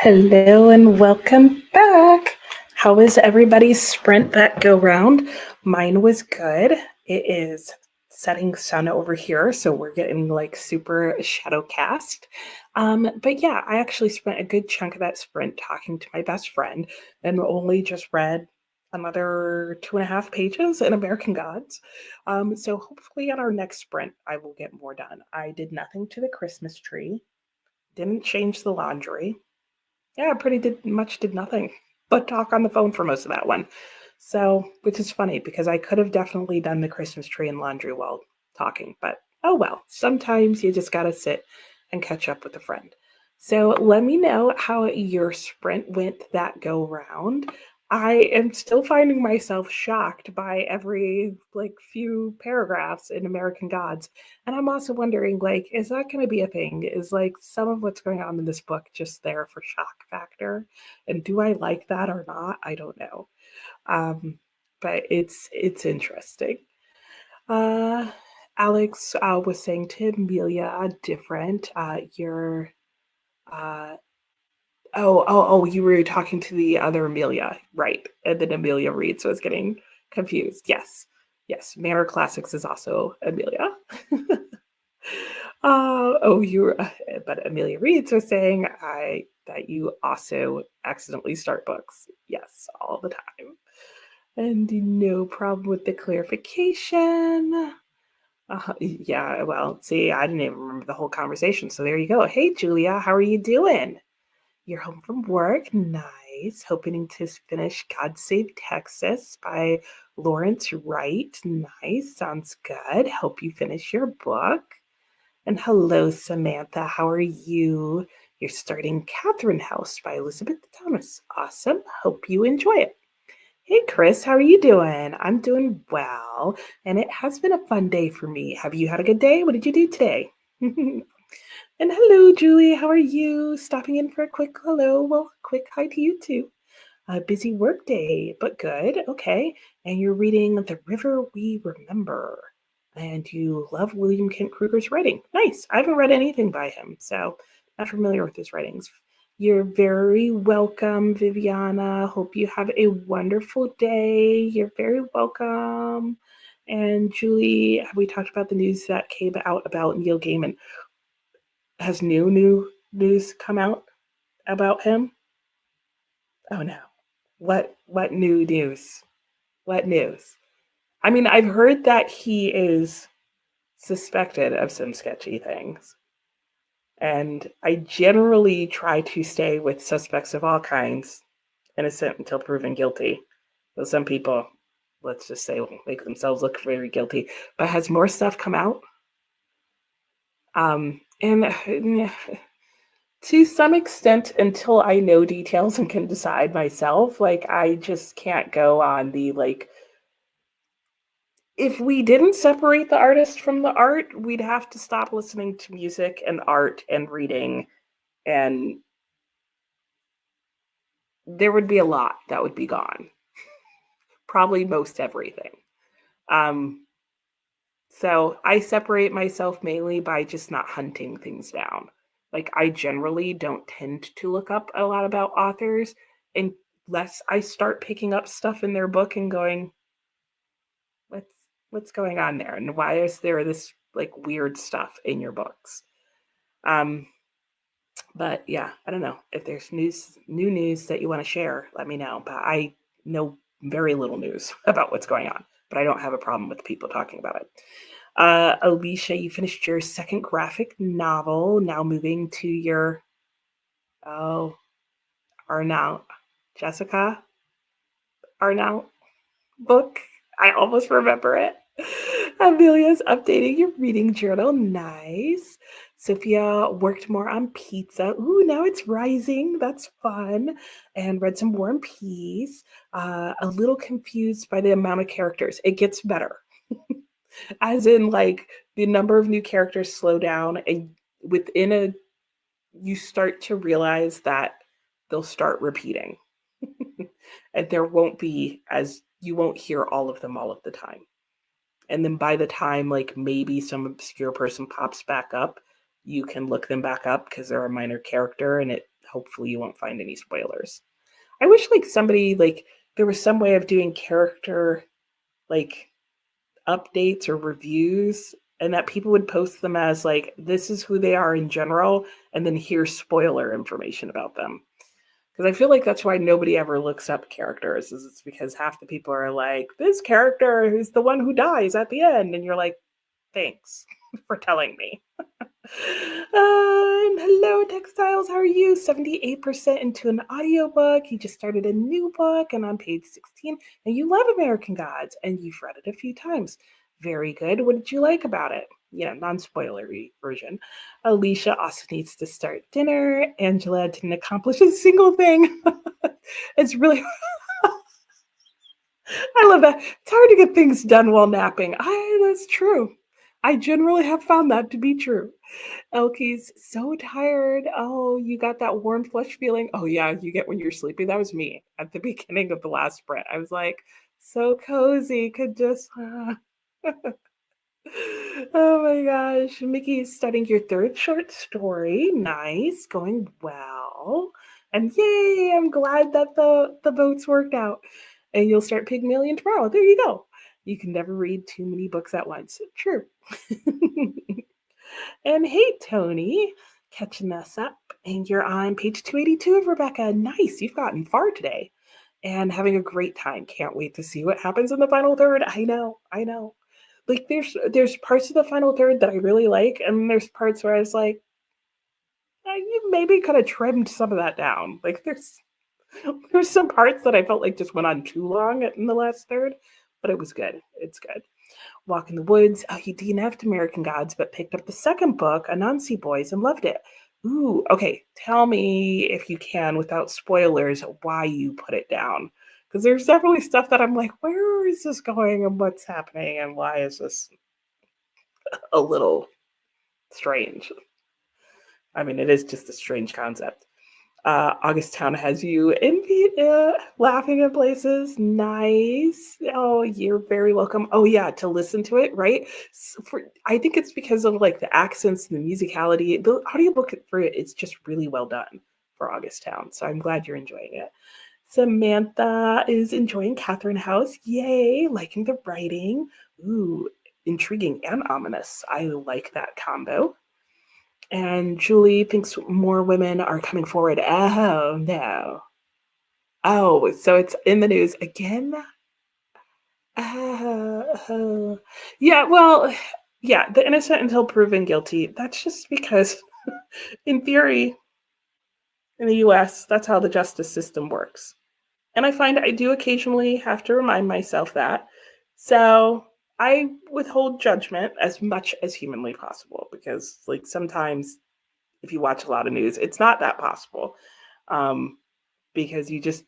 [SPEAKER 1] Hello and welcome back. How was everybody's sprint that go round? Mine was good. It is setting sun over here, so we're getting like super shadow cast. But yeah, I actually spent a good chunk of that sprint talking to my best friend and only just read another 2.5 pages in American Gods. So hopefully on our next sprint, I will get more done. I did nothing to the Christmas tree, didn't change the laundry. Yeah, much did nothing but talk on the phone for most of that one. So, which is funny because I could have definitely done the Christmas tree and laundry while talking, but oh well. Sometimes you just gotta sit and catch up with a friend. So let me know how your sprint went that go round. I am still finding myself shocked by every like few paragraphs in American Gods. And I'm also wondering, like, is that going to be a thing? Is like some of what's going on in this book just there for shock factor? And do I like that or not? I don't know. Um, but it's interesting. Uh, Alex was saying to Amelia, different. You're uh, oh, you were talking to the other Amelia, right? And then Amelia Reed, so I was getting confused. Yes, yes. Manor Classics is also Amelia. But Amelia Reeds was saying I that you also accidentally start books. Yes, all the time. And no problem with the clarification. Yeah, well, see, I didn't even remember the whole conversation. So there you go. Hey, Julia, how are you doing? You're home from work. Nice. Hoping to finish God Save Texas by Lawrence Wright. Nice. Sounds good. Hope you finish your book. And hello, Samantha. How are you? You're starting Catherine House by Elizabeth Thomas. Awesome. Hope you enjoy it. Hey, Chris, how are you doing? I'm doing well, and it has been a fun day for me. Have you had a good day? What did you do today? And hello, Julie. How are you? Stopping in for a quick hello. Well, quick hi to you too. A busy work day, but good. Okay. And you're reading The River We Remember. And you love William Kent Kruger's writing. Nice. I haven't read anything by him, so not familiar with his writings. You're very welcome, Viviana. Hope you have a wonderful day. You're very welcome. And Julie, have we talked about the news that came out about Neil Gaiman? Has new news come out about him? Oh no. What new news? What news? I mean, I've heard that he is suspected of some sketchy things. And I generally try to stay with suspects of all kinds, innocent until proven guilty. Though some people, let's just say, will make themselves look very guilty. But has more stuff come out? And to some extent, until I know details and can decide myself, like I just can't go on the like if we didn't separate the artist from the art, we'd have to stop listening to music and art and reading, and there would be a lot that would be gone. Probably most everything. Um, so I separate myself mainly by just not hunting things down. Like I generally don't tend to look up a lot about authors unless I start picking up stuff in their book and going, what's what's going on there, and why is there this like weird stuff in your books? Um, but yeah, I don't know if there's new news that you want to share. Let me know. But I know very little news about what's going on. But I don't have a problem with people talking about it. Alicia, you finished your second graphic novel. Now moving to your Arnaut Jessica Arnaut book. I almost remember it. Amelia's updating your reading journal. Nice. Sophia worked more on pizza. Ooh, now it's rising. That's fun. And read some War and Peace. A little confused by the amount of characters. It gets better. As in, like, the number of new characters slow down, and within you start to realize that they'll start repeating. And there won't be as you won't hear all of them all of the time. And then by the time like maybe some obscure person pops back up, you can look them back up because they're a minor character and it hopefully you won't find any spoilers. I wish like somebody like there was some way of doing character like updates or reviews and that people would post them as like this is who they are in general and then here's spoiler information about them. Because I feel like that's why nobody ever looks up characters is it's because half the people are like this character is the one who dies at the end and you're like thanks for telling me. Hello, Textiles. How are you? 78% into an audiobook. You just started a new book and on page 16, and you love American Gods, and you've read it a few times. Very good. What did you like about it? Non-spoilery version. Alicia also needs to start dinner. Angela didn't accomplish a single thing. It's really I love that. It's hard to get things done while napping. That's true. I generally have found that to be true. Elky's so tired. Oh, you got that warm flush feeling. Oh, yeah, you get when you're sleepy. That was me at the beginning of the last sprint. I was like, so cozy, could just. Oh my gosh. Mickey is studying your third short story. Nice, going well. And yay, I'm glad that the votes worked out. And you'll start Pygmalion tomorrow. There you go. You can never read too many books at once. True. And hey, Tony, catching us up. And you're on page 282 of Rebecca. Nice, you've gotten far today. And having a great time. Can't wait to see what happens in the final third. I know. Like there's parts of the final third that I really like, and there's parts where I was like, you maybe could have trimmed some of that down. Like there's some parts that I felt like just went on too long in the last third, but it was good. It's good. Walk in the Woods. Oh, he DNF'd American Gods, but picked up the second book, Anansi Boys, and loved it. Ooh, okay. Tell me if you can, without spoilers, why you put it down. Because there's definitely stuff that I'm like, where is this going and what's happening and why is this a little strange? I mean, it is just a strange concept. August Town has you laughing at places. Nice. Oh, you're very welcome. Oh yeah, to listen to it, right? I think it's because of like the accents and the musicality. The audiobook for it is just really well done for August Town. So I'm glad you're enjoying it. Samantha is enjoying Catherine House. Yay, liking the writing. Ooh, intriguing and ominous. I like that combo. And Julie thinks more women are coming forward. Oh, no. Oh, so it's in the news again? Yeah, well, yeah, the innocent until proven guilty. That's just because, in theory, in the US, that's how the justice system works. And I find I do occasionally have to remind myself that. So I withhold judgment as much as humanly possible because, like, sometimes if you watch a lot of news, it's not that possible because you just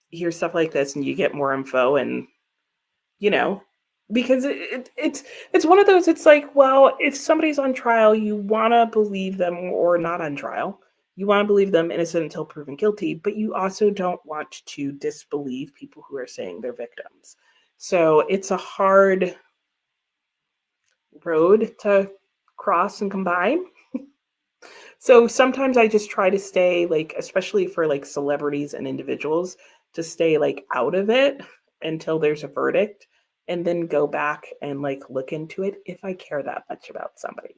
[SPEAKER 1] hear stuff like this and you get more info and, you know, because it's one of those, it's like, well, if somebody's on trial, you want to believe them or not on trial. You want to believe them innocent until proven guilty, but you also don't want to disbelieve people who are saying they're victims. So it's a hard road to cross and combine. So sometimes I just try to stay like, especially for like celebrities and individuals, to stay like out of it until there's a verdict and then go back and like look into it if I care that much about somebody.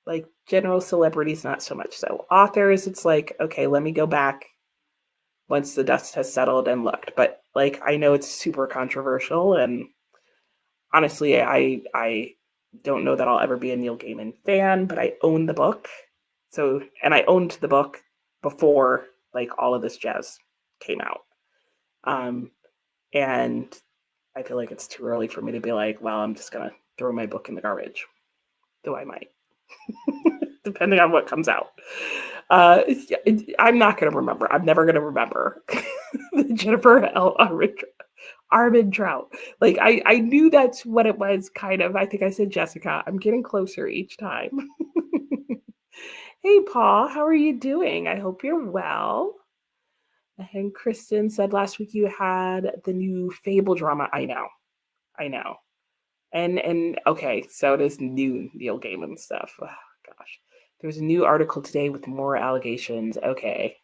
[SPEAKER 1] Like general celebrities, not so much so. Authors, it's like, okay, let me go back once the dust has settled and looked. But like I know it's super controversial and honestly, I don't know that I'll ever be a Neil Gaiman fan, but I own the book. So, and I owned the book before like all of this jazz came out. And I feel like it's too early for me to be like, well, I'm just going to throw my book in the garbage. Though I might, depending on what comes out. I'm not going to remember. I'm never going to remember the Jennifer L. Armentrout. Like I knew that's what it was kind of. I think I said Jessica. I'm getting closer each time. Hey Paul, how are you doing? I hope you're well. And Kristen said last week you had the new Fable drama. I know. And okay, so it is new Neil Gaiman stuff. Oh, gosh. There's a new article today with more allegations. Okay.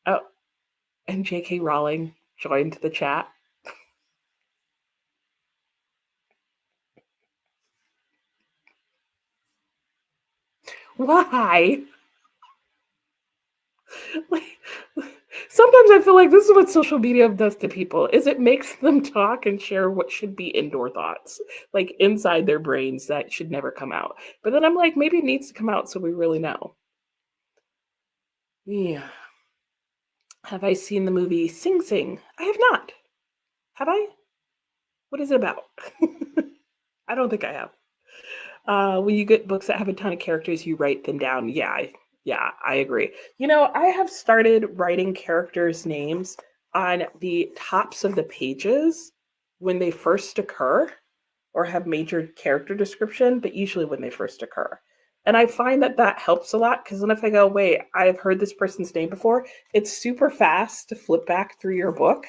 [SPEAKER 1] Oh, and J.K. Rowling joined the chat. Why? Like, sometimes I feel like this is what social media does to people is it makes them talk and share what should be indoor thoughts, like inside their brains that should never come out. But then I'm like, maybe it needs to come out so we really know. Yeah. Have I seen the movie Sing Sing? I have not. Have I? What is it about? I don't think I have. When you get books that have a ton of characters, you write them down. Yeah, I agree. I have started writing characters' names on the tops of the pages when they first occur or have major character description, but usually when they first occur. And I find that that helps a lot because then if I go, wait, I've heard this person's name before, it's super fast to flip back through your book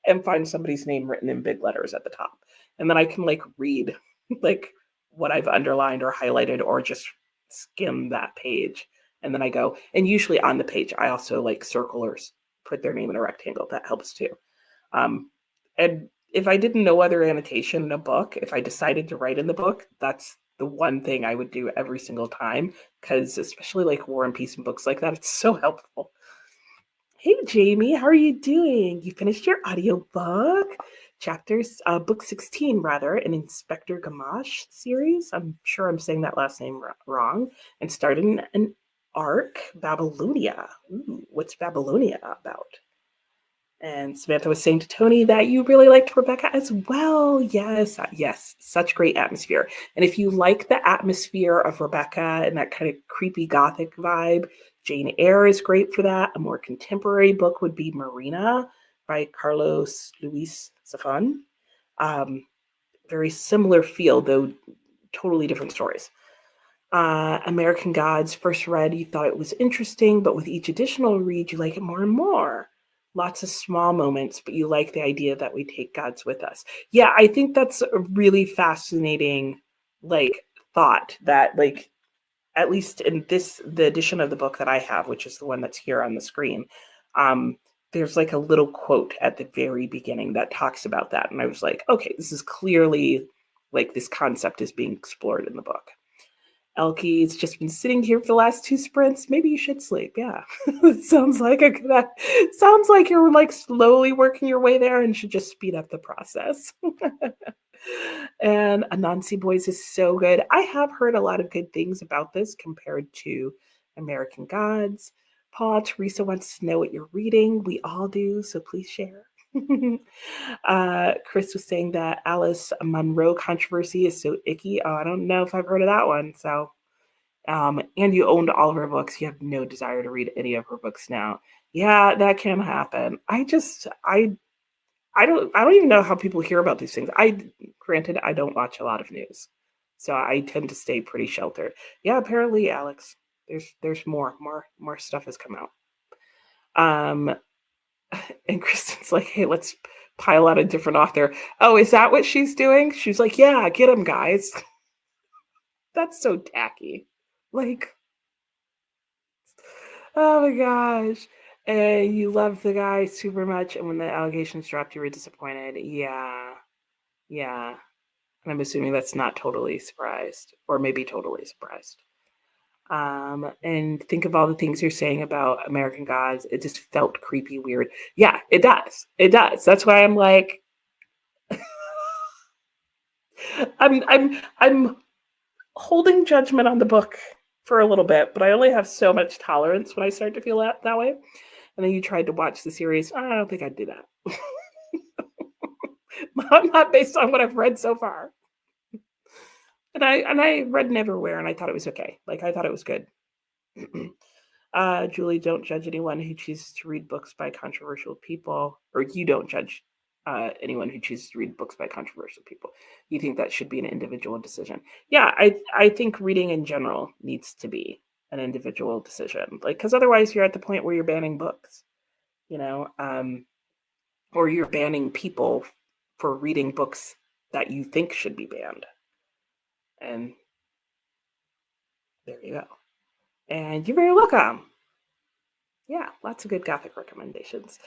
[SPEAKER 1] and find somebody's name written in big letters at the top. And then I can like read like what I've underlined or highlighted or just skim that page. And then I go, and usually on the page, I also like circle or put their name in a rectangle. That helps too. And if I didn't know other annotation in a book, if I decided to write in the book, that's the one thing I would do every single time. Because especially like War and Peace and books like that, it's so helpful. Hey Jamie, how are you doing? You finished your audiobook? Chapters, book 16 rather, an Inspector Gamache series. I'm sure I'm saying that last name wrong. And started an arc, Babylonia. Ooh, what's Babylonia about? And Samantha was saying to Tony that you really liked Rebecca as well. Yes, yes, such great atmosphere. And if you like the atmosphere of Rebecca and that kind of creepy gothic vibe, Jane Eyre is great for that. A more contemporary book would be Marina by Carlos Luis Zafón. Um, very similar feel, though totally different stories. American Gods, first read, you thought it was interesting, but with each additional read, you like it more and more. Lots of small moments, but you like the idea that we take gods with us. Yeah, I think that's a really fascinating, like, thought that, like, at least in the edition of the book that I have, which is the one that's here on the screen, um, there's like a little quote at the very beginning that talks about that. And I was like, okay, this is clearly like this concept is being explored in the book. Elky's just been sitting here for the last two sprints. Maybe you should sleep. Yeah, it sounds like a good. Sounds like you're like slowly working your way there, and should just speed up the process. And Anansi Boys is so good. I have heard a lot of good things about this compared to American Gods. Paul, Teresa wants to know what you're reading. We all do, so please share. Chris was saying that Alice Munro controversy is so icky. Oh, I don't know if I've heard of that one. So, and you owned all of her books. You have no desire to read any of her books now. Yeah, that can happen. I don't even know how people hear about these things. Granted, I don't watch a lot of news, so I tend to stay pretty sheltered. Yeah, apparently, Alex, there's more stuff has come out. Um, and Kristen's like, hey, let's pile out a different author. Oh, is that what she's doing? She's like, yeah, get him, guys. That's so tacky. Like, oh my gosh. And you loved the guy super much, and when the allegations dropped, you were disappointed. Yeah, yeah. And I'm assuming that's not totally surprised, or maybe totally surprised. And think of all the things you're saying about American Gods. It just felt creepy, weird. Yeah, it does. It does. That's why I'm like, I'm holding judgment on the book for a little bit, but I only have so much tolerance when I start to feel that way. And then you tried to watch the series. I don't think I'd do that. Not based on what I've read so far. And I read Neverwhere and I thought it was okay. Like I thought it was good. Julie, don't judge anyone who chooses to read books by controversial people, or you don't judge anyone who chooses to read books by controversial people. You think that should be an individual decision. Yeah, I think reading in general needs to be an individual decision, like because otherwise you're at the point where you're banning books, you know, or you're banning people for reading books that you think should be banned, and there you go. And you're very welcome. Yeah, lots of good Gothic recommendations.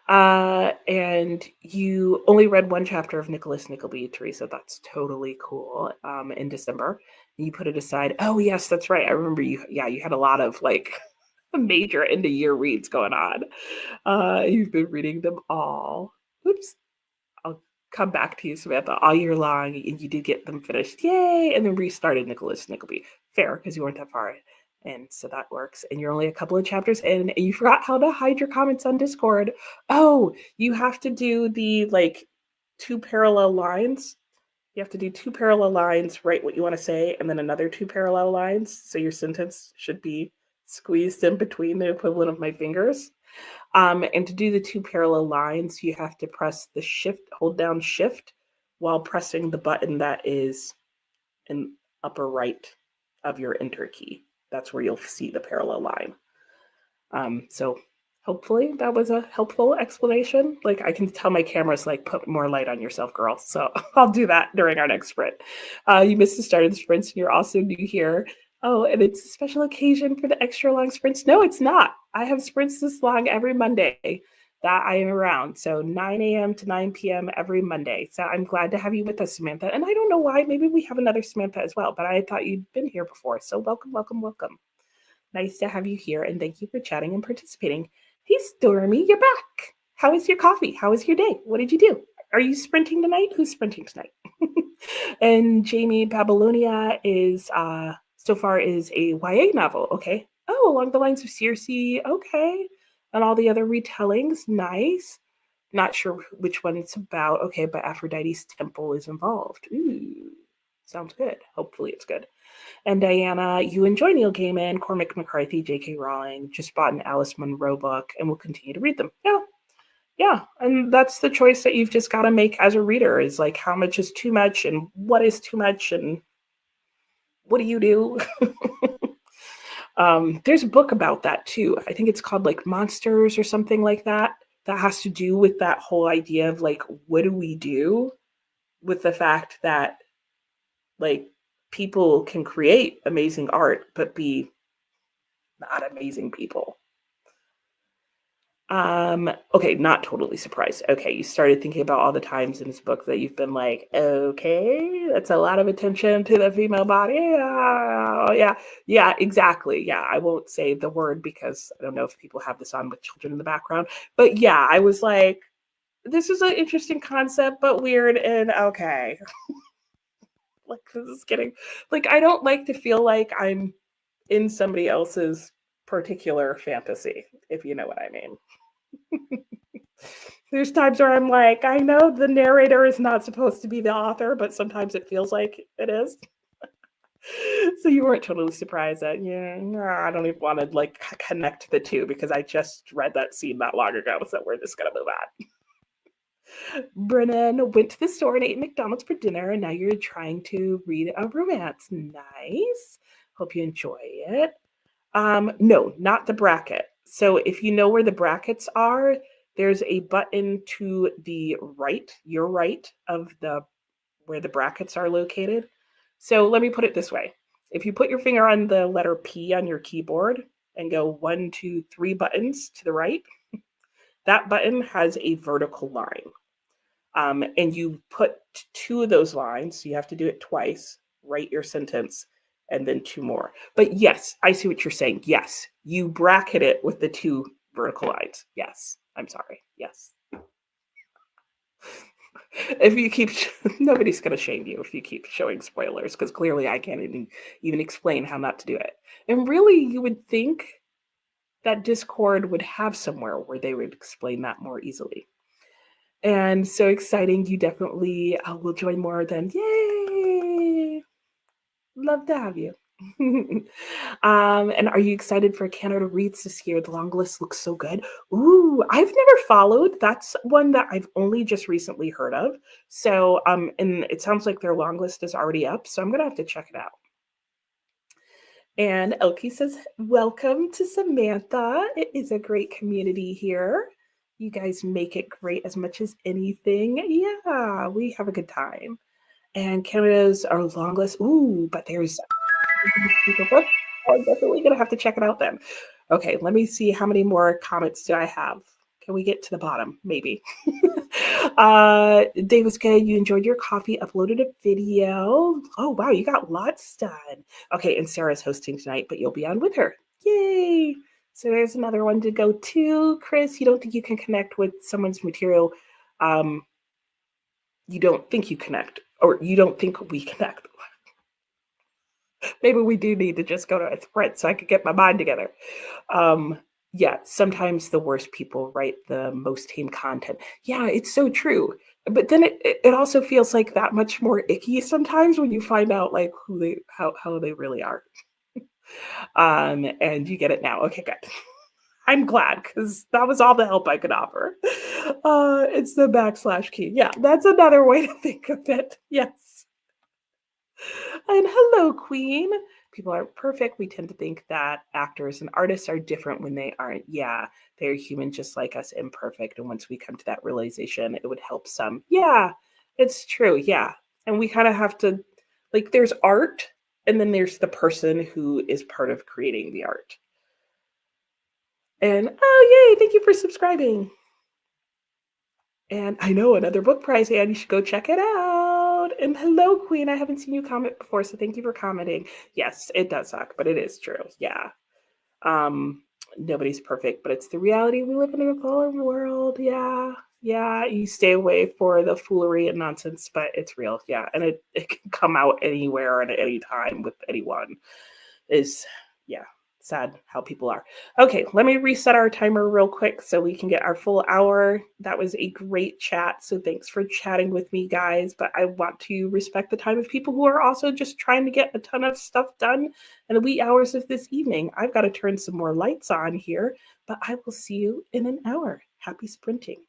[SPEAKER 1] And you only read one chapter of Nicholas Nickleby, Teresa. That's totally cool. In December, and you put it aside. Oh yes, that's right. I remember you. Yeah, you had a lot of like major end of year reads going on. You've been reading them all. Oops. I'll come back to you, Samantha, all year long, and you did get them finished. Yay! And then restarted Nicholas Nickleby. Fair, because you weren't that far. And so that works. And you're only a couple of chapters in, and you forgot how to hide your comments on Discord. Oh, you have to do the like two parallel lines. You have to do two parallel lines, write what you want to say, and then another two parallel lines. So your sentence should be squeezed in between the equivalent of my fingers. And to do the two parallel lines, you have to press the shift, hold down shift while pressing the button that is in upper right of your enter key. That's where you'll see the parallel line. So hopefully that was a helpful explanation. Like I can tell my camera's like, put more light on yourself, girl. So I'll do that during our next sprint. You missed the start of the sprints and you're also new here. Oh, and it's a special occasion for the extra long sprints. No, it's not. I have sprints this long every Monday that I am around. So 9 a.m. to 9 p.m. every Monday. So I'm glad to have you with us, Samantha. And I don't know why. Maybe we have another Samantha as well, but I thought you'd been here before. So welcome, welcome, welcome. Nice to have you here, and thank you for chatting and participating. Hey, Stormy, you're back. How was your coffee? How was your day? What did you do? Are you sprinting tonight? Who's sprinting tonight? And Jamie Babylonia is so far is a YA novel. Okay. Oh, along the lines of Circe. Okay. And all the other retellings. Nice. Not sure which one it's about. Okay, but Aphrodite's temple is involved. Ooh, sounds good. Hopefully it's good. And Diana, you enjoy Neil Gaiman, Cormac McCarthy, J.K. Rowling, just bought an Alice Munro book, and will continue to read them. Yeah, yeah. And that's the choice that you've just got to make as a reader is like how much is too much and what is too much and what do you do? There's a book about that too. I think it's called like Monsters or something like that. That has to do with that whole idea of like, what do we do with the fact that like people can create amazing art, but be not amazing people. Okay, not totally surprised. Okay, you started thinking about all the times in this book that you've been like, okay, that's a lot of attention to the female body. Yeah, yeah, exactly. Yeah, I won't say the word because I don't know if people have this on with children in the background. But yeah, I was like, this is an interesting concept, but weird and okay. Like, this is getting, like, I don't like to feel like I'm in somebody else's particular fantasy, if you know what I mean. There's times where I'm like, I know the narrator is not supposed to be the author, but sometimes it feels like it is. So you weren't totally surprised that, yeah, I don't even want to like connect the two because I just read that scene not long ago. So we're just going to move on. Brennan went to the store and ate McDonald's for dinner, and now you're trying to read a romance. Nice. Hope you enjoy it. No, not the bracket. So if you know where the brackets are, there's a button to the right, your right of the where the brackets are located. So let me put it this way. If you put your finger on the letter P on your keyboard and go 1, 2, 3 buttons to the right, that button has a vertical line. And you put 2 of those lines, so you have to do it twice, write your sentence, and then 2 more. But yes, I see what you're saying. Yes, you bracket it with the 2 vertical lines. Yes, I'm sorry. Yes. If you keep, nobody's going to shame you if you keep showing spoilers, because clearly I can't even explain how not to do it. And really, you would think that Discord would have somewhere where they would explain that more easily. And so exciting. You definitely will join more then. Yay! Love to have you. And are you excited for Canada Reads this year? The long list looks so good. Ooh, I've never followed. That's one that I've only just recently heard of. So, and it sounds like their long list is already up. So I'm gonna have to check it out. And Elkie says, welcome to Samantha. It is a great community here. You guys make it great as much as anything. Yeah, we have a good time. And Canada's our longest. Ooh, but there's people. I'm definitely gonna have to check it out then. Okay, let me see how many more comments do I have. Can we get to the bottom? Maybe. Day was good. You enjoyed your coffee, uploaded a video. Oh, wow, you got lots done. Okay, and Sarah's hosting tonight, but you'll be on with her. Yay! So there's another one to go to. Chris, you don't think you can connect with someone's material. Um, you don't think you connect, or you don't think we connect. Maybe we do need to just go to a thread so I could get my mind together. Um, yeah, sometimes the worst people write the most tame content. Yeah, it's so true. But then it also feels like that much more icky sometimes when you find out like who they how they really are. And you get it now. Okay, good. I'm glad because that was all the help I could offer. It's the backslash key. Yeah, that's another way to think of it. Yes. And hello, Queen. People aren't perfect. We tend to think that actors and artists are different when they aren't. Yeah, they're human just like us, imperfect. And once we come to that realization, it would help some. Yeah, it's true. Yeah. And we kind of have to, like, there's art, and then there's the person who is part of creating the art. And oh, yay, thank you for subscribing. And I know another book prize, and you should go check it out. And hello, Queen. I haven't seen you comment before, so thank you for commenting. Yes, it does suck, but it is true. Yeah. Um, Nobody's perfect, but it's the reality. We live in a fallen world. Yeah. Yeah. You stay away for the foolery and nonsense, but it's real. Yeah. And it can come out anywhere and at any time with anyone. Is yeah, sad how people are. Okay, let me reset our timer real quick so we can get our full hour. That was a great chat. So thanks for chatting with me, guys. But I want to respect the time of people who are also just trying to get a ton of stuff done in the wee hours of this evening. I've got to turn some more lights on here, but I will see you in an hour. Happy sprinting.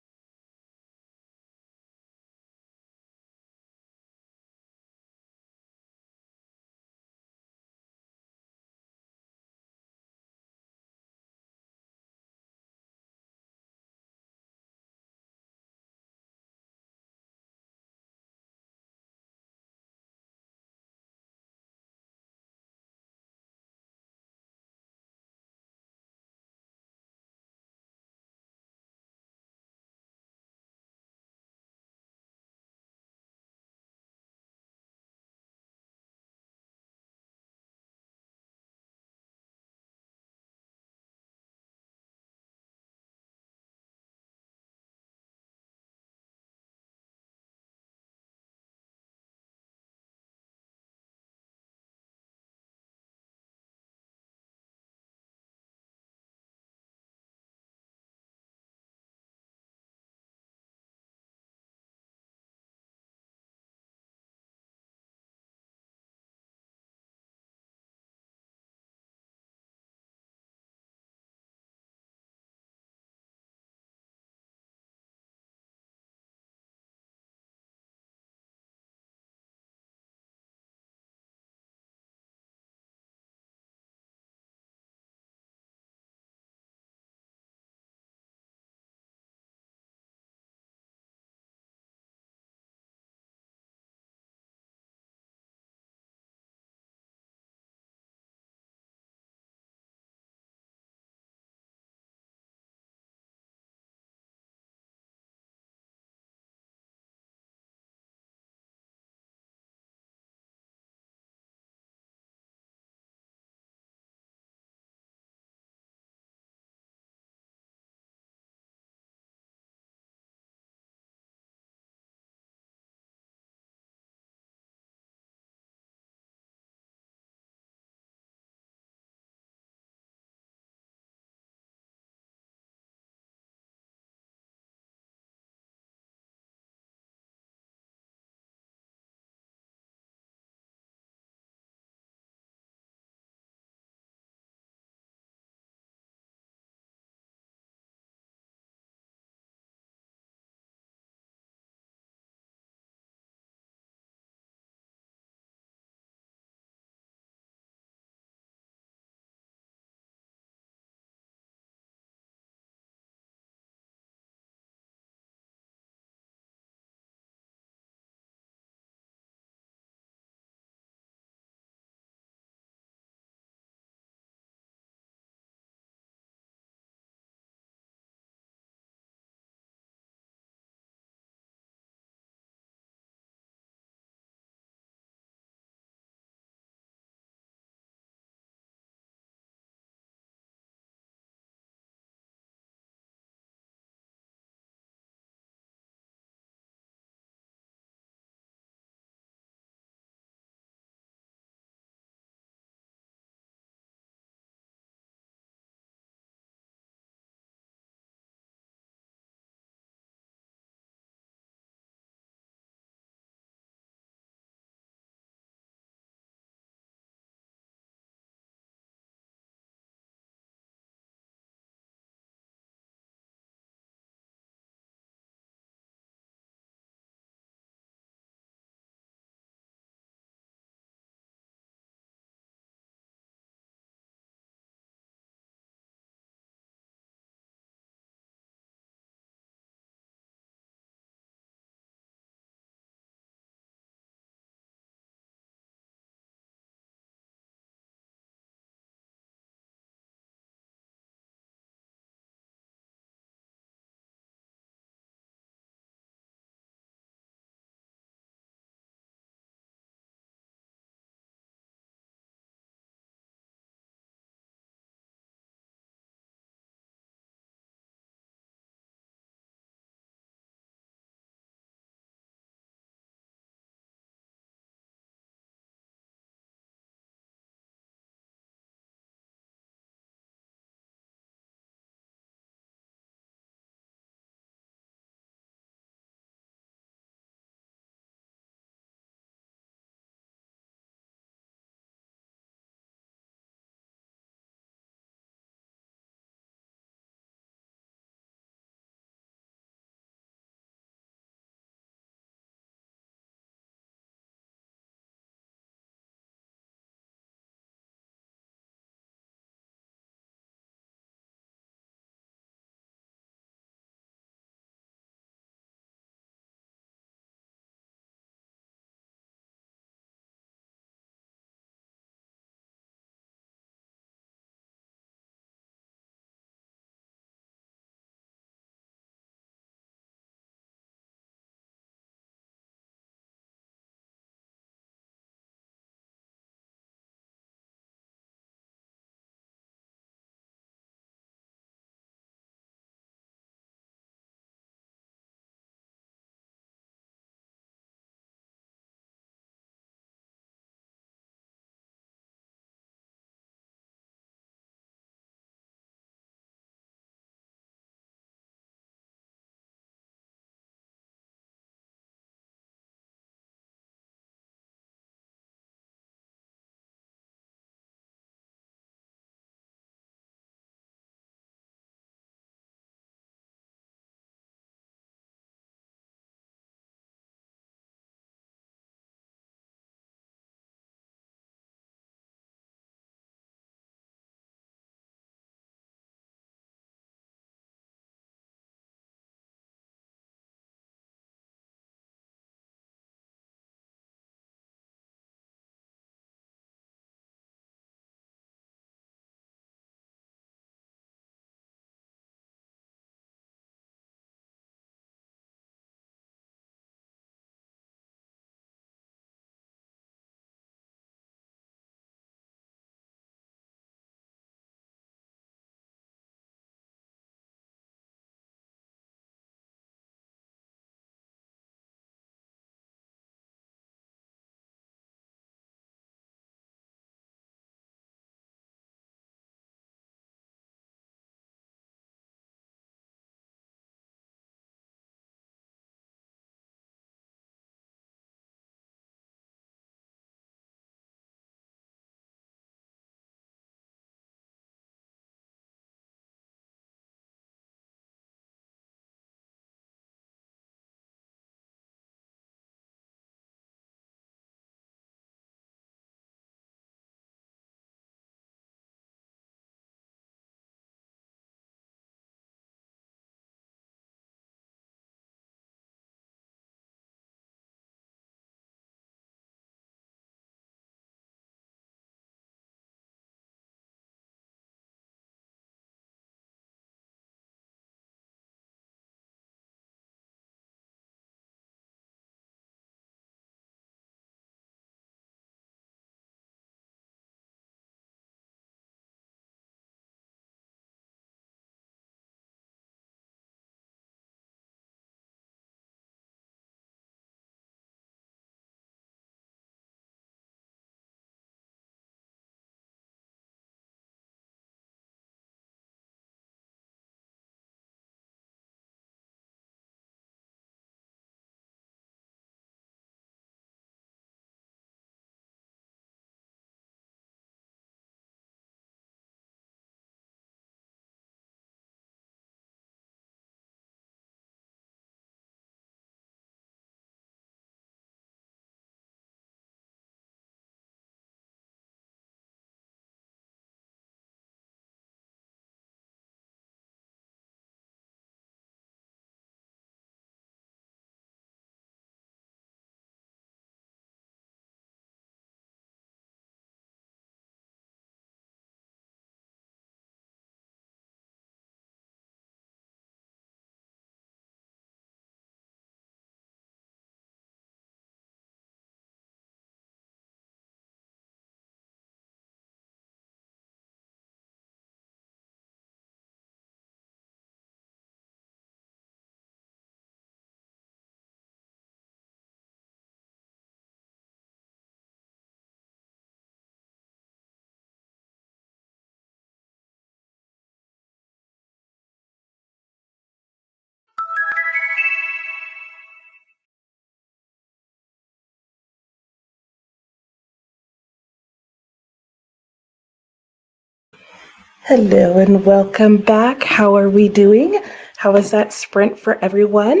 [SPEAKER 1] Hello and welcome back. How are we doing? How was that sprint for everyone?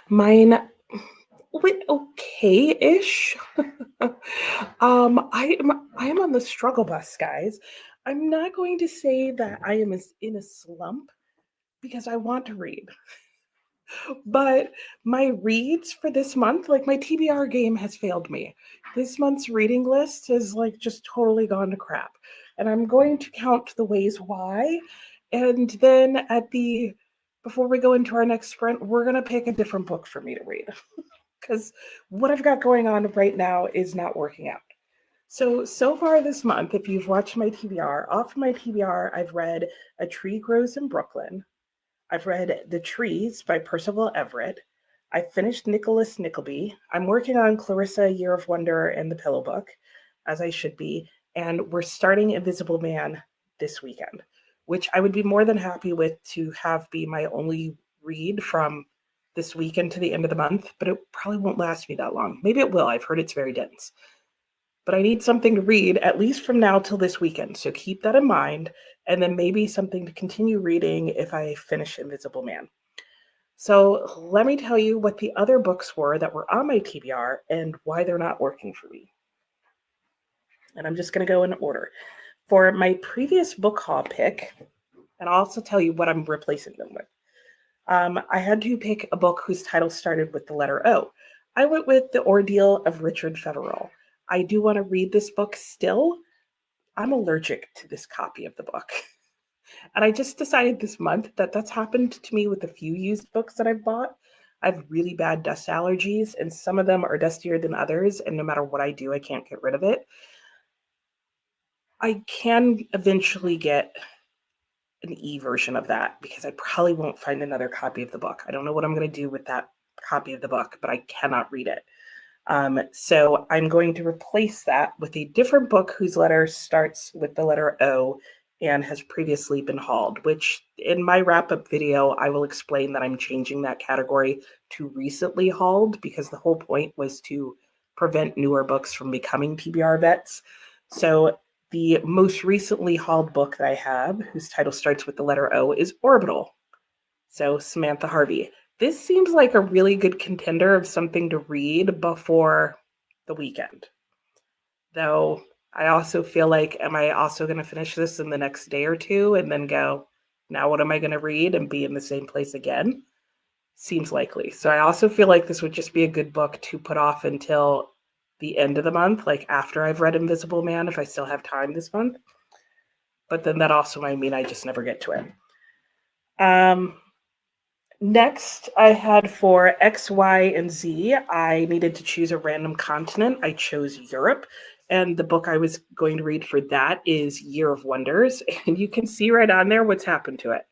[SPEAKER 1] Mine went okay-ish. I am on the struggle bus, guys. I'm not going to say that I am in a slump because I want to read. But my reads for this month, like my TBR game has failed me. This month's reading list has like just totally gone to crap. And I'm going to count the ways why. And then before we go into our next sprint, we're going to pick a different book for me to read. Because what I've got going on right now is not working out. So far this month, if you've watched my TBR, off my TBR, I've read A Tree Grows in Brooklyn. I've read The Trees by Percival Everett. I finished Nicholas Nickleby. I'm working on Clarissa, Year of Wonder, and The Pillow Book, as I should be. And we're starting Invisible Man this weekend, which I would be more than happy with to have be my only read from this weekend to the end of the month, but it probably won't last me that long. Maybe it will. I've heard it's very dense. But I need something to read at least from now till this weekend. So keep that in mind. And then maybe something to continue reading if I finish Invisible Man. So let me tell you what the other books were that were on my TBR and why they're not working for me. And I'm just going to go in order. For my previous book haul pick, and I'll also tell you what I'm replacing them with. I had to pick a book whose title started with the letter O. I went with The Ordeal of Richard Feverell. I do want to read this book still. I'm allergic to this copy of the book. And I just decided this month that that's happened to me with a few used books that I've bought. I have really bad dust allergies, and some of them are dustier than others. And no matter what I do, I can't get rid of it. I can eventually get an e version of that because I probably won't find another copy of the book. I don't know what I'm going to do with that copy of the book, but I cannot read it. So I'm going to replace that with a different book whose letter starts with the letter O and has previously been hauled, which in my wrap-up video, I will explain that I'm changing that category to recently hauled because the whole point was to prevent newer books from becoming TBR vets. So the most recently hauled book that I have, whose title starts with the letter O, is Orbital. So Samantha Harvey. This seems like a really good contender of something to read before the weekend. Though I also feel like, am I also going to finish this in the next day or two and then go, now what am I going to read and be in the same place again? Seems likely. So I also feel like this would just be a good book to put off until the end of the month, like after I've read Invisible Man, if I still have time this month. But then that also might mean I just never get to it. Next, I had for X, Y, and Z, I needed to choose a random continent. I chose Europe. And the book I was going to read for that is Year of Wonders. And you can see right on there what's happened to it.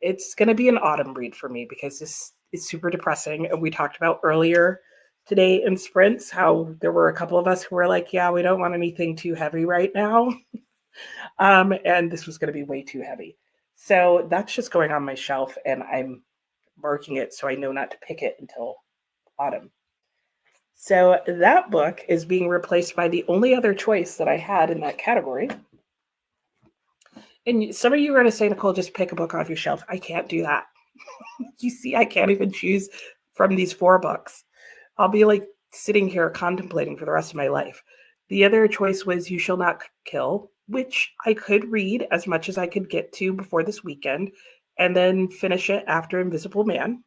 [SPEAKER 1] It's going to be an autumn read for me because this is super depressing. And we talked about earlier today in sprints how there were a couple of us who were like, yeah, we don't want anything too heavy right now. And this was going to be way too heavy. So that's just going on my shelf, and I'm marking it so I know not to pick it until autumn. So that book is being replaced by the only other choice that I had in that category. And some of you are going to say, Nicole, just pick a book off your shelf. I can't do that. You see, I can't even choose from these 4 books. I'll be like sitting here contemplating for the rest of my life. The other choice was You Shall Not Kill, which I could read as much as I could get to before this weekend and then finish it after Invisible Man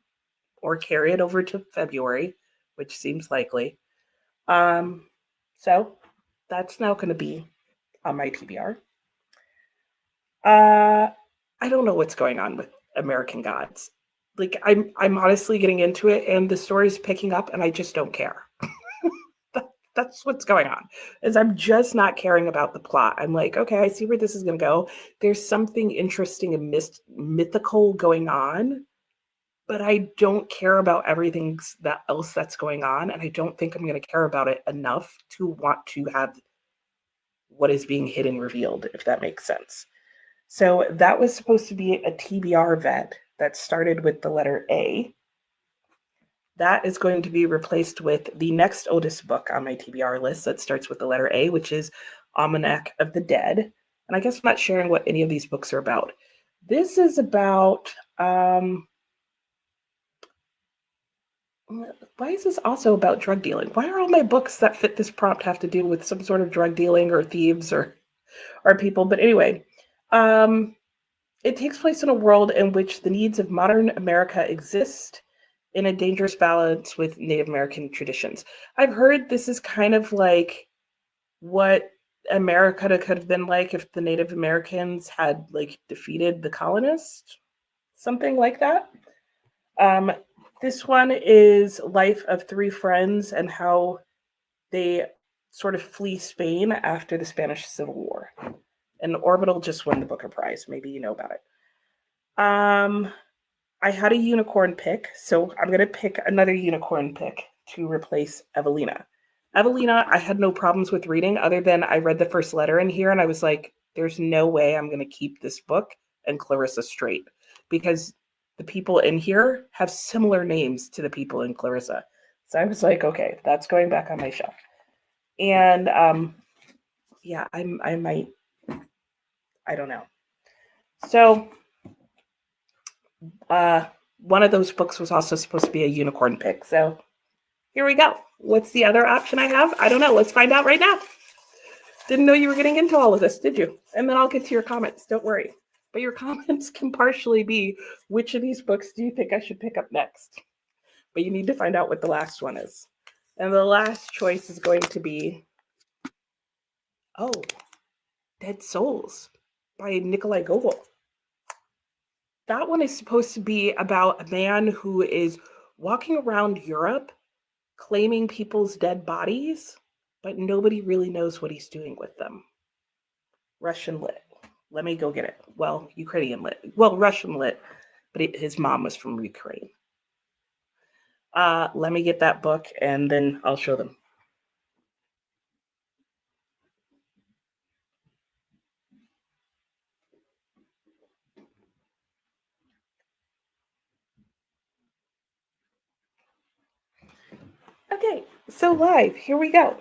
[SPEAKER 1] or carry it over to February, which seems likely. So that's now going to be on my TBR. I don't know what's going on with American Gods. Like I'm honestly getting into it, and the story's picking up, and I just don't care. That's what's going on. Is I'm just not caring about the plot. I'm like, okay, I see where this is going to go. There's something interesting and mythical going on, but I don't care about everything else that's going on, and I don't think I'm going to care about it enough to want to have what is being hidden revealed, if that makes sense. So that was supposed to be a TBR vet that started with the letter A. That is going to be replaced with the next oldest book on my TBR list that starts with the letter A, which is Almanac of the Dead. And I guess I'm not sharing what any of these books are about. This is about, why is this also about drug dealing? Why are all my books that fit this prompt have to do with some sort of drug dealing or thieves or people? But anyway, it takes place in a world in which the needs of modern America exist in a dangerous balance with Native American traditions. I've heard this is kind of like what America could have been like if the Native Americans had like defeated the colonists, something like that. Um, this one is Life of Three Friends and how they sort of flee Spain after the Spanish Civil War. And Orbital just won the Booker Prize. Maybe you know about it. I had a unicorn pick, so I'm going to pick another unicorn pick to replace Evelina. Evelina, I had no problems with reading other than I read the first letter in here and I was like, there's no way I'm going to keep this book and Clarissa straight because the people in here have similar names to the people in Clarissa. So I was like, okay, that's going back on my shelf. And yeah, I might, I don't know. So one of those books was also supposed to be a unicorn pick. So here we go. What's the other option I have? I don't know. Let's find out right now. Didn't know you were getting into all of this, did you? And then I'll get to your comments. Don't worry. But your comments can partially be, which of these books do you think I should pick up next? But you need to find out what the last one is. And the last choice is going to be, Dead Souls by Nikolai Gogol. That one is supposed to be about a man who is walking around Europe claiming people's dead bodies, but nobody really knows what he's doing with them. Russian lit. Let me go get it. Well, Ukrainian lit. Well, Russian lit, but his mom was from Ukraine. Let me get that book and then I'll show them. Okay, so live, here we go.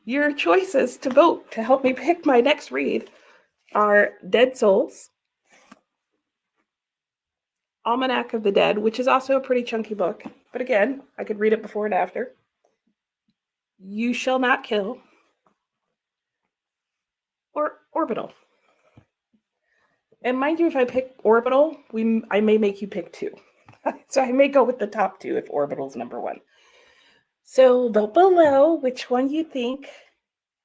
[SPEAKER 1] Your choices to vote to help me pick my next read are Dead Souls, Almanac of the Dead, which is also a pretty chunky book, but again, I could read it before and after. You Shall Not Kill, or Orbital. And mind you, if I pick Orbital, I may make you pick two. So I may go with the top two if Orbital's number one. So vote below which one you think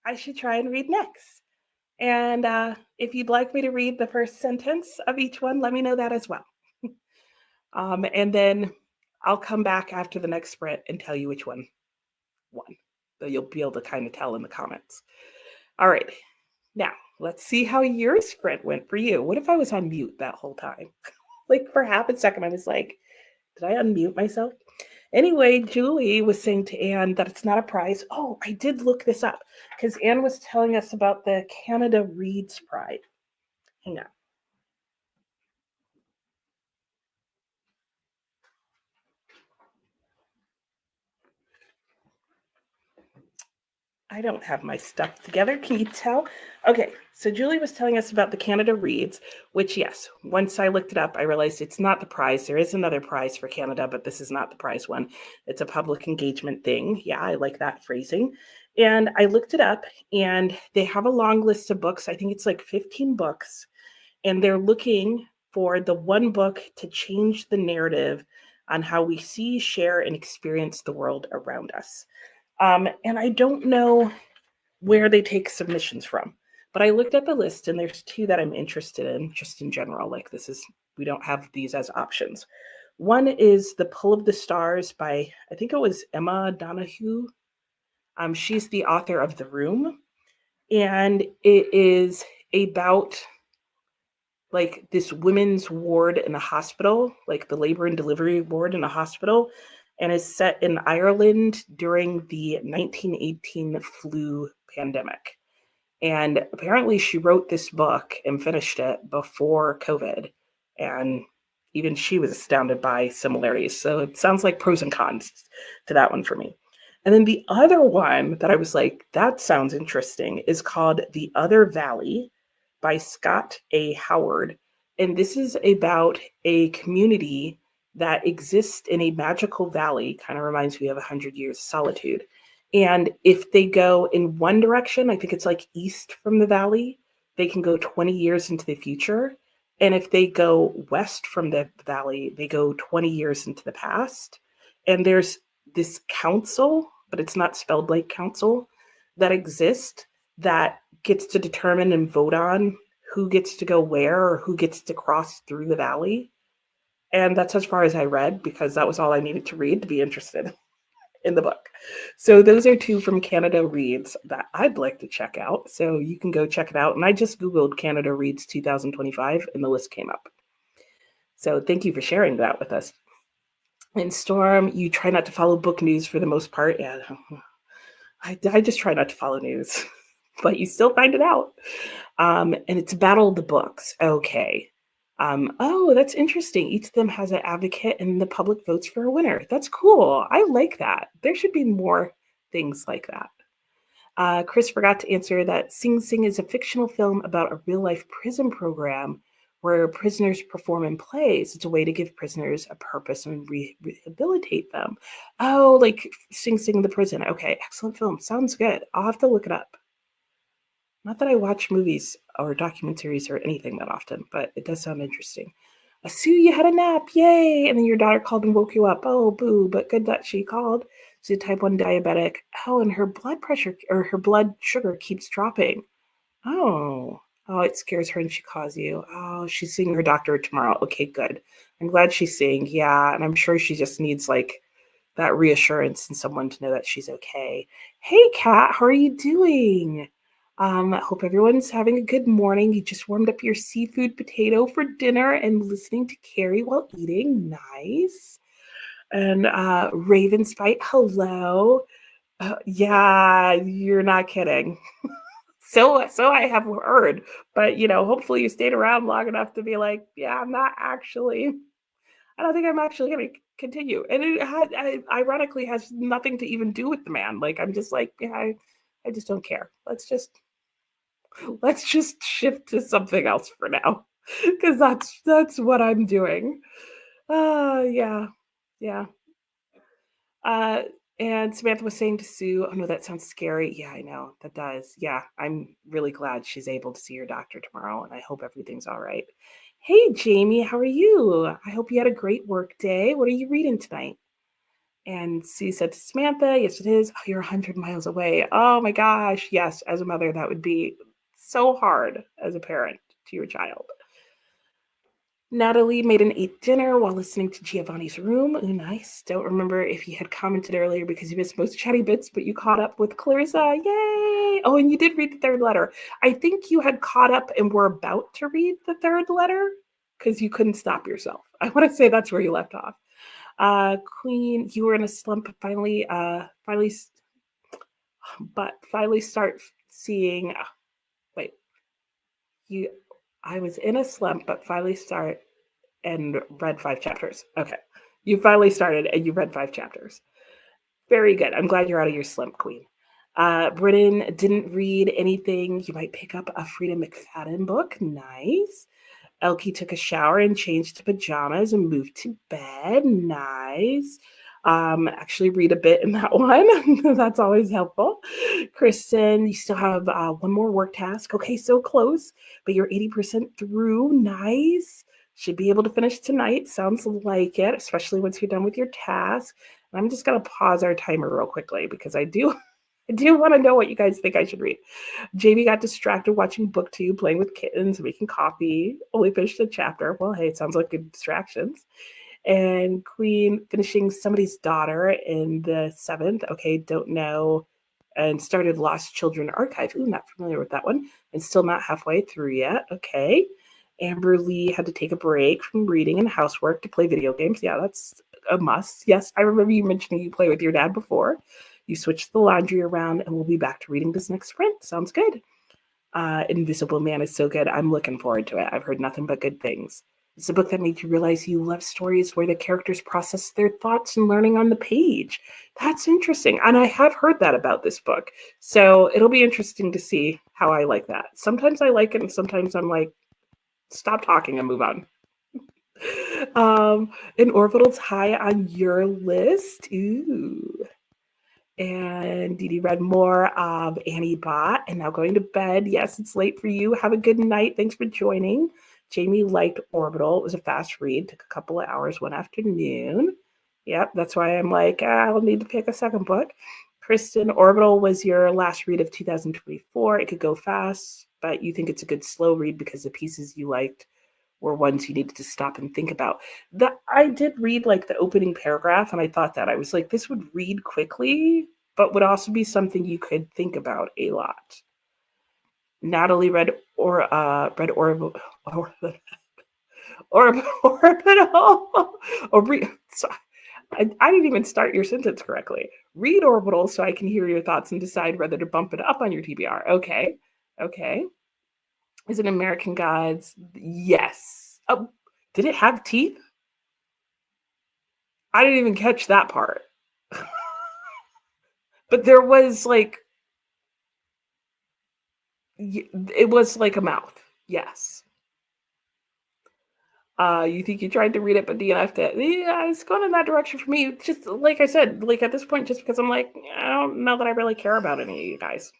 [SPEAKER 1] I should try and read next. And if you'd like me to read the first sentence of each one, let me know that as well. And then I'll come back after the next sprint and tell you which one won. So you'll be able to kind of tell in the comments. All right. Now, let's see how your sprint went for you. What if I was on mute that whole time? Like for half a second, I was like, did I unmute myself? Anyway, Julie was saying to Anne that it's not a prize. Oh, I did look this up because Anne was telling us about the Canada Reads Prize. Hang on. I don't have my stuff together. Can you tell? Okay, so Julie was telling us about the Canada Reads, which, yes, once I looked it up, I realized it's not the prize. There is another prize for Canada, but this is not the prize one. It's a public engagement thing. Yeah, I like that phrasing. And I looked it up, and they have a long list of books. I think it's like 15 books, and they're looking for the one book to change the narrative on how we see, share, and experience the world around us. And I don't know where they take submissions from, but I looked at the list and there's two that I'm interested in just in general. Like we don't have these as options. One is The Pull of the Stars by, I think it was Emma Donahue. She's the author of The Room. And it is about like this women's ward in a hospital, like the labor and delivery ward in a hospital, and is set in Ireland during the 1918 flu pandemic. And apparently she wrote this book and finished it before COVID. And even she was astounded by similarities. So it sounds like pros and cons to that one for me. And then the other one that I was like, that sounds interesting, is called The Other Valley by Scott A. Howard. And this is about a community that exists in a magical valley. Kind of reminds me of 100 Years of Solitude. And if they go in one direction, I think it's like east from the valley, they can go 20 years into the future. And if they go west from the valley, they go 20 years into the past. And there's this council, but it's not spelled like council, that exists that gets to determine and vote on who gets to go where or who gets to cross through the valley. And that's as far as I read, because that was all I needed to read to be interested in the book. So those are two from Canada Reads that I'd like to check out. So you can go check it out. And I just Googled Canada Reads 2025 and the list came up. So thank you for sharing that with us. And Storm, you try not to follow book news for the most part. Yeah, I just try not to follow news, but you still find it out. And it's Battle of the Books. Okay. Oh, that's interesting. Each of them has an advocate and the public votes for a winner. That's cool. I like that. There should be more things like that. Chris forgot to answer that Sing Sing is a fictional film about a real-life prison program where prisoners perform in plays. It's a way to give prisoners a purpose and rehabilitate them. Oh, like Sing Sing in the prison. Okay, excellent film. Sounds good. I'll have to look it up. Not that I watch movies or documentaries or anything that often, but it does sound interesting. Sue, you had a nap, yay! And then your daughter called and woke you up. Oh, boo, but good that she called. She's a type 1 diabetic. Oh, and her blood pressure or her blood sugar keeps dropping. Oh, it scares her and she calls you. Oh, she's seeing her doctor tomorrow. Okay, good. I'm glad she's seeing. Yeah, and I'm sure she just needs like that reassurance and someone to know that she's okay. Hey, Kat, how are you doing? Hope everyone's having a good morning. You just warmed up your seafood potato for dinner and listening to Carrie while eating. Nice. And Raven Spite, hello. Yeah, you're not kidding. So I have heard, but hopefully you stayed around long enough to be like, yeah, I don't think I'm actually going to continue. And it ironically has nothing to even do with the man. Like, I'm just like, yeah, I just don't care. Let's just shift to something else for now, because that's what I'm doing. Yeah. And Samantha was saying to Sue, oh no, that sounds scary. Yeah, I know that does. Yeah, I'm really glad she's able to see her doctor tomorrow, and I hope everything's all right. Hey, Jamie, how are you? I hope you had a great work day. What are you reading tonight? And Sue said to Samantha, yes, it is. Oh, you're 100 miles away. Oh my gosh. Yes, as a mother, that would be so hard as a parent to your child. Natalie made an ate dinner while listening to Giovanni's Room. Ooh, nice. Don't remember if you had commented earlier because you missed most chatty bits, but you caught up with Clarissa. Yay! Oh, and you did read the third letter. I think you had caught up and were about to read the third letter because you couldn't stop yourself. I want to say that's where you left off. Queen, you were in a slump, finally start seeing. I was in a slump, but finally start and read 5 chapters. Okay. You finally started and you read 5 chapters. Very good. I'm glad you're out of your slump, Queen. Brennan didn't read anything. You might pick up a Frida McFadden book. Nice. Elkie took a shower and changed to pajamas and moved to bed. Nice. Actually read a bit in that one. That's always helpful. Kristen, you still have one more work task. Okay, so close, but you're 80% through. Nice. Should be able to finish tonight. Sounds like it, especially once you're done with your task. And I'm just going to pause our timer real quickly because I do want to know what you guys think I should read. Jamie got distracted watching BookTube, playing with kittens, making coffee. Only finished a chapter. Well, hey, it sounds like good distractions. And Queen finishing Somebody's Daughter in the 7th. Okay, don't know. And started Lost Children Archive. Ooh, not familiar with that one. And still not halfway through yet. Okay. Amber Lee had to take a break from reading and housework to play video games. Yeah, that's a must. Yes, I remember you mentioning you play with your dad before. You switched the laundry around and we'll be back to reading this next sprint. Sounds good. Invisible Man is so good. I'm looking forward to it. I've heard nothing but good things. It's a book that made you realize you love stories where the characters process their thoughts and learning on the page. That's interesting. And I have heard that about this book. So it'll be interesting to see how I like that. Sometimes I like it, and sometimes I'm like, stop talking and move on. And Orbital's high on your list. Ooh. And Dee Dee read more of Annie Bot and now going to bed. Yes, it's late for you. Have a good night. Thanks for joining. Jamie liked Orbital. It was a fast read. Took a couple of hours one afternoon. Yep, that's why I'm like, I'll need to pick a second book. Kristen, Orbital was your last read of 2024. It could go fast, but you think it's a good slow read because the pieces you liked were ones you needed to stop and think about. I did read like the opening paragraph, and I thought that I was like, this would read quickly, but would also be something you could think about a lot. Natalie read Orbital. I didn't even start your sentence correctly. Read Orbital so I can hear your thoughts and decide whether to bump it up on your TBR. Okay. Is it American Gods? Yes. Oh, did it have teeth? I didn't even catch that part. But there was like, it was like a mouth. Yes. You think you tried to read it, but DNF'd it. Yeah, it's going in that direction for me. Just like I said, like at this point, just because I'm like, I don't know that I really care about any of you guys.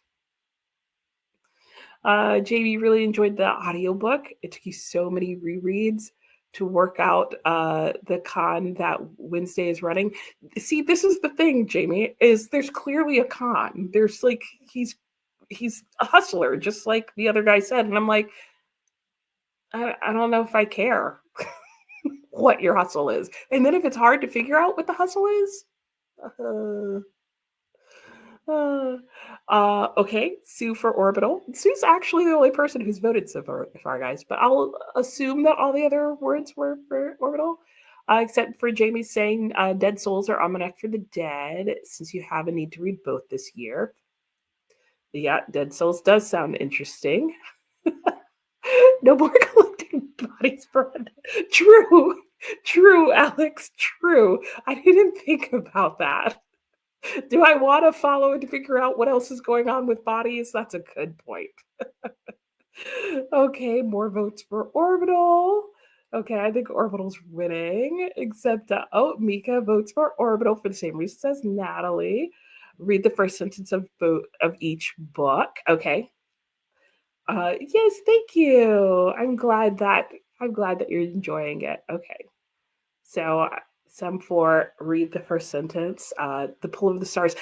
[SPEAKER 1] JB really enjoyed the audiobook. It took you so many rereads to work out the con that Wednesday is running. See, this is the thing, Jamie, is there's clearly a con. There's like, he's a hustler, just like the other guy said. And I'm like, I don't know if I care what your hustle is. And then if it's hard to figure out what the hustle is, okay, Sue for Orbital. Sue's actually the only person who's voted so far, guys, but I'll assume that all the other words were for Orbital, except for Jamie saying Dead Souls or Almanac for the Dead, since you have a need to read both this year. Yeah, Dead Souls does sound interesting. No more collecting bodies for True, Alex, true. I didn't think about that. Do I want to follow and figure out what else is going on with bodies? That's a good point. Okay, more votes for Orbital. Okay, I think Orbital's winning, except, Mika votes for Orbital for the same reasons as Natalie. Read the first sentence of each book. Okay. Yes, thank you. I'm glad that you're enjoying it. Okay. So some for read the first sentence. The pull of the stars.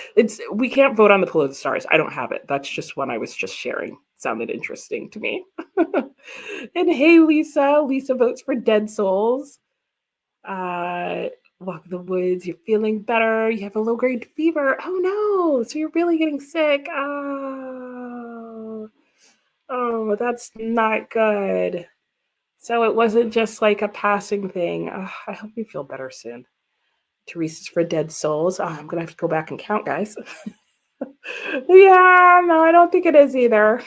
[SPEAKER 1] We can't vote on the pull of the stars. I don't have it. That's just one I was just sharing. Sounded interesting to me. And hey, Lisa. Lisa votes for Dead Souls. Walk in the woods. You're feeling better. You have a low grade fever. Oh no! So you're really getting sick. Oh, that's not good. So it wasn't just like a passing thing. I hope you feel better soon. Teresa's for Dead Souls. I'm going to have to go back and count, guys. Yeah, no, I don't think it is either.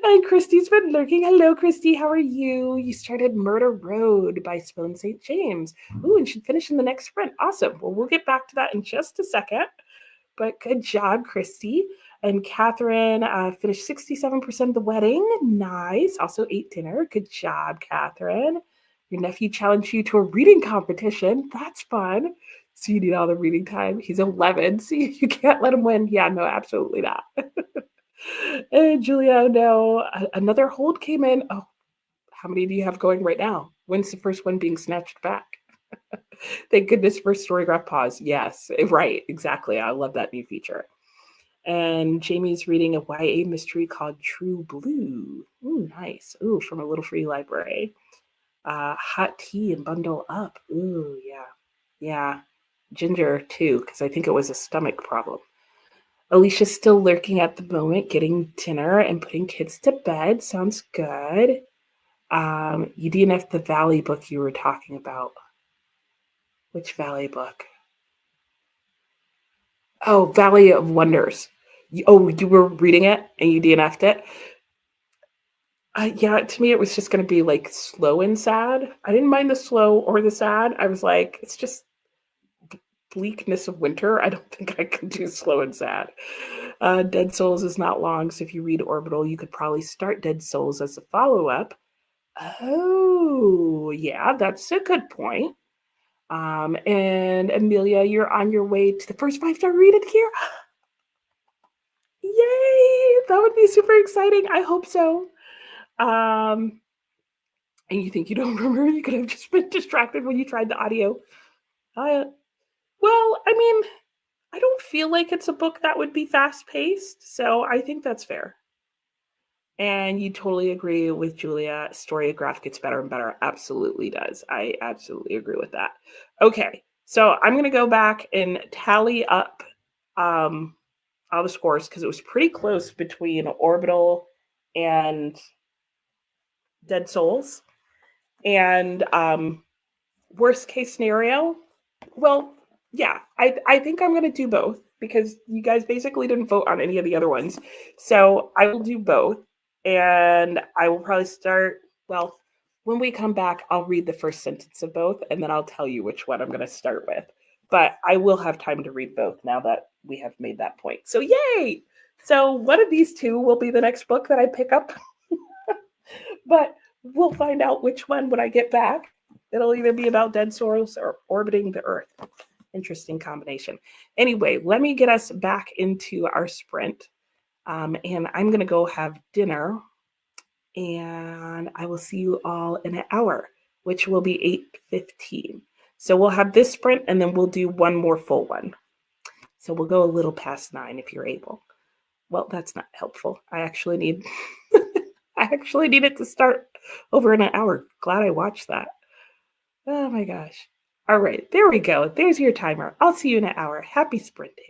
[SPEAKER 1] And Christy's been lurking. Hello, Christy. How are you? You started Murder Road by Sloane St. James. Ooh, and should finish in the next sprint. Awesome. Well, we'll get back to that in just a second. But good job, Christy. And Catherine finished 67% of the wedding. Nice. Also ate dinner. Good job, Catherine. Your nephew challenged you to a reading competition. That's fun. So you need all the reading time. He's 11. So you can't let him win. Yeah, no, absolutely not. And Julia, no. Another hold came in. Oh, how many do you have going right now? When's the first one being snatched back? Thank goodness for Storygraph Pause. Yes, right, exactly. I love that new feature. And Jamie's reading a YA mystery called True Blue. Ooh, nice. Ooh, from a little free library. Hot tea and bundle up. Ooh, yeah. Yeah. Ginger, too, because I think it was a stomach problem. Alicia's still lurking at the moment, getting dinner and putting kids to bed. Sounds good. You DNF the Valley book you were talking about. Which Valley book? Oh, Valley of Wonders. You were reading it and you DNF'd it? Yeah, to me, it was just going to be like slow and sad. I didn't mind the slow or the sad. I was like, it's just bleakness of winter. I don't think I can do slow and sad. Dead Souls is not long, so if you read Orbital, you could probably start Dead Souls as a follow up. Oh, yeah, that's a good point. And Amelia, you're on your way to the first 5-star read it here. Yay! That would be super exciting. I hope so. And you think you don't remember? You could have just been distracted when you tried the audio. Well, I mean, I don't feel like it's a book that would be fast paced, so I think that's fair. And you totally agree with Julia. Storygraph gets better and better. Absolutely does. I absolutely agree with that. Okay, so I'm going to go back and tally up all the scores because it was pretty close between Orbital and Dead Souls. And worst case scenario, well, yeah, I think I'm going to do both because you guys basically didn't vote on any of the other ones. So I will do both. And I will probably start, well, when we come back, I'll read the first sentence of both and then I'll tell you which one I'm going to start with. But I will have time to read both now that we have made that point. So, yay! So, one of these two will be the next book that I pick up. But we'll find out which one when I get back. It'll either be about Dead Souls or orbiting the Earth. Interesting combination. Anyway, let me get us back into our sprint. And I'm going to go have dinner. And I will see you all in an hour, which will be 8:15. So we'll have this sprint and then we'll do one more full one. So we'll go a little past 9 if you're able. Well, that's not helpful. I actually need it to start over in an hour. Glad I watched that. Oh my gosh. All right, there we go. There's your timer. I'll see you in an hour. Happy sprinting.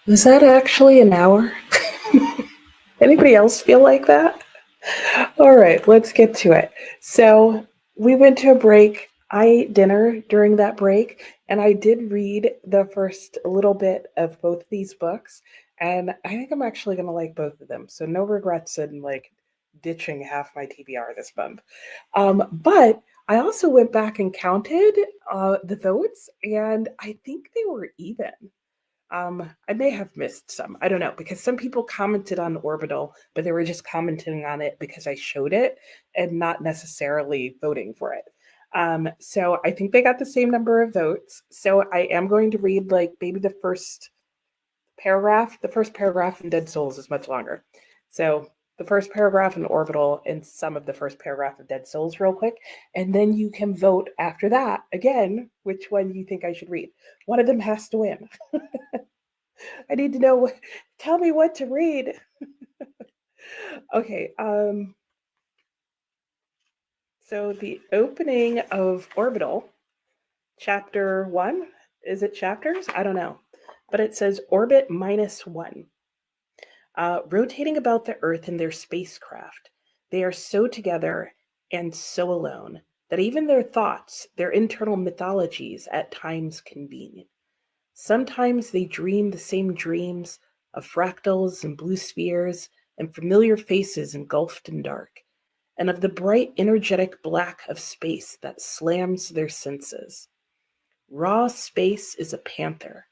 [SPEAKER 1] Was that actually an hour? Anybody else feel like that? All right, let's get to it. So we went to a break. I ate dinner during that break, and I did read the first little bit of both these books, and I think I'm actually going to like both of them. So no regrets in like ditching half my TBR this month. But I also went back and counted the votes, and I think they were even. I may have missed some. I don't know because some people commented on Orbital, but they were just commenting on it because I showed it and not necessarily voting for it. So I think they got the same number of votes. So I am going to read like maybe the first paragraph. The first paragraph in Dead Souls is much longer. So the first paragraph in Orbital and some of the first paragraph of Dead Souls real quick, and then you can vote after that again which one you think I should read. One of them has to win. I need to know. Tell me what to read. Okay. So the opening of Orbital, chapter one. Is it chapters? I don't know, but it says orbit -1. Rotating about the Earth in their spacecraft, they are so together and so alone that even their thoughts, their internal mythologies, at times convene. Sometimes they dream the same dreams of fractals and blue spheres and familiar faces engulfed in dark, and of the bright, energetic black of space that slams their senses. Raw space is a panther,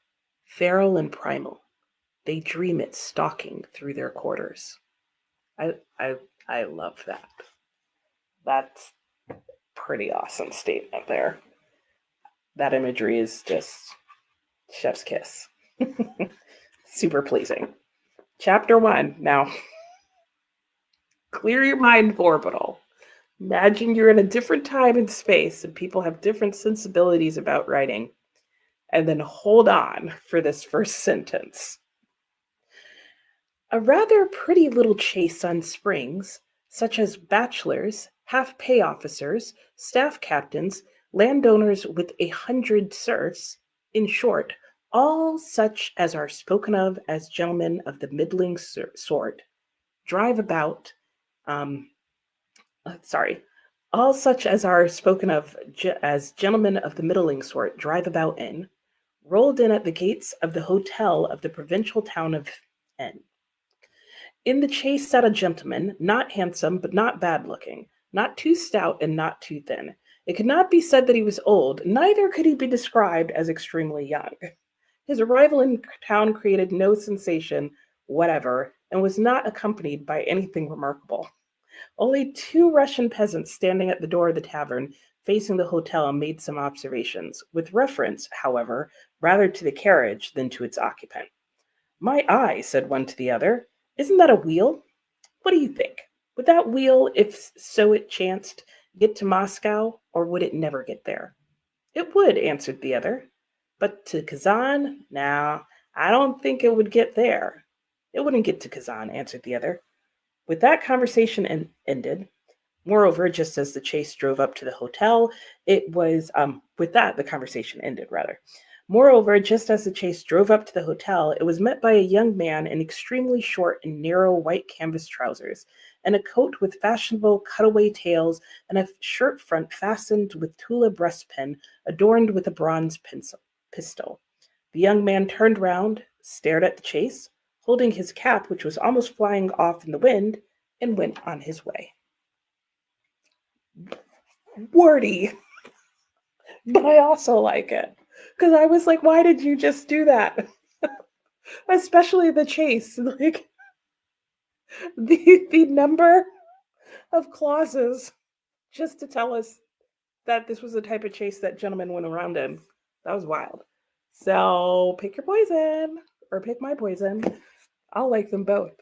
[SPEAKER 1] feral and primal. They dream it stalking through their quarters. I I I love that. That's pretty awesome statement there. That imagery is just chef's kiss. Super pleasing. Chapter 1. Now, clear your mind, Orbital. Imagine you're in a different time and space and people have different sensibilities about writing. And then hold on for this first sentence. A rather pretty little chase on springs, such as bachelors, half pay officers, staff captains, landowners with 100 serfs, in short, all such as are spoken of as gentlemen of the middling sort, drive about, um, sorry, all such as are spoken of as gentlemen of the middling sort drive about in, rolled in at the gates of the hotel of the provincial town of N. In the chase sat a gentleman, not handsome, but not bad looking, not too stout and not too thin. It could not be said that he was old, neither could he be described as extremely young. His arrival in town created no sensation whatever, and was not accompanied by anything remarkable. Only two Russian peasants standing at the door of the tavern facing the hotel made some observations, with reference, however, rather to the carriage than to its occupant. My eye, said one to the other, isn't that a wheel? What do you think? Would that wheel, if so it chanced, get to Moscow, or would it never get there? It would, answered the other. But to Kazan? Now, I don't think it would get there. It wouldn't get to Kazan, answered the other. With that conversation ended, moreover, just as the chase drove up to the hotel, it was, with that, the conversation ended, rather. Moreover, just as the chase drove up to the hotel, it was met by a young man in extremely short and narrow white canvas trousers, and a coat with fashionable cutaway tails, and a shirt front fastened with tulle breastpin adorned with a bronze pistol. The young man turned round, stared at the chase, holding his cap, which was almost flying off in the wind, and went on his way. Wordy, but I also like it. Because I was like, why did you just do that? Especially the chase. Like the number of clauses just to tell us that this was the type of chase that gentleman went around in. That was wild. So pick your poison or pick my poison. I'll like them both.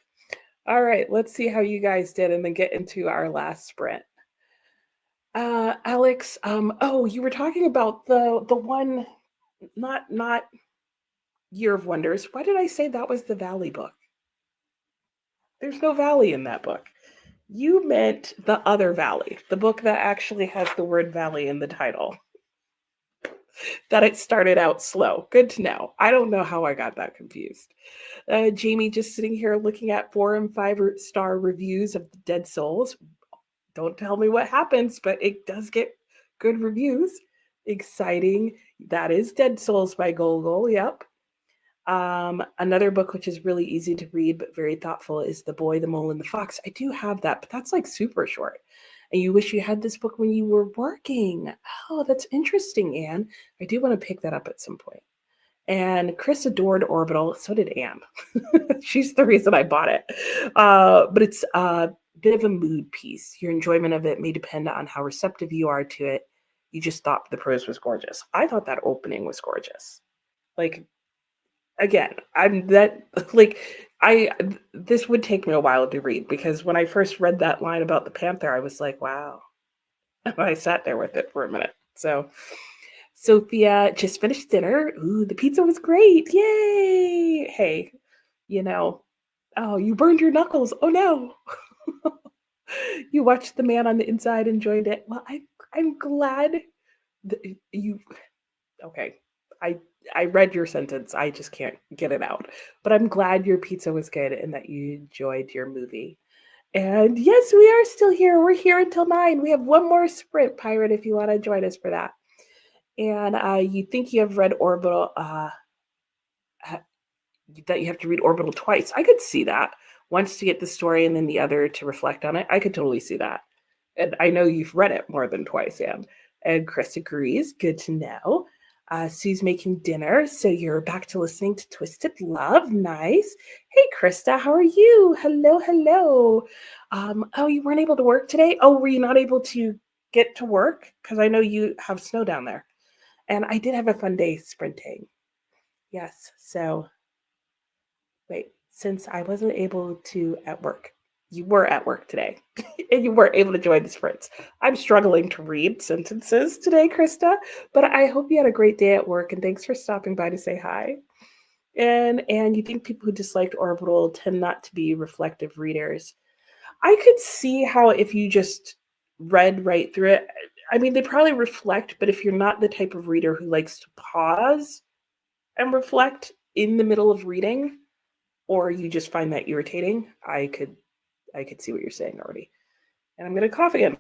[SPEAKER 1] All right, let's see how you guys did and then get into our last sprint. Alex, oh, you were talking about the one, not Year of Wonders. Why did I say that was the Valley book? There's no valley in that book. You meant the other valley, the book that actually has the word valley in the title. that it started out slow. Good to know. I don't know how I got that confused. Jamie just sitting here looking at 4 and 5 star reviews of Dead Souls. Don't tell me what happens, but it does get good reviews. Exciting. That is Dead Souls by Gogol. Yep. Another book which is really easy to read but very thoughtful is The Boy, the Mole, and the Fox. I do have that, but that's like super short. And you wish you had this book when you were working. Oh, that's interesting, Anne. I do want to pick that up at some point. And Chris adored Orbital. So did Anne. She's the reason I bought it. But it's a bit of a mood piece. Your enjoyment of it may depend on how receptive you are to it. You just thought the prose was gorgeous. I thought that opening was gorgeous. Like, again, I'm that, like, this would take me a while to read because when I first read that line about the panther, I was like, wow. And I sat there with it for a minute. So Sophia just finished dinner. Ooh, the pizza was great. Yay. Hey, you know, oh, you burned your knuckles. Oh no. You watched The Man on the Inside, enjoyed it. Well, I'm glad that you okay. I I read your sentence. I just can't get it out. But I'm glad your pizza was good and that you enjoyed your movie. And yes, we are still here. We're here until 9. We have one more sprint, Pirate, if you want to join us for that. And you think you have read Orbital, that you have to read Orbital twice. I could see that. Once to get the story and then the other to reflect on it. I could totally see that. And I know you've read it more than twice, Anne. And Chris agrees. Good to know. Sue's making dinner, so you're back to listening to Twisted Love. Nice. Hey, Krista, how are you? Hello, hello. Oh, you weren't able to work today? Oh, were you not able to get to work? Because I know you have snow down there. And I did have a fun day sprinting. Yes. So, wait, since I wasn't able to at work, you were at work today and you weren't able to join the sprints. I'm struggling to read sentences today, Krista, but I hope you had a great day at work and thanks for stopping by to say hi. And you think people who disliked Orbital tend not to be reflective readers. I could see how if you just read right through it, I mean, they probably reflect, but if you're not the type of reader who likes to pause and reflect in the middle of reading, or you just find that irritating, I could see what you're saying already. And I'm gonna cough again.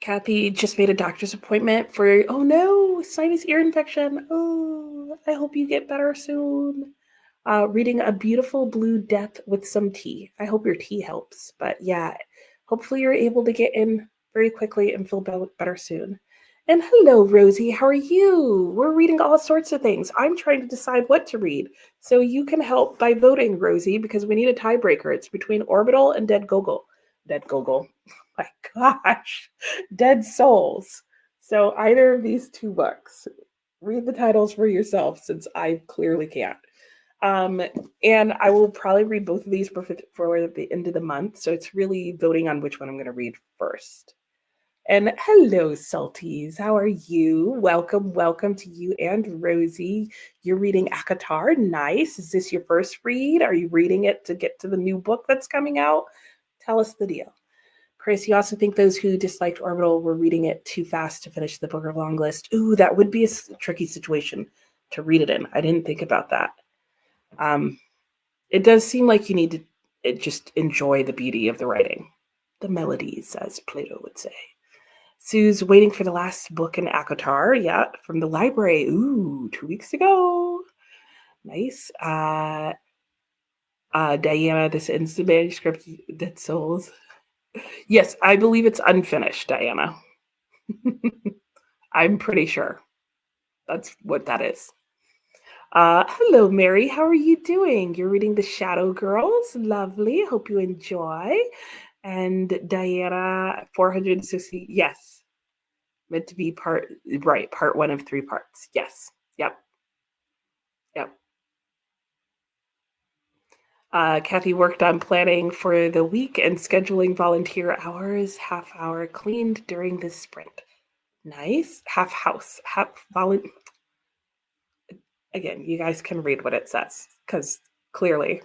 [SPEAKER 1] Kathy just made a doctor's appointment for, oh no, sinus ear infection. Oh, I hope you get better soon. Reading A Beautiful Blue Death with some tea. I hope your tea helps. But yeah, hopefully you're able to get in very quickly and feel better soon. And hello, Rosie. How are you? We're reading all sorts of things. I'm trying to decide what to read. So you can help by voting, Rosie, because we need a tiebreaker. It's between Orbital and Dead Gogol. Dead Gogol. My gosh. Dead Souls. So either of these two books. Read the titles for yourself since I clearly can't. And I will probably read both of these for the end of the month. So it's really voting on which one I'm going to read first. And hello, Salties. How are you? Welcome, welcome to you and Rosie. You're reading ACOTAR. Nice. Is this your first read? Are you reading it to get to the new book that's coming out? Tell us the deal. Chris, you also think those who disliked Orbital were reading it too fast to finish the Booker long list? Ooh, that would be a tricky situation to read it in. I didn't think about that. It does seem like you need to just enjoy the beauty of the writing. The melodies, as Plato would say. Sue's waiting for the last book in ACOTAR, yeah, from the library. Ooh, 2 weeks ago. Nice. Diana, this ends the manuscript, Dead Souls. Yes, I believe it's unfinished, Diana. I'm pretty sure that's what that is. Hello, Mary. How are you doing? You're reading The Shadow Girls. Lovely. Hope you enjoy. And Diana, 460. Yes. Meant to be part 1 of 3 parts. Yes. Yep. Kathy worked on planning for the week and scheduling volunteer hours, half hour cleaned during this sprint. Nice. Half house, half volunteer. Again, you guys can read what it says because clearly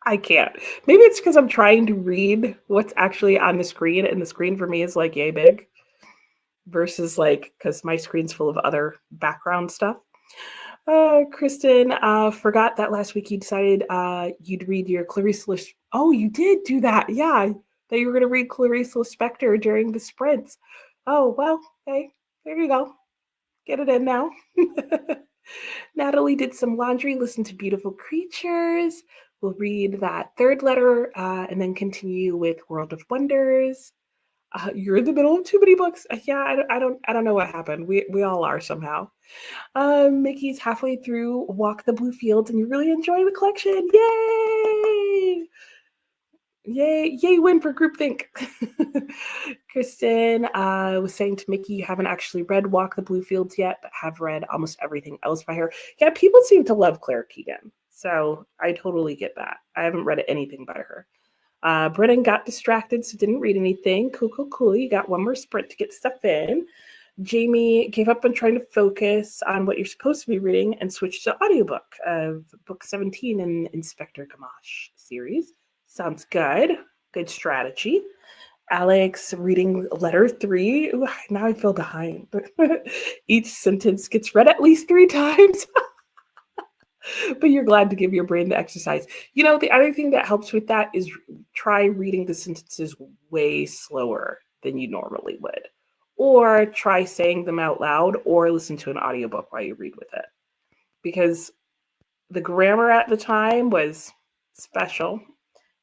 [SPEAKER 1] I can't. Maybe it's because I'm trying to read what's actually on the screen, and the screen for me is like yay big. versus like, because my screen's full of other background stuff. Kristen, forgot that last week you decided you'd read your Clarice Lispector. Oh, you did do that. Yeah, that you were going to read Clarice Lispector during the sprints. Oh, well, hey, there you go. Get it in now. Natalie did some laundry, listened to Beautiful Creatures. We'll read that third letter and then continue with World of Wonders. You're in the middle of too many books. Yeah, I don't know what happened. We all are somehow. Mickey's halfway through Walk the Blue Fields, and you really enjoy the collection. Yay! Yay, win for groupthink. Kristen was saying to Mickey, you haven't actually read Walk the Blue Fields yet, but have read almost everything else by her. Yeah, people seem to love Claire Keegan, so I totally get that. I haven't read anything by her. Brennan got distracted, so didn't read anything. Cool. You got one more sprint to get stuff in. Jamie gave up on trying to focus on what you're supposed to be reading and switched to audiobook of book 17 in Inspector Gamache series. Sounds good. Good strategy. Alex reading letter 3. Ooh, now I feel behind. Each sentence gets read at least 3 times. But you're glad to give your brain the exercise. You know, the other thing that helps with that is try reading the sentences way slower than you normally would. Or try saying them out loud or listen to an audiobook while you read with it. Because the grammar at the time was special.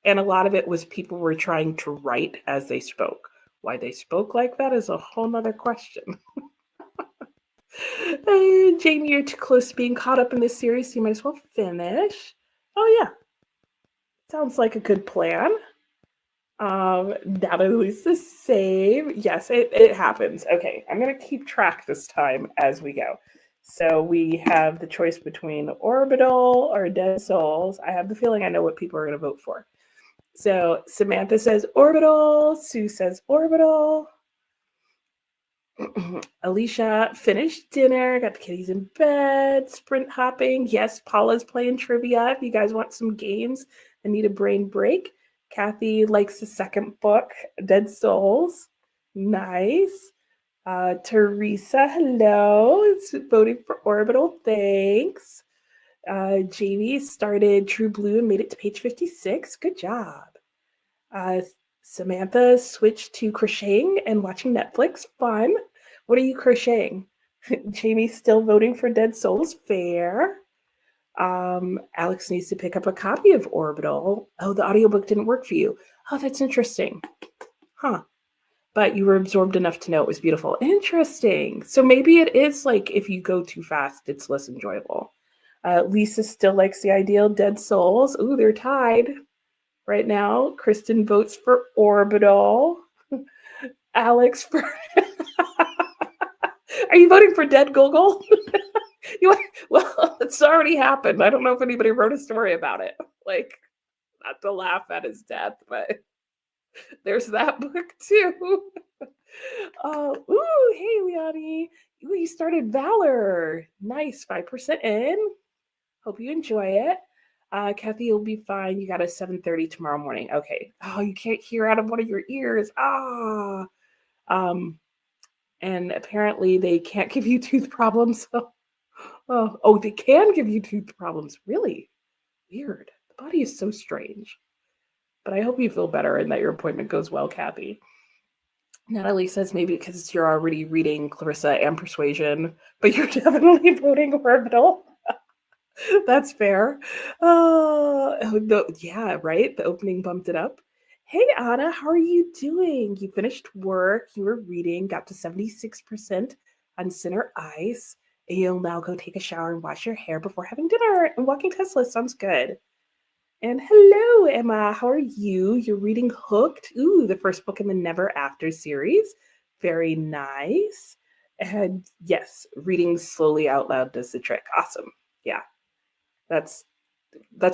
[SPEAKER 1] And a lot of it was people were trying to write as they spoke. Why they spoke like that is a whole nother question. Jamie, you're too close to being caught up in this series, so you might as well finish. Oh, yeah. Sounds like a good plan. Natalie's the same. Yes, it happens. Okay, I'm going to keep track this time as we go. So we have the choice between Orbital or Dead Souls. I have the feeling I know what people are going to vote for. So Samantha says Orbital. Sue says Orbital. Alicia finished dinner, got the kitties in bed, sprint hopping. Yes, Paula's playing trivia. If you guys want some games and need a brain break. Kathy likes the second book, Dead Souls. Nice. Teresa, hello. It's voting for Orbital. Thanks. Jamie started True Blue and made it to page 56. Good job. Samantha switched to crocheting and watching Netflix. Fun. What are you crocheting? Jamie's still voting for Dead Souls. Fair. Alex needs to pick up a copy of Orbital. Oh, the audiobook didn't work for you. Oh, that's interesting. Huh. But you were absorbed enough to know it was beautiful. Interesting. So maybe it is like if you go too fast, it's less enjoyable. Lisa still likes the ideal Dead Souls. Ooh, they're tied right now. Kristen votes for Orbital. Alex for... Are you voting for Dead Google? Well, it's already happened. I don't know if anybody wrote a story about it. Like, not to laugh at his death, but there's that book too. Ooh, hey, Leonie. Ooh, you started Valor. Nice, 5% in. Hope you enjoy it. Kathy, you'll be fine. You got a 7:30 tomorrow morning. Okay. Oh, you can't hear out of one of your ears. And apparently they can't give you tooth problems. So, oh, they can give you tooth problems. Really weird. The body is so strange. But I hope you feel better and that your appointment goes well, Kathy. Natalie says maybe because you're already reading Clarissa and Persuasion, but you're definitely voting Orbital. That's fair. Yeah, right? The opening bumped it up. Hey, Anna, how are you doing? You finished work, you were reading, got to 76% on Center Ice, and you'll now go take a shower and wash your hair before having dinner. And walking Tesla sounds good. And hello, Emma. How are you? You're reading Hooked. Ooh, the first book in the Never After series. Very nice. And yes, reading slowly out loud does the trick. Awesome. Yeah. That's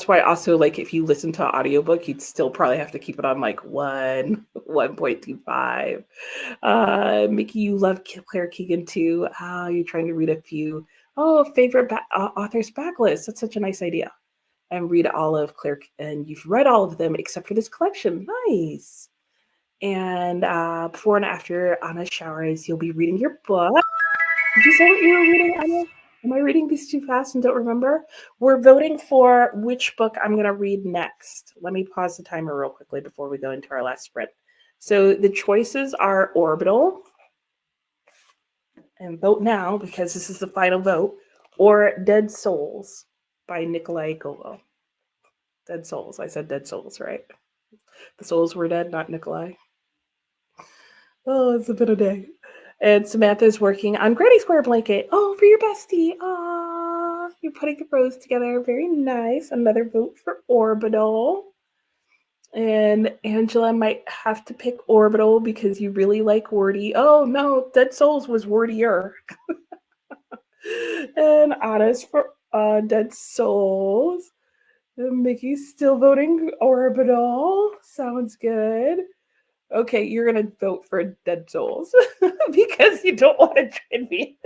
[SPEAKER 1] why also, like, if you listen to an audiobook, you'd still probably have to keep it on like 1.25. Mickey, you love Claire Keegan too. You're trying to read a few favorite authors backlist. That's such a nice idea. And read all of Claire, and you've read all of them except for this collection. Nice. And before and after Anna's showers, you'll be reading your book. Did you say what you were reading, Anna? Am I reading these too fast and don't remember? We're voting for which book I'm going to read next. Let me pause the timer real quickly before we go into our last sprint. So the choices are Orbital, and vote now because this is the final vote, or Dead Souls by Nikolai Gogol. Dead Souls. I said Dead Souls, right? The souls were dead, not Nikolai. Oh, it's been a day. And Samantha's working on Granny Square Blanket. Oh, for your bestie. Ah, you're putting the rows together. Very nice. Another vote for Orbital. And Angela might have to pick Orbital because you really like wordy. Oh, no, Dead Souls was wordier. And Anna's for Dead Souls. And Mickey's still voting Orbital. Sounds good. Okay, you're gonna vote for Dead Souls because you don't want to trade me.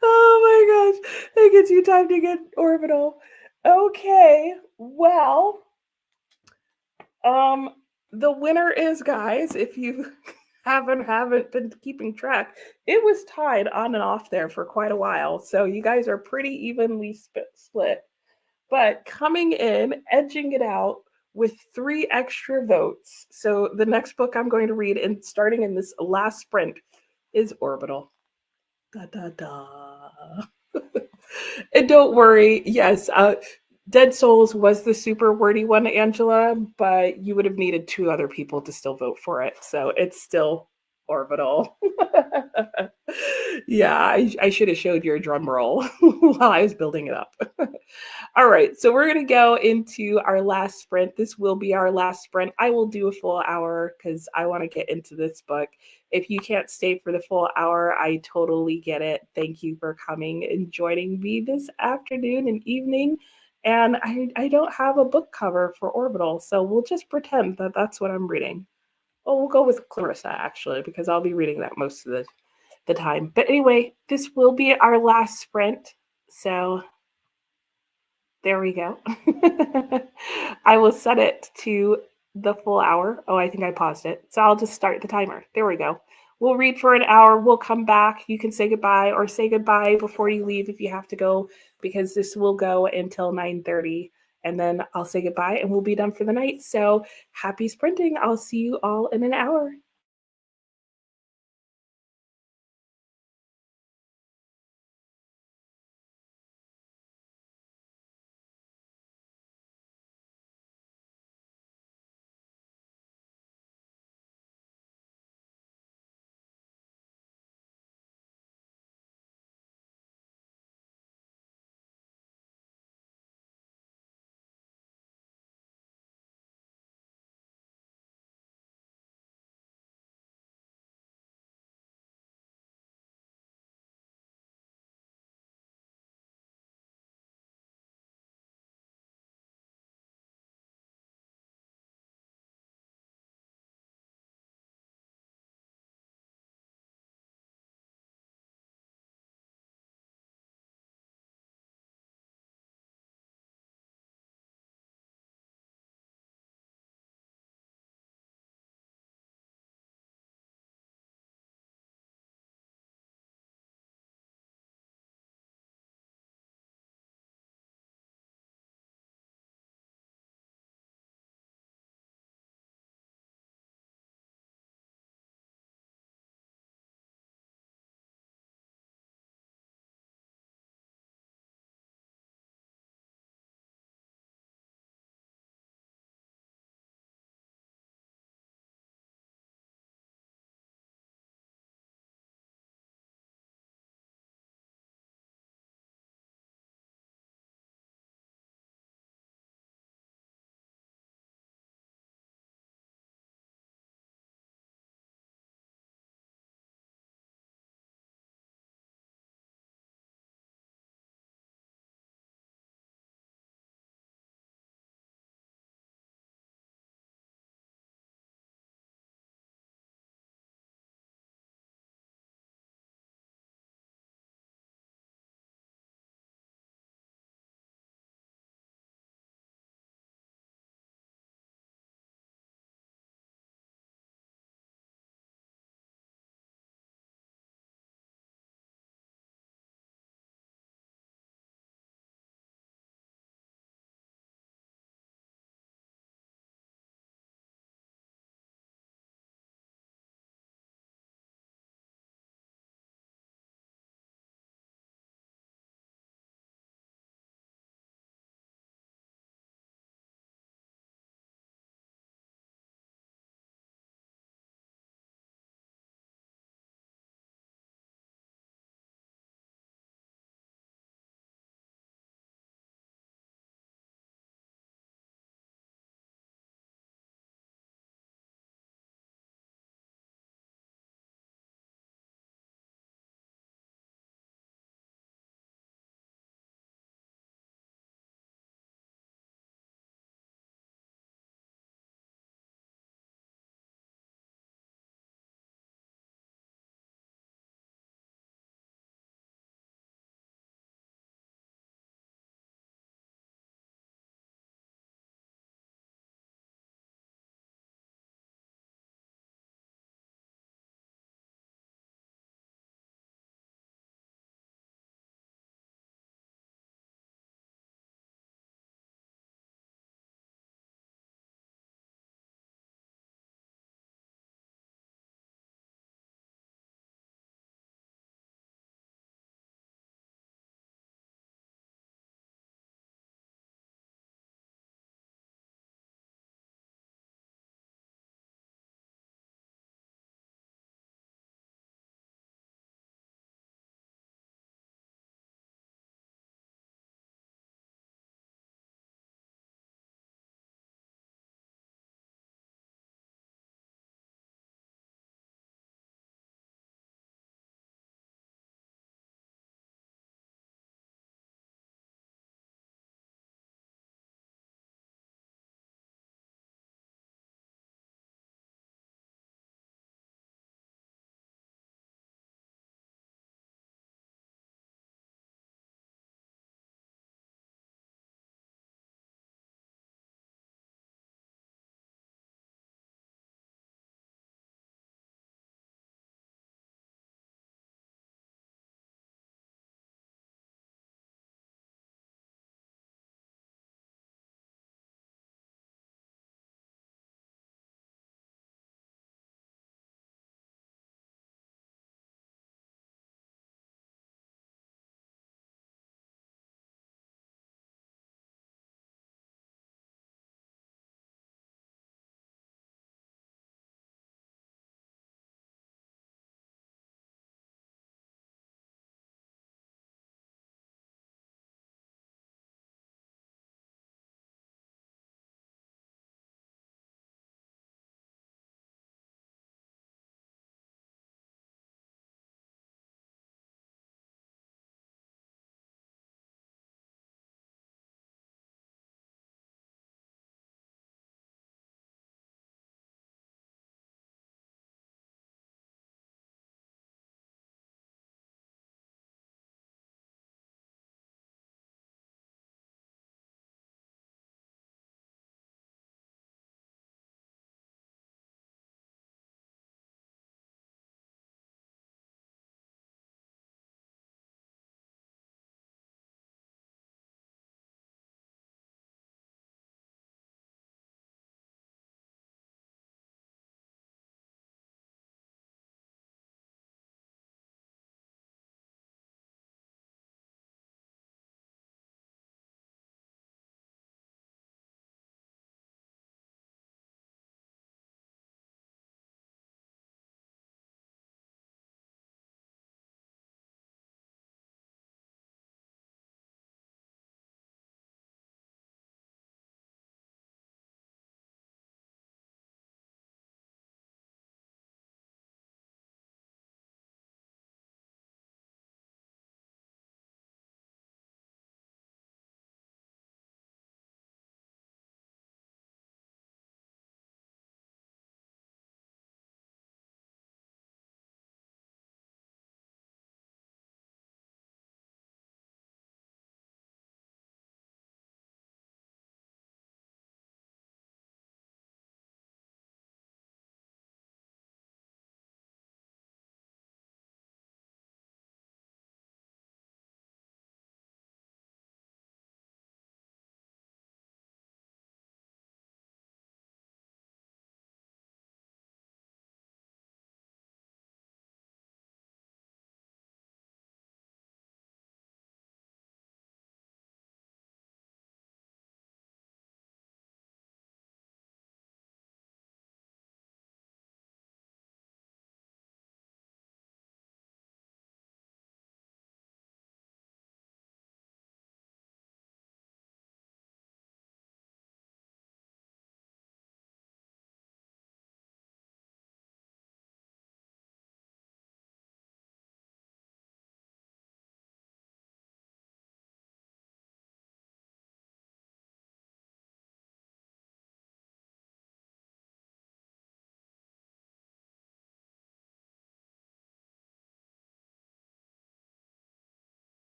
[SPEAKER 1] Oh my gosh, it gives you time to get Orbital. Okay, well, um, the winner is, guys, if you haven't been keeping track, it was tied on and off there for quite a while. So you guys are pretty evenly split. But coming in, edging it out with 3 extra votes. So the next book I'm going to read, and starting in this last sprint, is Orbital. Da da da. And don't worry, yes, Dead Souls was the super wordy one, Angela, but you would have needed 2 other people to still vote for it. So it's still Orbital. Yeah, I should have showed your drum roll while I was building it up. All right, so we're going to go into our last sprint. This will be our last sprint. I will do a full hour because I want to get into this book. If you can't stay for the full hour, I totally get it. Thank you for coming and joining me this afternoon and evening. And I don't have a book cover for Orbital, so we'll just pretend that that's what I'm reading. Oh, we'll go with Clarissa, actually, because I'll be reading that most of the time. But anyway, this will be our last sprint. So there we go. I will set it to the full hour. Oh, I think I paused it. So I'll just start the timer. There we go. We'll read for an hour. We'll come back. You can say goodbye or say goodbye before you leave if you have to go, because this will go until 9:30. And then I'll say goodbye and we'll be done for the night. So happy sprinting. I'll see you all in an hour.